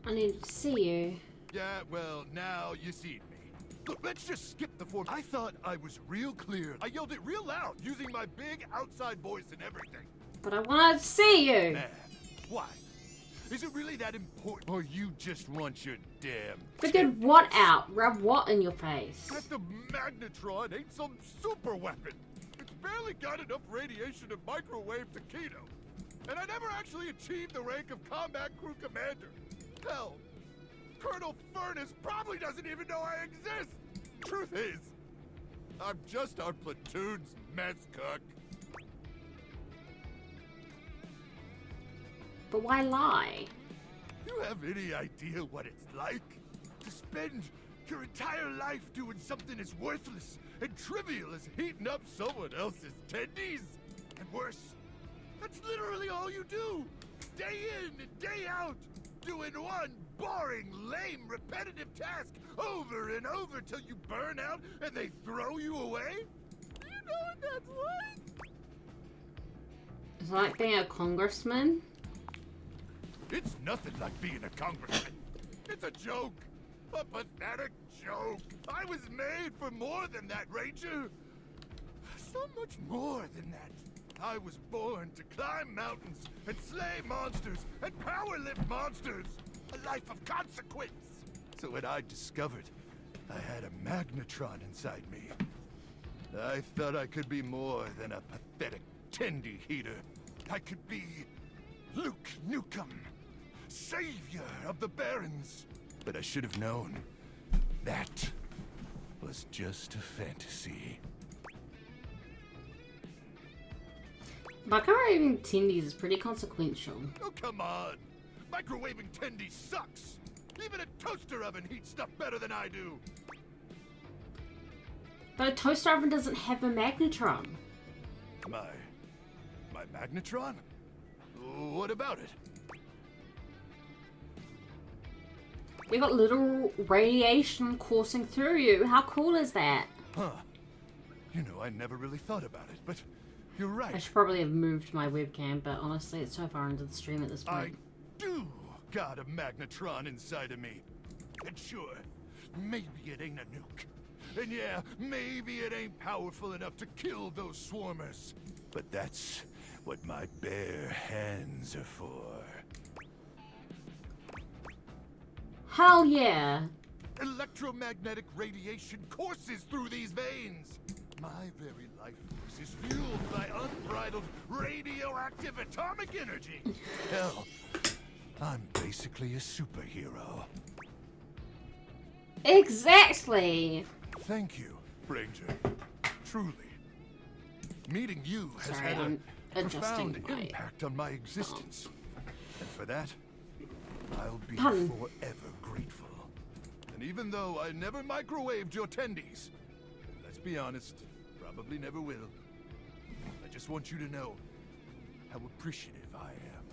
I need to see you. Yeah, well, now you see me. Look, let's just skip the form. I thought I was real clear. I yelled it real loud, using my big outside voice and everything. But I wanted to see you. Man, why? Is it really that important? Or you just want your damn... Figured what out? Rub what in your face? That the Magnetron ain't some super weapon. It's barely got enough radiation to microwave Taquito. And I never actually achieved the rank of Combat Crew Commander. Hell, Colonel Furnace probably doesn't even know I exist. Truth is, I'm just our platoon's mess cook. But why lie? You have any idea what it's like to spend your entire life doing something as worthless and trivial as heating up someone else's tendies? And worse, that's literally all you do, day in and day out, doing one boring, lame, repetitive task over and over till you burn out and they throw you away? Do you know what that's like? It's like being a congressman. It's nothing like being a congressman. It's a joke. A pathetic joke. I was made for more than that, Ranger. So much more than that. I was born to climb mountains and slay monsters and power lift monsters. A life of consequence. So when I discovered I had a Magnetron inside me, I thought I could be more than a pathetic tendy heater. I could be Luke Nukem, savior of the Barrens. But I should have known that was just a fantasy. Microwaving tendies is pretty consequential. Oh, come on. Microwaving tendy sucks. Even a toaster oven heats stuff better than I do. But a toaster oven doesn't have a magnetron. My Magnetron? What about it? We got little radiation coursing through you. How cool is that? Huh. You know, I never really thought about it, but you're right. I should probably have moved my webcam, but honestly, it's so far into the stream at this point. I do got a Magnetron inside of me. And sure, maybe it ain't a nuke. And yeah, maybe it ain't powerful enough to kill those swarmers. But that's what my bare hands are for. Hell yeah. Electromagnetic radiation courses through these veins. My very life force is fueled by unbridled radioactive atomic energy. Hell, I'm basically a superhero. Exactly. Thank you, Ranger. Truly. Meeting you has Sorry, had I'm a adjusting profound my impact on my existence. And for that, I'll be Pardon. forever grateful. And even though I never microwaved your tendies, let's be honest, probably never will, I just want you to know how appreciative I am.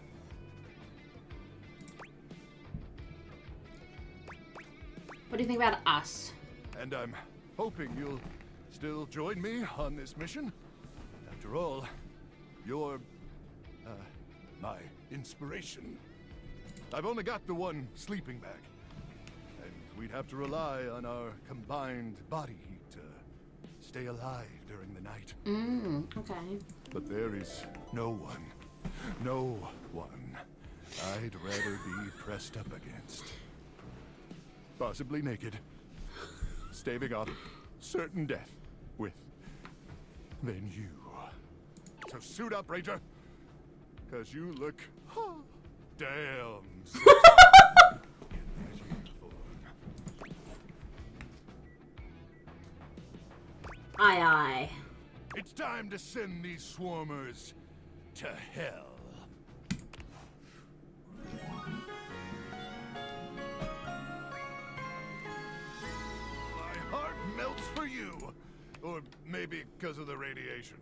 What do you think about us? And I'm hoping you'll still join me on this mission. After all, you're, my inspiration. I've only got the one sleeping bag, and we'd have to rely on our combined body heat to stay alive during the night. Okay. But there is no one I'd rather be pressed up against. Possibly naked, staving off certain death with than you. So suit up, Ranger, because you look damn sexy in that uniform. Aye, aye. It's time to send these swarmers to hell. My heart melts for you. Or maybe because of the radiation.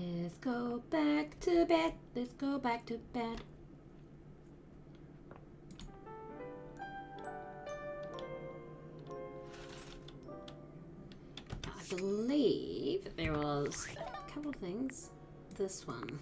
Let's go back to bed. Let's go back to bed. I believe there was couple of things. This one.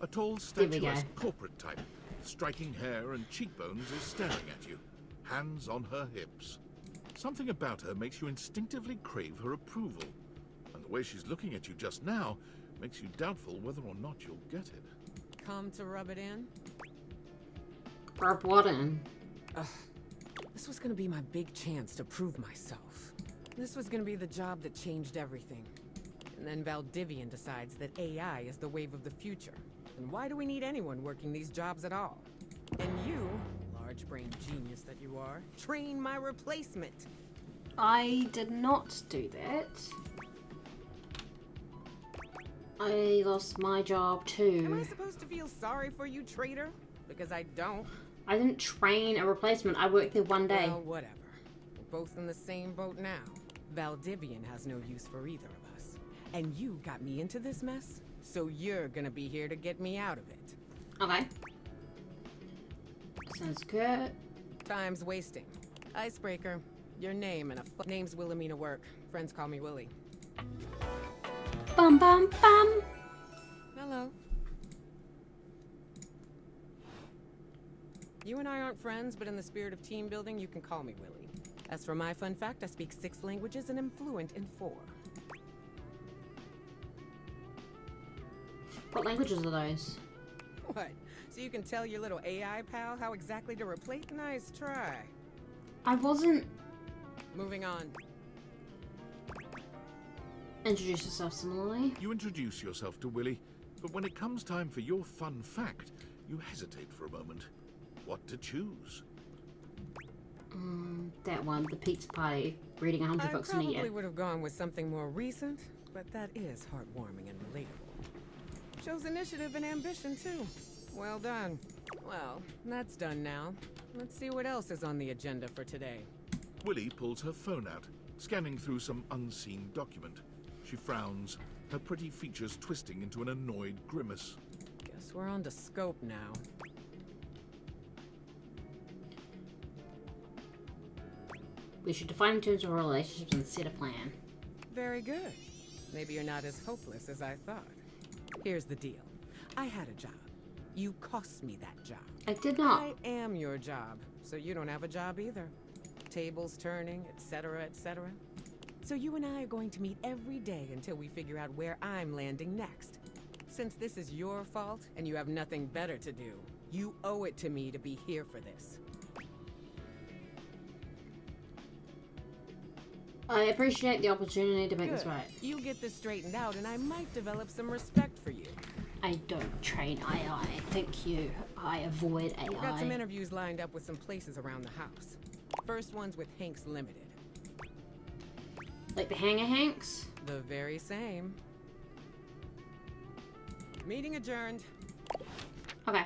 A tall, statuesque corporate type, striking hair and cheekbones, is staring at you, hands on her hips. Something about her makes you instinctively crave her approval, and the way she's looking at you just now makes you doubtful whether or not you'll get it. Come to rub it in? Rub what in? This was gonna be my big chance to prove myself. This was gonna be the job that changed everything. And then Valdivian decides that AI is the wave of the future. And why do we need anyone working these jobs at all? And you, large-brained genius that you are, train my replacement. I did not do that. I lost my job too. Am I supposed to feel sorry for you, traitor? Because I don't. I didn't train a replacement. I worked there one day. Well, whatever. We're both in the same boat now. Valdivian has no use for either of us. And you got me into this mess, so you're gonna be here to get me out of it. Okay. Sounds good. Time's wasting. Icebreaker. Your name and name's Wilhelmina Work. Friends call me Willy. Bum bum bum. Hello. You and I aren't friends, but in the spirit of team building, you can call me Willy. As for my fun fact, I speak 6 languages and am fluent in 4. What languages are those? What? So you can tell your little AI pal how exactly to replace? Nice try. I wasn't... Moving on. Introduce yourself similarly. You introduce yourself to Willy, but when it comes time for your fun fact, you hesitate for a moment. What to choose? That one, the pizza party, reading 100 books in a I year. probably would have gone with something more recent, but that is heartwarming and relatable. Shows initiative and ambition, too. Well done. Well, that's done now. Let's see what else is on the agenda for today. Willy pulls her phone out, scanning through some unseen document. She frowns, her pretty features twisting into an annoyed grimace. Guess we're on to scope now. We should define terms of our relationships and set a plan. Very good. Maybe you're not as hopeless as I thought. Here's the deal. I had a job. You cost me that job. I did not. I am your job, so you don't have a job either. Tables turning, etc., etc. So you and I are going to meet every day until we figure out where I'm landing next. Since this is your fault and you have nothing better to do, you owe it to me to be here for this. I appreciate the opportunity to make this Good. right. You get this straightened out and I might develop some respect for you. I don't train AI. Thank you. I avoid AI. We've got some interviews lined up with some places around the house. First one's with Hanks Limited. Like the Hanger Hanks? The very same. Meeting adjourned. Okay.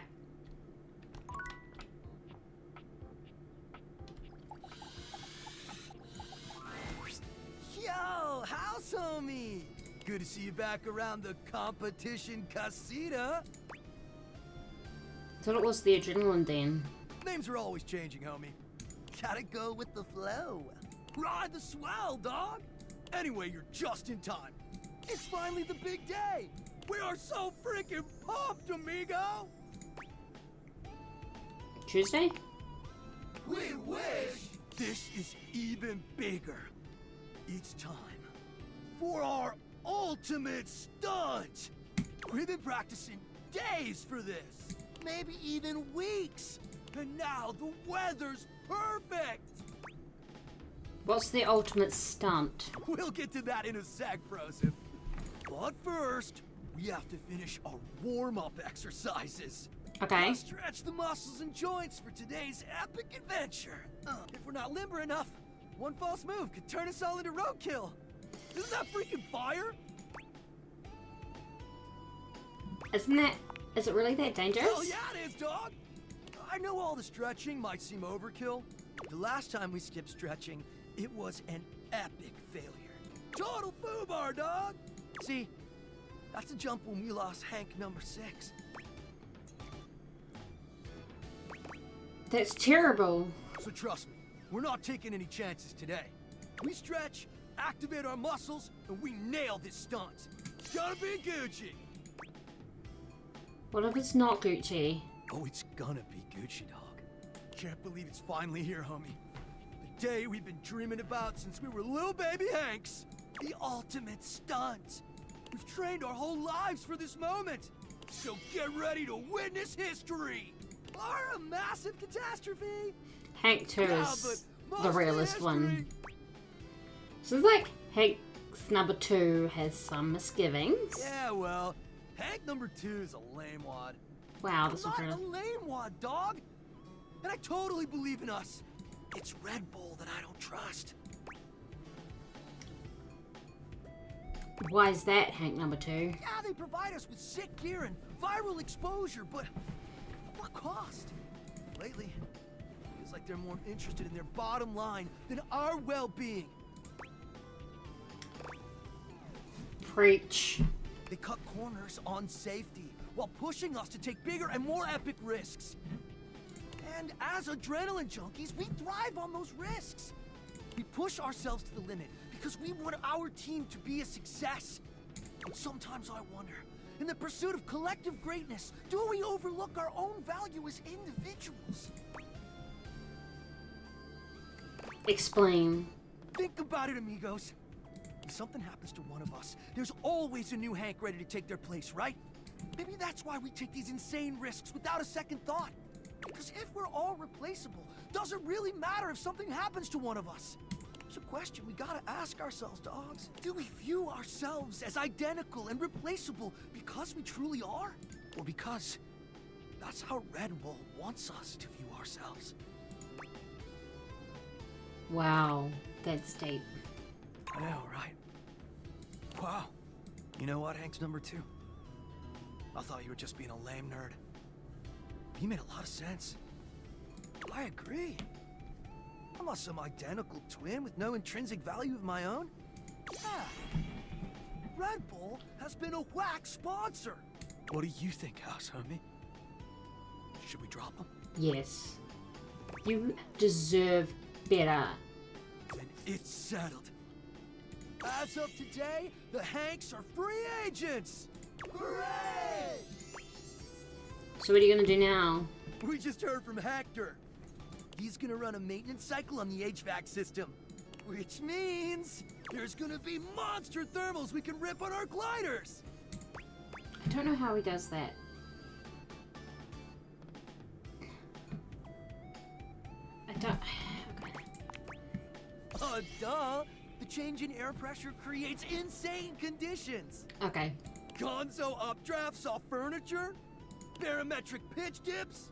Yo, house homie! Good to see you back around the competition casita. Thought it was the Adrenaline Den. Names are always changing, homie. Gotta go with the flow. Ride the swell, dog! Anyway, you're just in time. It's finally the big day! We are so freaking pumped, amigo! Tuesday? We wish! This is even bigger. It's time for our ultimate stunt! We've been practicing days for this, maybe even weeks. And now the weather's perfect! What's the ultimate stunt? We'll get to that in a sec, Broseph. But first, we have to finish our warm-up exercises. Okay. Gotta stretch the muscles and joints for today's epic adventure. If we're not limber enough, one false move could turn us all into roadkill. Isn't that freaking fire? Is it really that dangerous? Hell yeah it is, dog! I know all the stretching might seem overkill. The last time we skipped stretching, it was an epic failure. Total foobar, dog! See, that's the jump when we lost Hank number 6. That's terrible. So trust me, we're not taking any chances today. We stretch, activate our muscles, and we nail this stunt. It's gonna be Gucci. What if it's not Gucci? Oh, it's gonna be Gucci, dog. Can't believe it's finally here, homie. The day we've been dreaming about since we were little baby Hanks. The ultimate stunt. We've trained our whole lives for this moment. So get ready to witness history. Or a massive catastrophe. Hank 2 Yeah, is but the mostly realest one. history. So it's like Hank's number 2 has some misgivings. Yeah, well, Hank number 2 is a lame wad. Wow, that's not incredible. a lame wad, dog. And I totally believe in us. It's Red Bull that I don't trust. Why is that, Hank number 2? Yeah, they provide us with sick gear and viral exposure, but at what cost? Lately, it feels like they're more interested in their bottom line than our well-being. Preach. They cut corners on safety while pushing us to take bigger and more epic risks. And as adrenaline junkies, we thrive on those risks. We push ourselves to the limit because we want our team to be a success. But sometimes I wonder, in the pursuit of collective greatness, do we overlook our own value as individuals? Explain. Think about it, amigos. If something happens to one of us, there's always a new Hank ready to take their place, right? Maybe that's why we take these insane risks without a second thought. Because if we're all replaceable, doesn't really matter if something happens to one of us. It's a question we gotta ask ourselves, dogs. Do we view ourselves as identical and replaceable because we truly are? Or because that's how Red Bull wants us to view ourselves? Wow, that's deep. I know, right? Wow. You know what, Hank's number 2? I thought you were just being a lame nerd. He made a lot of sense. I agree. I'm not some identical twin with no intrinsic value of my own. Yeah. Red Bull has been a whack sponsor. What do you think, House Homie? Should we drop him? Yes. You deserve better. Then it's settled. As of today, the Hanks are free agents! Hooray! So what are you gonna do now? We just heard from Hector. He's gonna run a maintenance cycle on the HVAC system. Which means there's gonna be monster thermals we can rip on our gliders! I don't know how he does that. I don't... Duh! The change in air pressure creates insane conditions! Okay. Gonzo updrafts off furniture? Barometric pitch dips?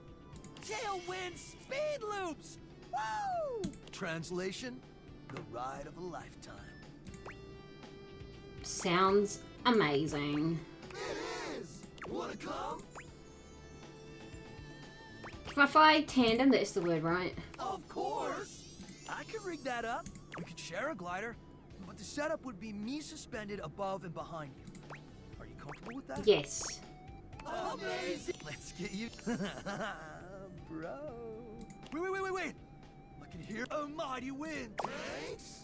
Tailwind speed loops! Woo! Translation, the ride of a lifetime. Sounds amazing. It is! Wanna come? Can I fly tandem? That's the word, right? Of course! I could rig that up. We could share a glider, but the setup would be me suspended above and behind you. Are you comfortable with that? Yes. Amazing! Let's get you... Bro... Wait! I can hear a mighty wind. Thanks!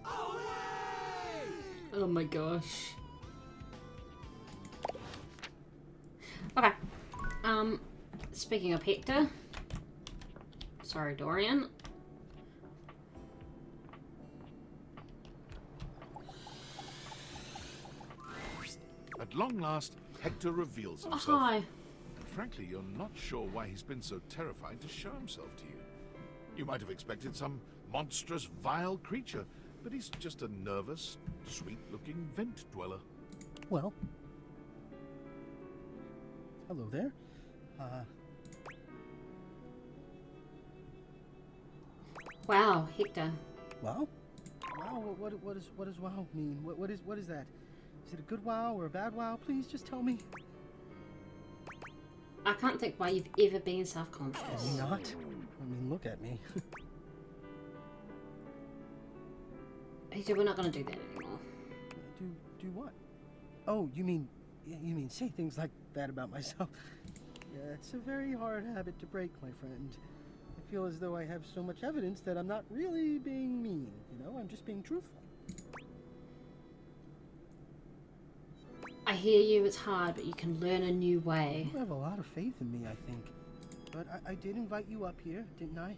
Away! Oh my gosh. Okay. Speaking of Hector. Sorry, Dorian. At long last, Hector reveals Oh, himself. hi. And frankly, you're not sure why he's been so terrified to show himself to you. You might have expected some monstrous, vile creature, but he's just a nervous, sweet-looking vent dweller. Well. Hello there. Wow, Hector. Wow? Wow, what does wow mean? What is that? Is it a good wow or a bad wow? Please just tell me. I can't think why you've ever been self-conscious. Not? I mean, look at me. Hector, we're not gonna do that anymore. Do what? Oh, you mean say things like that about myself? Yeah, it's a very hard habit to break, my friend. I feel as though I have so much evidence that I'm not really being mean, you know? I'm just being truthful. I hear you, it's hard, but you can learn a new way. You have a lot of faith in me, I think. But I did invite you up here, didn't I?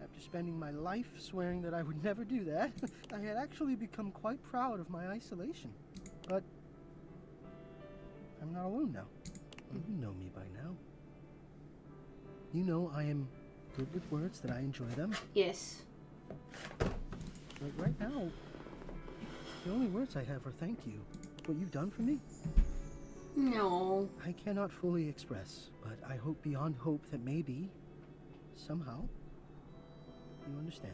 After spending my life swearing that I would never do that, I had actually become quite proud of my isolation. But I'm not alone now. Well, you know me by now. You know I am good with words, that I enjoy them. Yes. But right now, the only words I have are thank you. What you've done for me? No. I cannot fully express, but I hope beyond hope that maybe, somehow, you understand.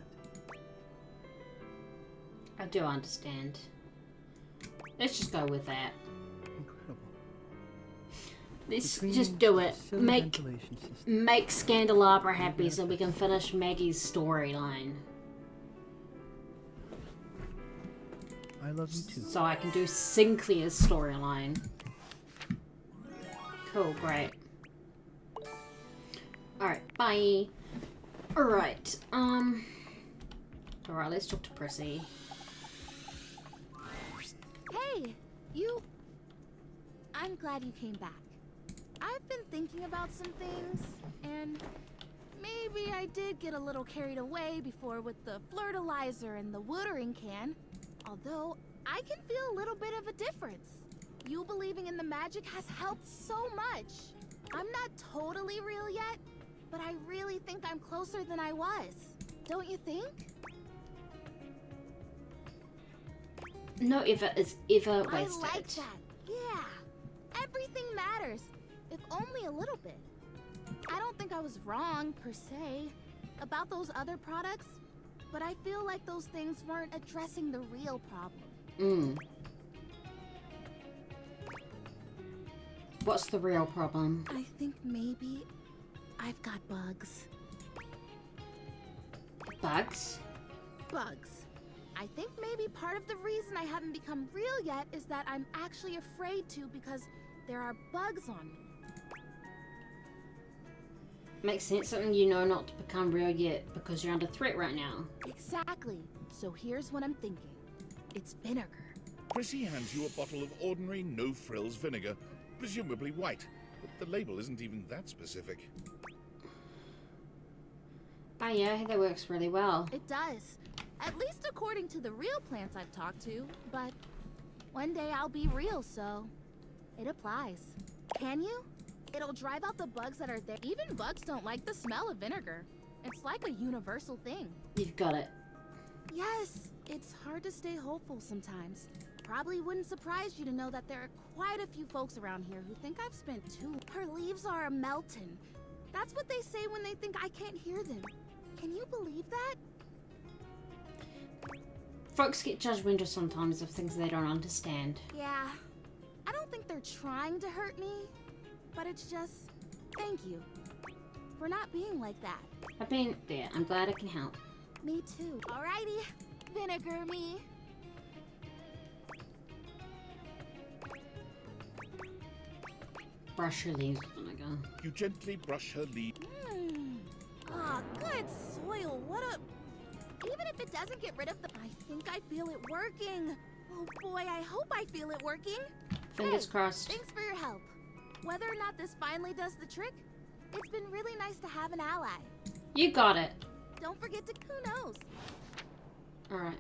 I do understand. Let's just go with that. Incredible. Let's Between just do it. silly Make ventilation system. Scandelabra happy so we can finish Maggie's storyline. I love you too. So I can do Sinclair's storyline. Cool, great. Alright, bye. Alright, alright, let's talk to Prissy. Hey, you... I'm glad you came back. I've been thinking about some things, and maybe I did get a little carried away before with the flirtilizer and the watering can. Although, I can feel a little bit of a difference. You believing in the magic has helped so much. I'm not totally real yet, but I really think I'm closer than I was. Don't you think? No effort is ever wasted. I like that. Yeah. Everything matters, if only a little bit. I don't think I was wrong, per se, about those other products, but I feel like those things weren't addressing the real problem. What's the real problem? I think maybe I've got bugs. Bugs? Bugs. I think maybe part of the reason I haven't become real yet is that I'm actually afraid to because there are bugs on me. Makes sense, something you know not to become real yet because you're under threat right now. Exactly. So here's what I'm thinking. It's vinegar. Prissy hands you a bottle of ordinary no-frills vinegar, presumably white, but the label isn't even that specific. Oh yeah, I think that works really well. It does. At least according to the real plants I've talked to, but one day I'll be real, so it applies. Can you? It'll drive out the bugs that are there. Even bugs don't like the smell of vinegar. It's like a universal thing. You've got it. Yes, it's hard to stay hopeful sometimes. Probably wouldn't surprise you to know that there are quite a few folks around here who think I've spent too. Her leaves are a-meltin'. That's what they say when they think I can't hear them. Can you believe that? Folks get judgmental sometimes of things they don't understand. Yeah. I don't think they're trying to hurt me, but it's just, thank you for not being like that. I've been there. I'm glad I can help. Me too. Alrighty, vinegar me. Brush her leaves with vinegar. You gently brush her leaf. Ah, good soil. What a... Even if it doesn't get rid of the... I think I feel it working. Oh boy, I hope I feel it working. Fingers Hey, crossed. Thanks for your help. Whether or not this finally does the trick, it's been really nice to have an ally. You got it. Don't forget to... Who knows? Alright.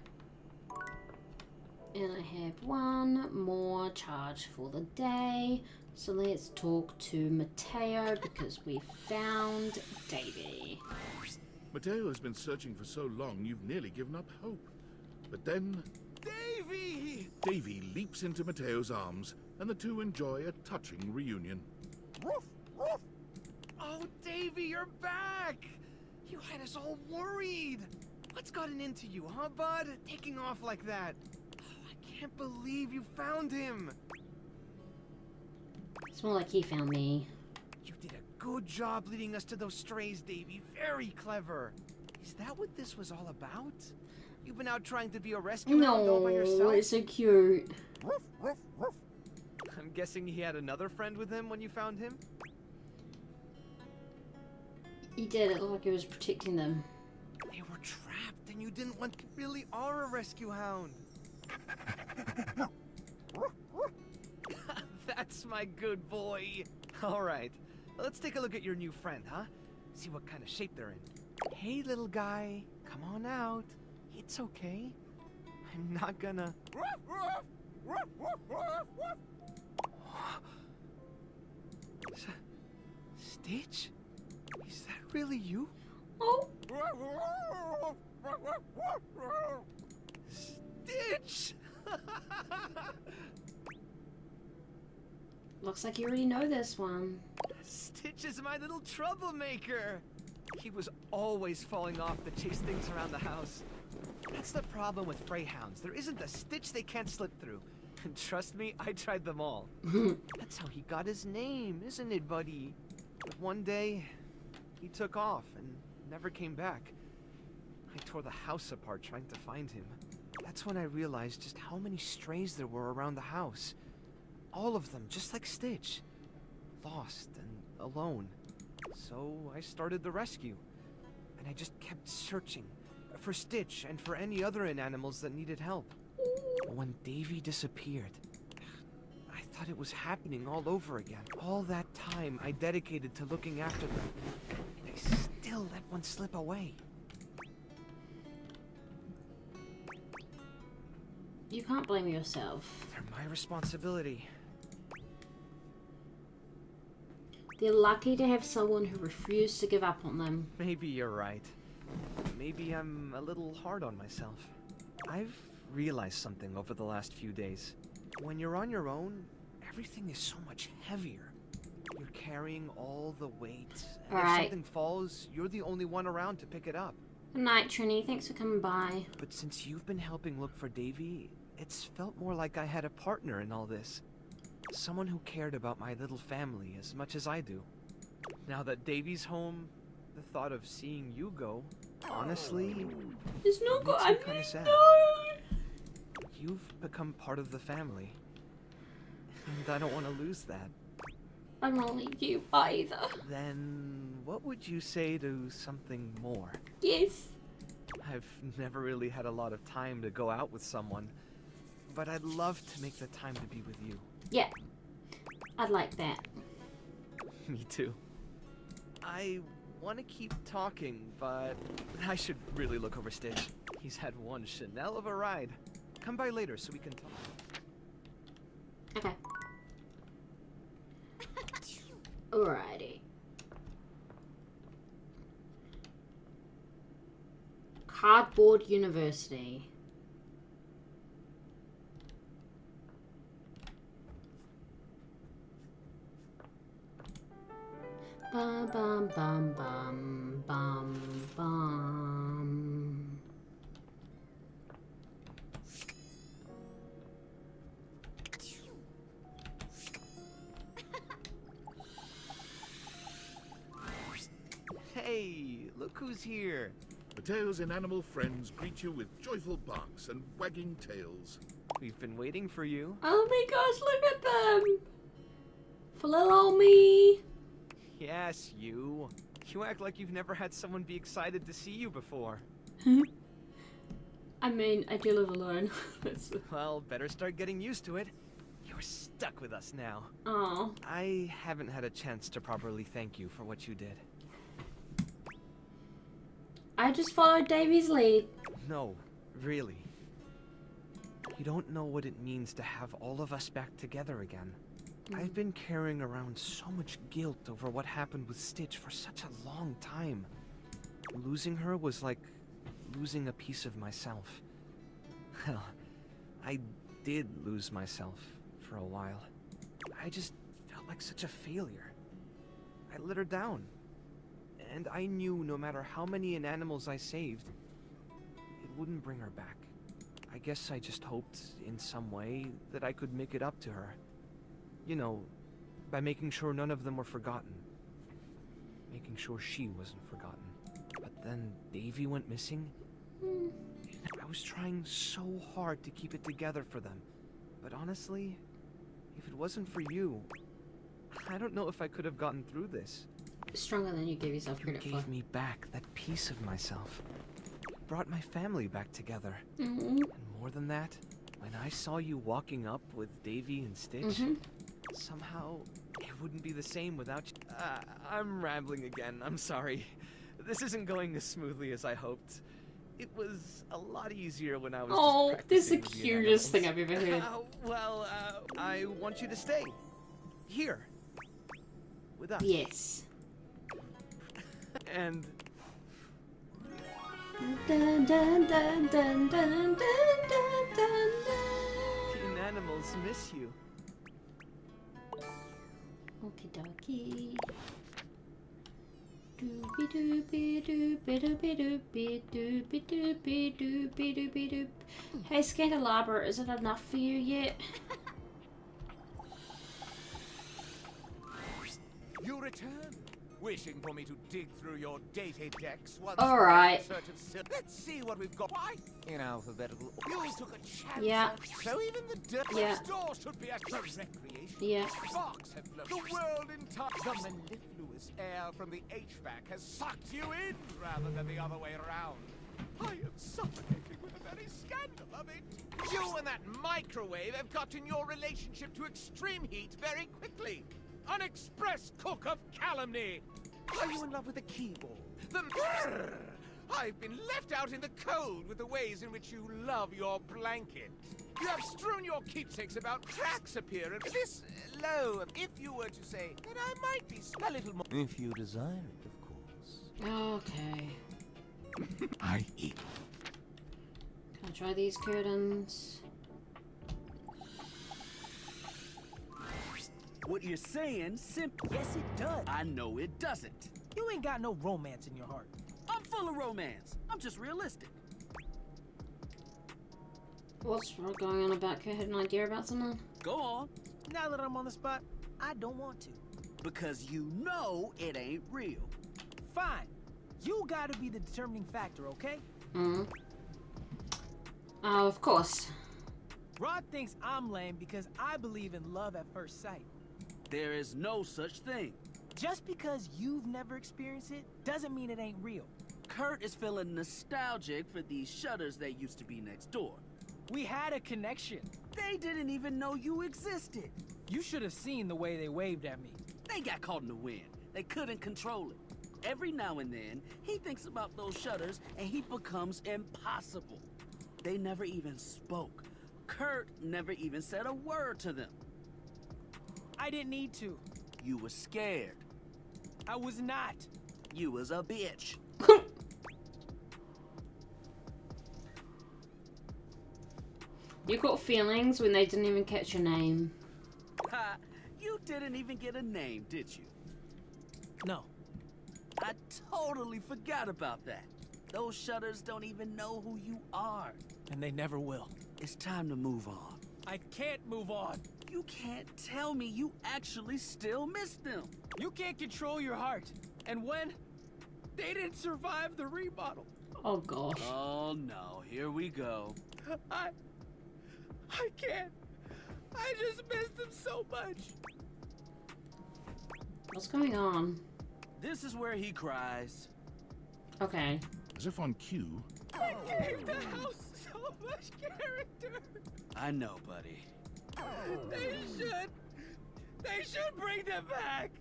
And I have one more charge for the day. So let's talk to Mateo because we found Davy. Mateo has been searching for so long, you've nearly given up hope. But then... Davy! Davy leaps into Mateo's arms, and the two enjoy a touching reunion. Woof, woof. Oh, Davy, you're back! You had us all worried. What's gotten into you, huh, bud? Taking off like that. Oh, I can't believe you found him. It's more like he found me. You did a good job leading us to those strays, Davy. Very clever. Is that what this was all about? You've been out trying to be a rescue hound all by No, yourself? it's so cute. Ruff, ruff, ruff. guessing he had another friend with him when you found him? He did. It looked like he was protecting them. They were trapped and you didn't want to really are a rescue hound. That's my good boy. All right, let's take a look at your new friend, huh? See what kind of shape they're in. Hey, little guy, come on out. It's okay. I'm not gonna... Stitch? Is that really you? Oh. Stitch! Looks like you already know this one. Stitch is my little troublemaker. He was always falling off to chase things around the house. That's the problem with Freyhounds. There isn't a stitch they can't slip through. And trust me, I tried them all. That's how he got his name, isn't it, buddy? But one day, he took off and never came back. I tore the house apart trying to find him. That's when I realized just how many strays there were around the house. All of them, just like Stitch. Lost and alone. So I started the rescue. And I just kept searching for Stitch and for any other animals that needed help. When Davy disappeared, I thought it was happening all over again. All that time I dedicated to looking after them, and I still let one slip away. You can't blame yourself. They're my responsibility. They're lucky to have someone who refused to give up on them. Maybe you're right. Maybe I'm a little hard on myself. I've realized something over the last few days. When you're on your own, everything is so much heavier. You're carrying all the weight, and if something falls, you're the only one around to pick it up. Good night, Trini. Thanks for coming by. But since you've been helping look for Davy, it's felt more like I had a partner in all this. Someone who cared about my little family as much as I do. Now that Davy's home, the thought of seeing you go, honestly, it's no good. I'm kind of sad. You've become part of the family, and I don't want to lose that. I don't need you either. Then what would you say to something more? Yes. I've never really had a lot of time to go out with someone, but I'd love to make the time to be with you. Yeah, I'd like that. Me too. I want to keep talking, but I should really look over Stitch. He's had one Chanel of a ride. Come by later so we can talk. Okay. Alrighty. Cardboard University. Bum bum bum bum bum bum. Hey, look who's here. Mateo's inanimal friends greet you with joyful barks and wagging tails. We've been waiting for you. Oh my gosh, look at them! For little old me. Yes, you. You act like you've never had someone be excited to see you before. I mean, I do live alone. Well, better start getting used to it. You're stuck with us now. Oh. I haven't had a chance to properly thank you for what you did. I just followed Davy's lead. No, really. You don't know what it means to have all of us back together again. I've been carrying around so much guilt over what happened with Stitch for such a long time. Losing her was like losing a piece of myself. Well, I did lose myself for a while. I just felt like such a failure. I let her down. And I knew no matter how many inanimals I saved, it wouldn't bring her back. I guess I just hoped, in some way, that I could make it up to her. You know, by making sure none of them were forgotten. Making sure she wasn't forgotten. But then Davy went missing. I was trying so hard to keep it together for them. But honestly, If it wasn't for you, I don't know if I could have gotten through this. Stronger than you gave yourself credit for. You gave me back that piece of myself. Brought my family back together. Mm-hmm. And more than that, when I saw you walking up with Davy and Stitch, somehow it wouldn't be the same without you. I'm rambling again. I'm sorry. This isn't going as smoothly as I hoped. It was a lot easier when I was just this is the practicing with cutest thing I've ever heard. I want you to stay. Here. With us. Yes. And Dun, dun, dun, dun, dun, dun, dun, dun. teen animals miss you. Okie dokie. Doobie doobie doobie doobie doobie doobie doobie doobie doobie doop. Hey Scandalabra, is it enough for you yet? You return, wishing for me to dig through your data decks once All more right. in search of Let's see what we've got. Why? In alphabetical. You took a chance. Yeah. So even the dirt Yeah. next door should be a recreation. Yeah. Sparks have flown. The world entire. The mellifluous air from the HVAC has sucked you in rather than the other way around. I am suffocating with the very scandal of it. You and that microwave have gotten your relationship to extreme heat very quickly. An express cook of calumny. Are you in love with the keyboard? I've been left out in the cold with the ways in which you love your blanket. You have strewn your keepsakes about. Cracks appear at this low. If you were to say that I might be a little more. If you desire it, of course. Okay. I eat. Can I try these curtains? What you're saying simply. Yes, it does. I know it doesn't. You ain't got no romance in your heart. I'm full of romance. I'm just realistic. What's going on about Kurt? Had an idea about something? Go on. Now that I'm on the spot, I don't want to. Because you know it ain't real. Fine. You gotta be the determining factor, okay? Oh, of course. Rod thinks I'm lame because I believe in love at first sight. There is no such thing. Just because you've never experienced it doesn't mean it ain't real. Kurt is feeling nostalgic for these shutters that used to be next door. We had a connection. They didn't even know you existed. You should have seen the way they waved at me. They got caught in the wind. They couldn't control it. Every now and then, he thinks about those shutters and he becomes impossible. They never even spoke. Kurt never even said a word to them. I didn't need to. You were scared. I was not. You was a bitch. You got feelings when they didn't even catch your name. Ha! You didn't even get a name, did you? No. I totally forgot about that. Those shutters don't even know who you are. And they never will. It's time to move on. I can't move on. You can't tell me you actually still miss them. You can't control your heart. And when they didn't survive the remodel. Oh gosh. Oh no, here we go. I can't. I just miss them so much. What's going on? This is where he cries. Okay. As if on cue. I gave the house so much character. I know, buddy. They should bring them back.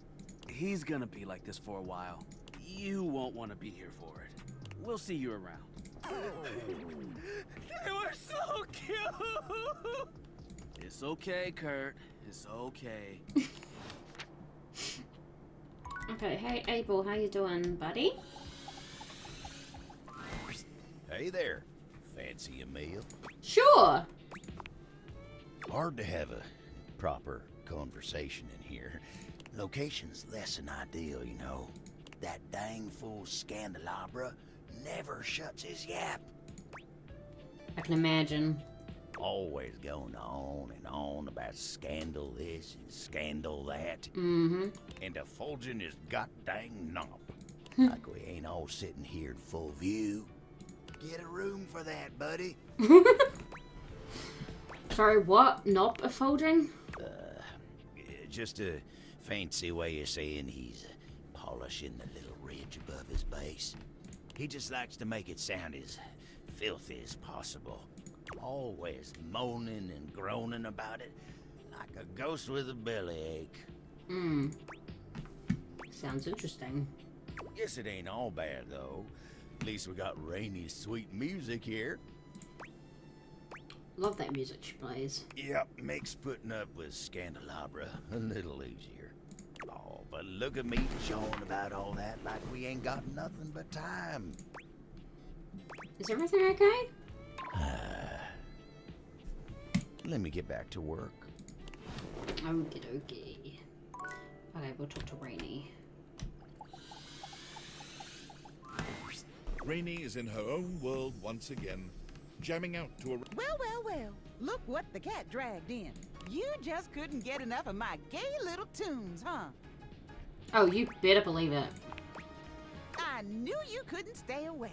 He's gonna be like this for a while. You won't want to be here for it. We'll see you around. They were so cute. It's okay, Kurt. It's okay. Okay, hey Abel, how you doing, buddy? Hey there. Fancy a meal? Sure. Hard to have a proper conversation in here. Location's less than ideal, you know. That dang fool Scandalabra never shuts his yap. I can imagine. Always going on and on about scandal this and scandal that. Mm-hmm. And effulging his goddamn knob. Like we ain't all sitting here in full view. Get a room for that, buddy. Sorry, what? Not effulging? just a fancy way of saying he's polishing the little ridge above his base. He just likes to make it sound as filthy as possible. Always moaning and groaning about it, like a ghost with a bellyache. Sounds interesting. Guess it ain't all bad, though. At least we got Rainy's sweet music here. Love that music she plays. Yep, makes putting up with Scandelabra a little easier. Oh, but look at me jawing about all that like we ain't got nothing but time. Is everything okay? Let me get back to work. Okie dokie. Okay, we'll talk to Rainy. Rainy is in her own world once again, jamming out to a... Well. Look what the cat dragged in. You just couldn't get enough of my gay little tunes, huh? Oh, you better believe it. I knew you couldn't stay away.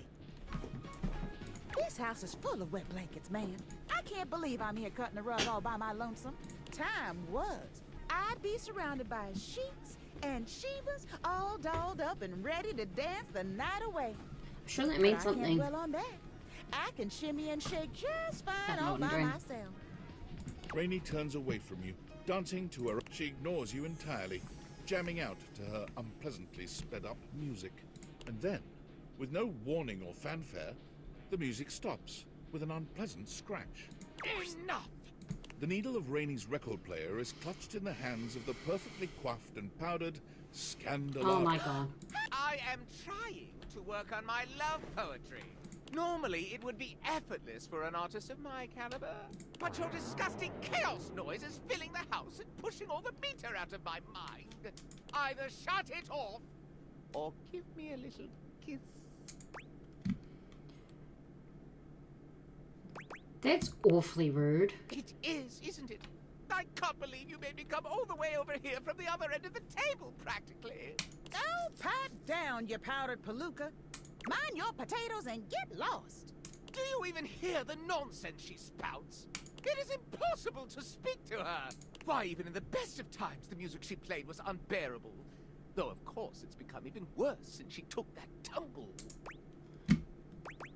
This house is full of wet blankets, man. I can't believe I'm here cutting the rug all by my lonesome. Time was. I'd be surrounded by sheets and shivas all dolled up and ready to dance the night away. I'm sure that means but I something. can't dwell on that. I can shimmy and shake just fine all by myself. Rainy turns away from you, dancing to her. She ignores you entirely, jamming out to her unpleasantly sped-up music. And then, with no warning or fanfare, the music stops with an unpleasant scratch. Enough! The needle of Rainy's record player is clutched in the hands of the perfectly coiffed and powdered Scandelabra. Oh my god. I am trying to work on my love poetry. Normally, it would be effortless for an artist of my caliber. But your disgusting chaos noise is filling the house and pushing all the meter out of my mind. Either shut it off, or give me a little kiss. That's awfully rude. It is, isn't it? I can't believe you made me come all the way over here from the other end of the table, practically. Oh, pipe down, you powdered palooka. Mind your potatoes and get lost. Do you even hear the nonsense she spouts? It is impossible to speak to her. Why, even in the best of times, the music she played was unbearable. Though, of course, it's become even worse since she took that tumble.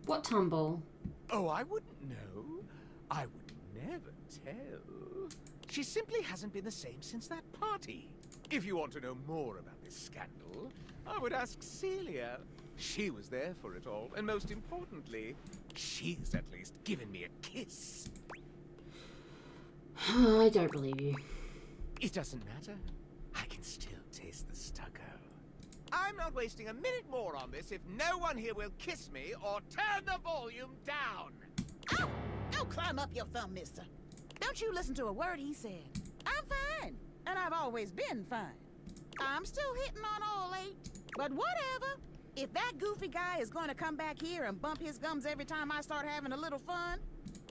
What tumble? Oh, I wouldn't know. I would never tell. She simply hasn't been the same since that party. If you want to know more about this scandal, I would ask Celia. She was there for it all, and most importantly, she's at least given me a kiss. I don't believe you. It doesn't matter. I can still taste the stucco. I'm not wasting a minute more on this if no one here will kiss me or turn the volume down. Oh, don't climb up your thumb, mister. Don't you listen to a word he said. I'm fine, and I've always been fine. I'm still hitting on all 8, but whatever. If that goofy guy is going to come back here and bump his gums every time I start having a little fun,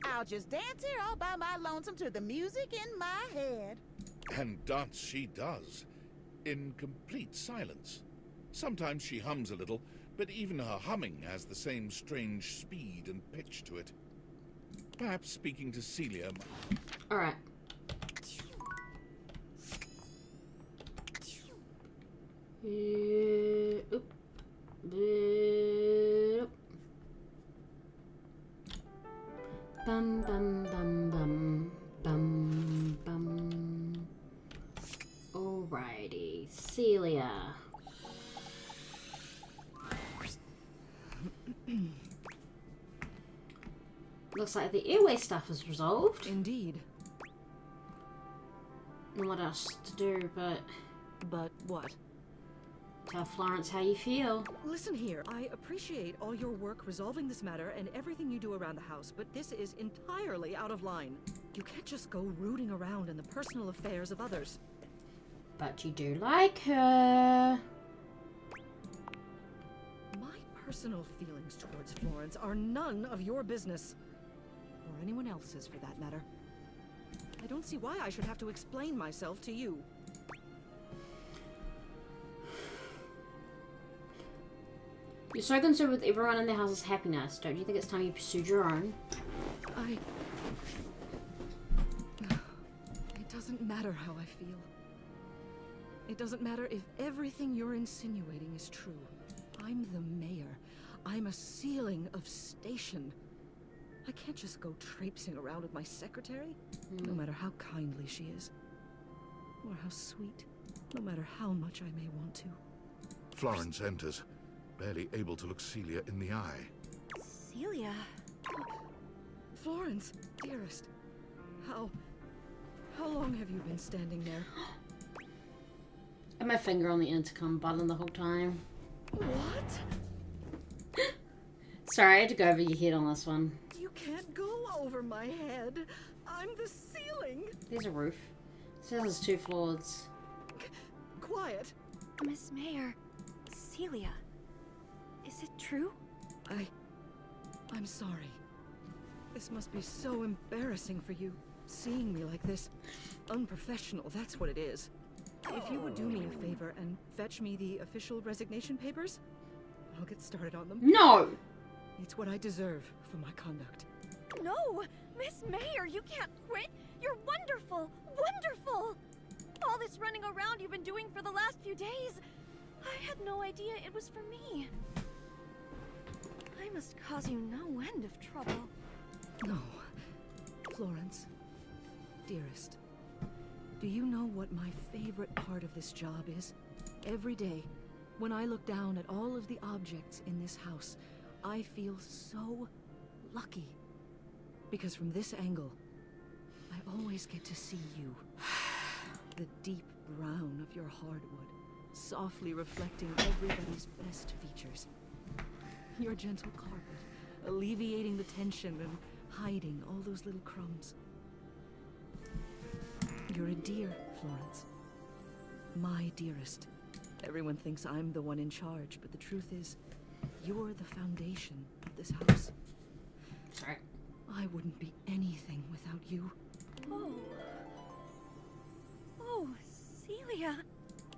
I'll just dance here all by my lonesome to the music in my head. And dance she does, in complete silence. Sometimes she hums a little, but even her humming has the same strange speed and pitch to it. Perhaps speaking to Celia... Alright. Oop. Bum bum bum bum bum bum. Alrighty, Celia. Looks like the airway stuff is resolved. Indeed. And what else to do but what? Tell Florence how you feel. Listen here, I appreciate all your work resolving this matter and everything you do around the house, but this is entirely out of line. You can't just go rooting around in the personal affairs of others. But you do like her. My personal feelings towards Florence are none of your business. Or anyone else's, for that matter. I don't see why I should have to explain myself to you. You're so concerned with everyone in the house's happiness. Don't you think it's time you pursued your own? It doesn't matter how I feel. It doesn't matter if everything you're insinuating is true. I'm the mayor. I'm a sealing of station. I can't just go traipsing around with my secretary, no matter how kindly she is. Or how sweet, no matter how much I may want to. Florence enters, barely able to look Celia in the eye. Celia? Florence, dearest. How long have you been standing there? I had my finger on the intercom button the whole time. What? Sorry, I had to go over your head on this one. You can't go over my head. I'm the ceiling. There's a roof. It says there's 2 floors. Quiet. Miss Mayor, Celia, is it true? I'm sorry. This must be so embarrassing for you, seeing me like this. Unprofessional, that's what it is. If you would do me a favor and fetch me the official resignation papers, I'll get started on them. No! It's what I deserve for my conduct. No! Miss Mayor, you can't quit! You're wonderful! Wonderful! All this running around you've been doing for the last few days, I had no idea it was for me. I must cause you no end of trouble. No. Florence, dearest, do you know what my favorite part of this job is? Every day, when I look down at all of the objects in this house, I feel so lucky. Because from this angle, I always get to see you. The deep brown of your hardwood, softly reflecting everybody's best features. Your gentle carpet, alleviating the tension and hiding all those little crumbs. You're a dear, Florence. My dearest. Everyone thinks I'm the one in charge, but the truth is, you're the foundation of this house. Sorry. I wouldn't be anything without you. Oh, Celia.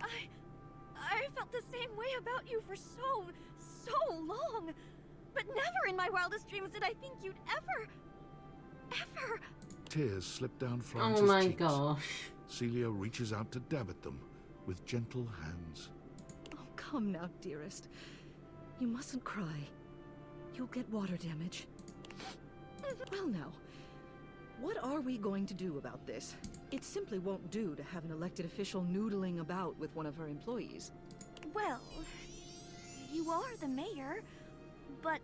I felt the same way about you for so long. But never in my wildest dreams did I think you'd ever. Tears slip down Florence's Oh my cheeks. gosh. Celia reaches out to dab at them with gentle hands. Oh, come now, dearest. You mustn't cry. You'll get water damage. Well now, what are we going to do about this? It simply won't do to have an elected official noodling about with one of her employees. Well, you are the mayor, but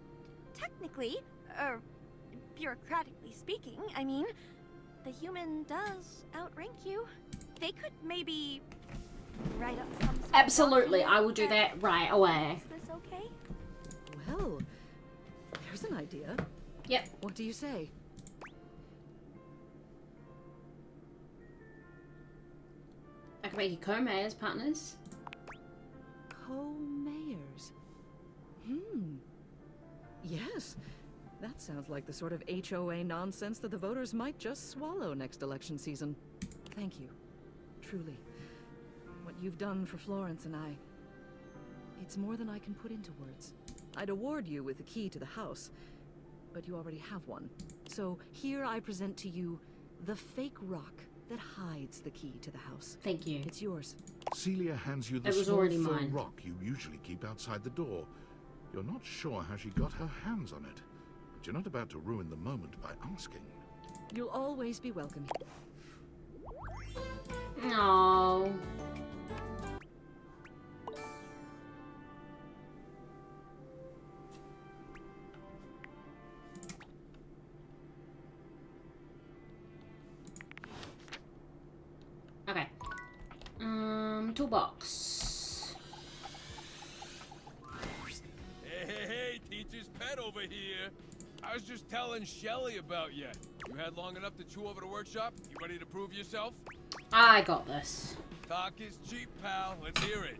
technically, bureaucratically speaking, I mean, the human does outrank you. They could maybe write up some sort of Absolutely, document I will do that right away. Is this okay? Well, there's an idea. Yep. What do you say? I can make you co-mayors, partners. Co-mayors. Yes. That sounds like the sort of HOA nonsense that the voters might just swallow next election season. Thank you. Truly. What you've done for Florence and I, it's more than I can put into words. I'd award you with the key to the house, but you already have one. So here I present to you the fake rock that hides the key to the house. Thank you. It's yours. Celia hands you the It was small already faux mine. rock you usually keep outside the door. You're not sure how she got her hands on it, but you're not about to ruin the moment by asking. You'll always be welcome. No. Okay. Toolbox. Hey, teacher's pet over here. I was just telling Shelly about you. You had long enough to chew over the workshop? You ready to prove yourself? I got this. Talk is cheap, pal. Let's hear it.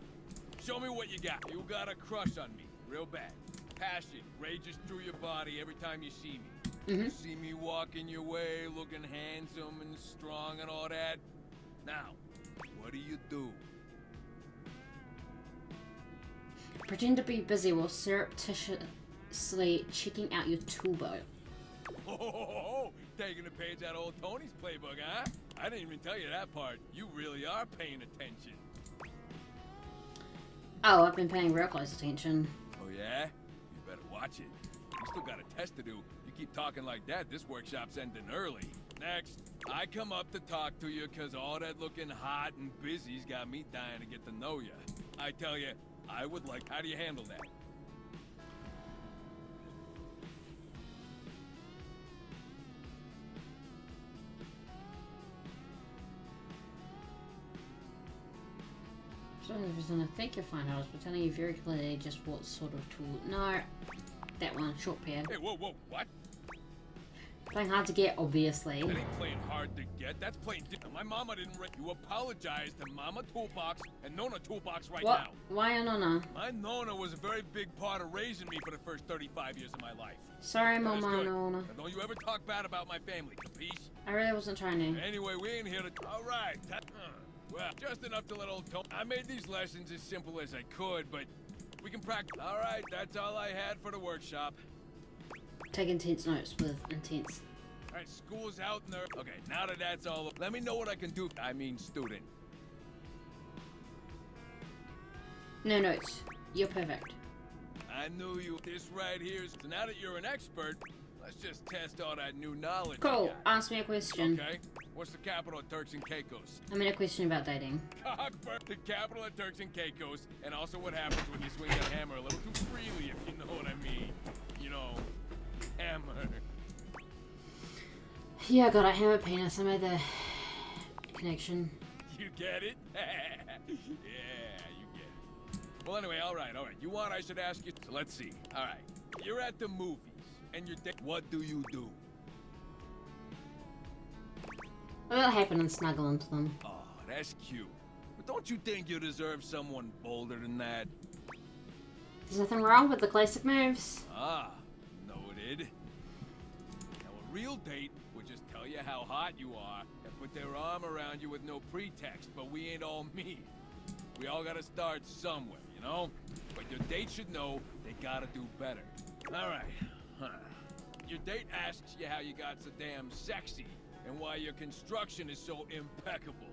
Show me what you got. You got a crush on me. Real bad. Passion rages through your body every time you see me. You see me walking your way, looking handsome and strong and all that. Now, what do? Pretend to be busy while surreptitiously checking out your toolbox. Oh, taking a page out of old Tony's playbook, huh? I didn't even tell you that part. You really are paying attention. Oh, I've been paying real close attention. Oh yeah? You better watch it. You still got a test to do. You keep talking like that, this workshop's ending early. Next, I come up to talk to you because all that looking hot and busy's got me dying to get to know you. I tell you, I would like... How do you handle that? I think you'll find out. I was telling you very clearly just what sort of tool. No, that one, short pad. Hey, whoa, whoa, what? Playing hard to get, obviously. That ain't playing hard to get. That's playing. My mama didn't. You apologize to Mama Toolbox and Nona Toolbox right what? now. Why a Nona? My Nona was a very big part of raising me for the first 35 years of my life. Sorry, Mama Nona. Now, don't you ever talk bad about my family, peace? I really wasn't trying to. Anyway, we ain't here to. All right. Well, just enough to let old Tony. I made these lessons as simple as I could, but we can practice. All right, that's all I had for the workshop. Take intense notes with intense. All right, school's out in there. Okay, now that that's all up, let me know what I can do. I mean, student. No notes. You're perfect. I knew you. This right here. So now that you're an expert, let's just test all that new knowledge. Cool. Ask me a question. Okay. What's the capital of Turks and Caicos? I mean a question about dating. Cockburn, the capital of Turks and Caicos, and also what happens when you swing that hammer a little too freely, if you know what I mean. You know, hammer. Yeah, God, I hammer penis. I made the connection. You get it? Yeah, you get it. Well, anyway, all right. You want I should ask you? So let's see. All right. You're at the movies, and you're what do you do? I'll happen and snuggle into them. Oh, that's cute. But don't you think you deserve someone bolder than that? There's nothing wrong with the classic moves. Ah, noted. Now, a real date would just tell you how hot you are and put their arm around you with no pretext, but we ain't all me. We all gotta start somewhere, you know? But your date should know they gotta do better. All right. Your date asks you how you got so damn sexy and why your construction is so impeccable.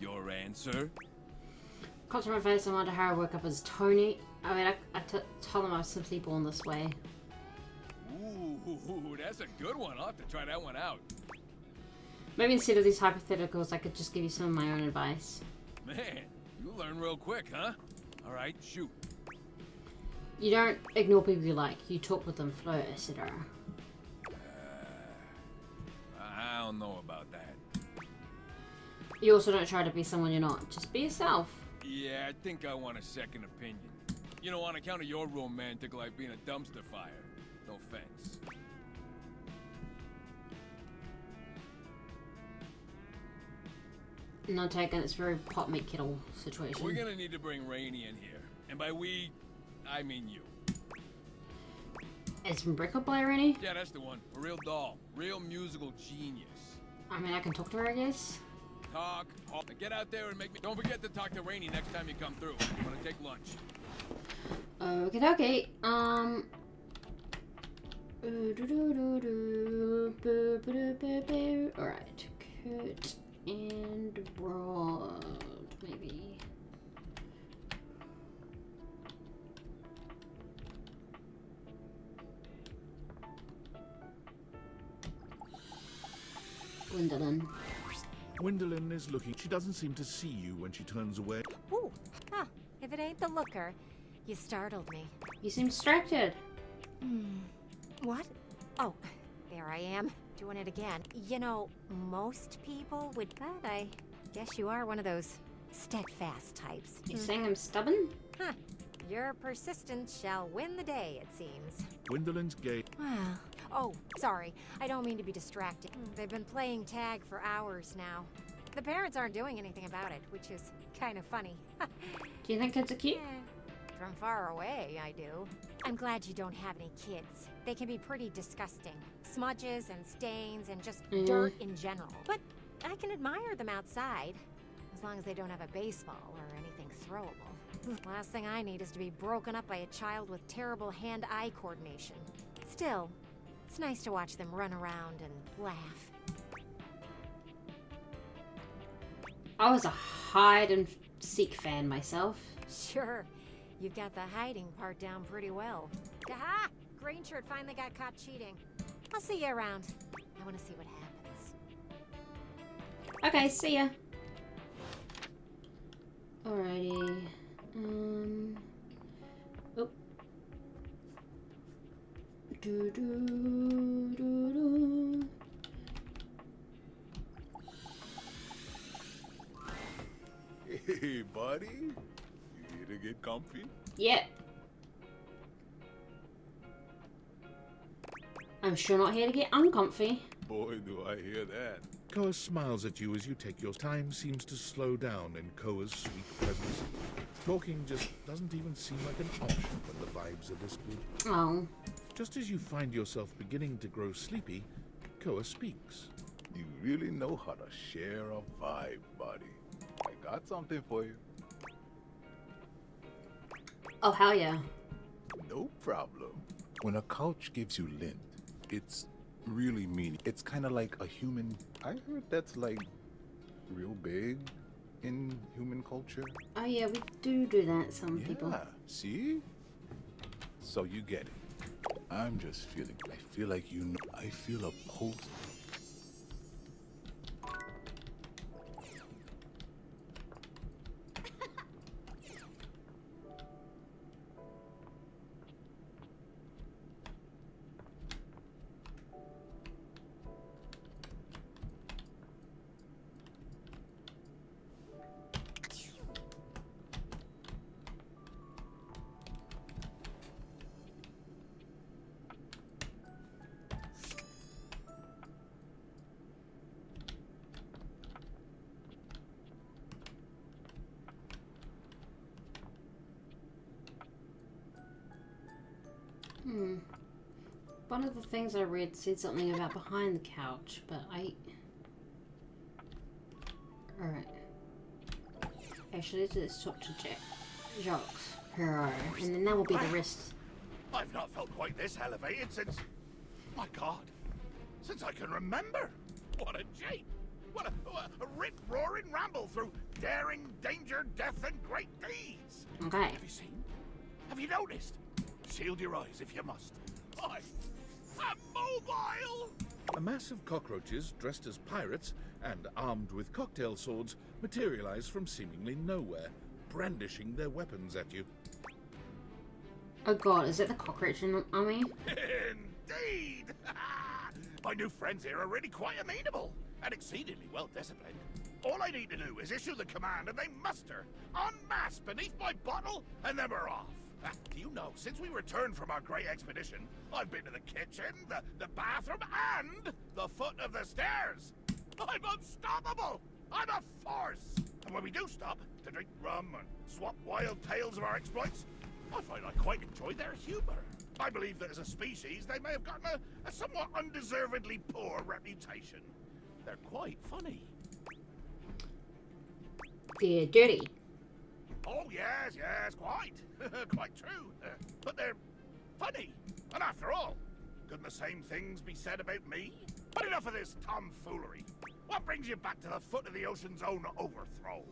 Your answer? Caught to my face, I wonder how I woke up as Tony. I mean, I told him I was simply born this way. Ooh, that's a good one. I'll have to try that one out. Maybe instead of these hypotheticals, I could just give you some of my own advice. Man, you learn real quick, huh? All right, shoot. You don't ignore people you like. You talk with them, flirt, etc. I don't know about that. You also don't try to be someone you're not. Just be yourself. Yeah, I think I want a second opinion. You know, on account of your romantic life being a dumpster fire. No offense. Not taken. It's a very pot meat kettle situation. We're gonna need to bring Rainey in here. And by we, I mean you. It's from Brickle by Rainey? Yeah, that's the one. A real doll. Real musical genius. I mean, I can talk to her, I guess. Talk. Get out there and make me... Don't forget to talk to Rainey next time you come through. I'm gonna take lunch. Okay. Alright. Kurt and Rod, maybe. Gwendolyn. Gwendolyn is looking. She doesn't seem to see you when she turns away. Ooh, huh. If it ain't the looker, you startled me. You seem distracted. What? Oh, there I am, doing it again. You know, most people would, but I guess you are one of those steadfast types. You saying I'm stubborn? Huh. Your persistence shall win the day, it seems. Gwendolyn's gate. Well, oh, sorry. I don't mean to be distracting. They've been playing tag for hours now. The parents aren't doing anything about it, which is kind of funny. Do you think kids are cute? From far away, I do. I'm glad you don't have any kids. They can be pretty disgusting. Smudges and stains and just dirt in general. But I can admire them outside, as long as they don't have a baseball or anything throwable. Last thing I need is to be broken up by a child with terrible hand-eye coordination. Still, it's nice to watch them run around and laugh. I was a hide and seek fan myself. Sure. You've got the hiding part down pretty well. Aha! Green shirt finally got caught cheating. I'll see you around. I want to see what happens. Okay, see ya. Alrighty. Oh. Do do do do. Hey, buddy. You here to get comfy? Yep. I'm sure not here to get uncomfy. Boy, do I hear that. Koa smiles at you as you take your time. Seems to slow down in Koa's sweet presence. Talking just doesn't even seem like an option when the vibes are this good. Oh. Just as you find yourself beginning to grow sleepy, Koa speaks. You really know how to share a vibe, buddy. I got something for you. Oh, hell yeah. No problem. When a couch gives you lint, it's really mean. It's kind of like a human. I heard that's like real big in human culture. Oh yeah, we do that, some people. Yeah, see? So you get it. I'm just feeling, I feel like you know, I feel a pulse. One of the things I read said something about behind the couch, but Alright. Actually, let's talk to Jacques. And then that will be the rest. I've not felt quite this elevated since... My God. Since I can remember. What a jape. What a rip-roaring ramble through daring, danger, death, and great deeds. Okay. Have you seen? Have you noticed? Shield your eyes if you must. I'm mobile! A mass of cockroaches dressed as pirates and armed with cocktail swords materialize from seemingly nowhere, brandishing their weapons at you. Oh God, is it the cockroach army? Indeed! My new friends here are really quite amenable and exceedingly well disciplined. All I need to do is issue the command and they muster en masse beneath my bottle and then we're off. Do you know, since we returned from our great expedition, I've been to the kitchen, the bathroom, and the foot of the stairs. I'm unstoppable! I'm a force! And when we do stop to drink rum and swap wild tales of our exploits, I find I quite enjoy their humor. I believe that as a species, they may have gotten a somewhat undeservedly poor reputation. They're quite funny. They're dirty. Oh, yes, quite. Quite true. But they're funny. And after all, couldn't the same things be said about me? But enough of this tomfoolery. What brings you back to the foot of the ocean's own overthrow?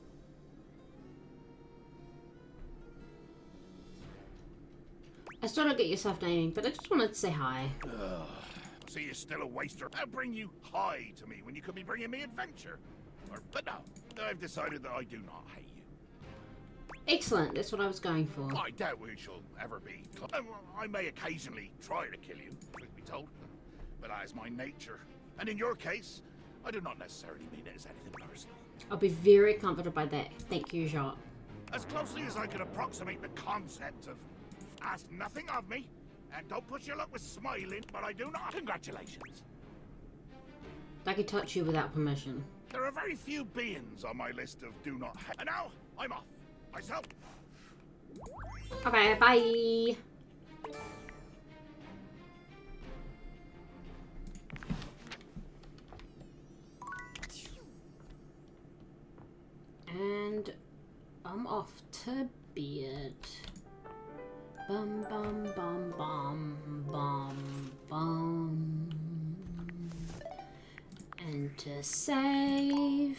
I still don't get yourself naming, but I just wanted to say hi. See, you're still a waster. I'll bring you hi to me when you could be bringing me adventure. But no, I've decided that I do not hate you. Excellent, that's what I was going for. I doubt we shall ever be. I may occasionally try to kill you, truth be told, but that is my nature. And in your case, I do not necessarily mean it as anything personal. I'll be very comforted by that. Thank you, Jacques. As closely as I can approximate the concept of ask nothing of me, and don't push your luck with smiling, but I do not. Congratulations. I could touch you without permission. There are very few beings on my list of do not hate. And now, I'm off. Myself. Okay, bye. And I'm off to bed. Bum bum bum bum bum bum. And to save.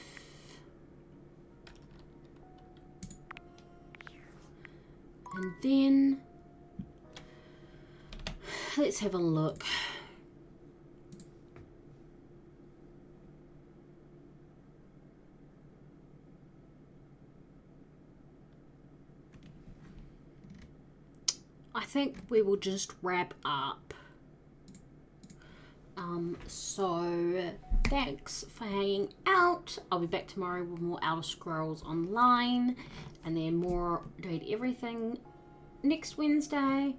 And then let's have a look. I think we will just wrap up. So thanks for hanging out. I'll be back tomorrow with more Elder Scrolls Online, and then more Date Everything next Wednesday.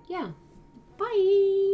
Yeah, bye.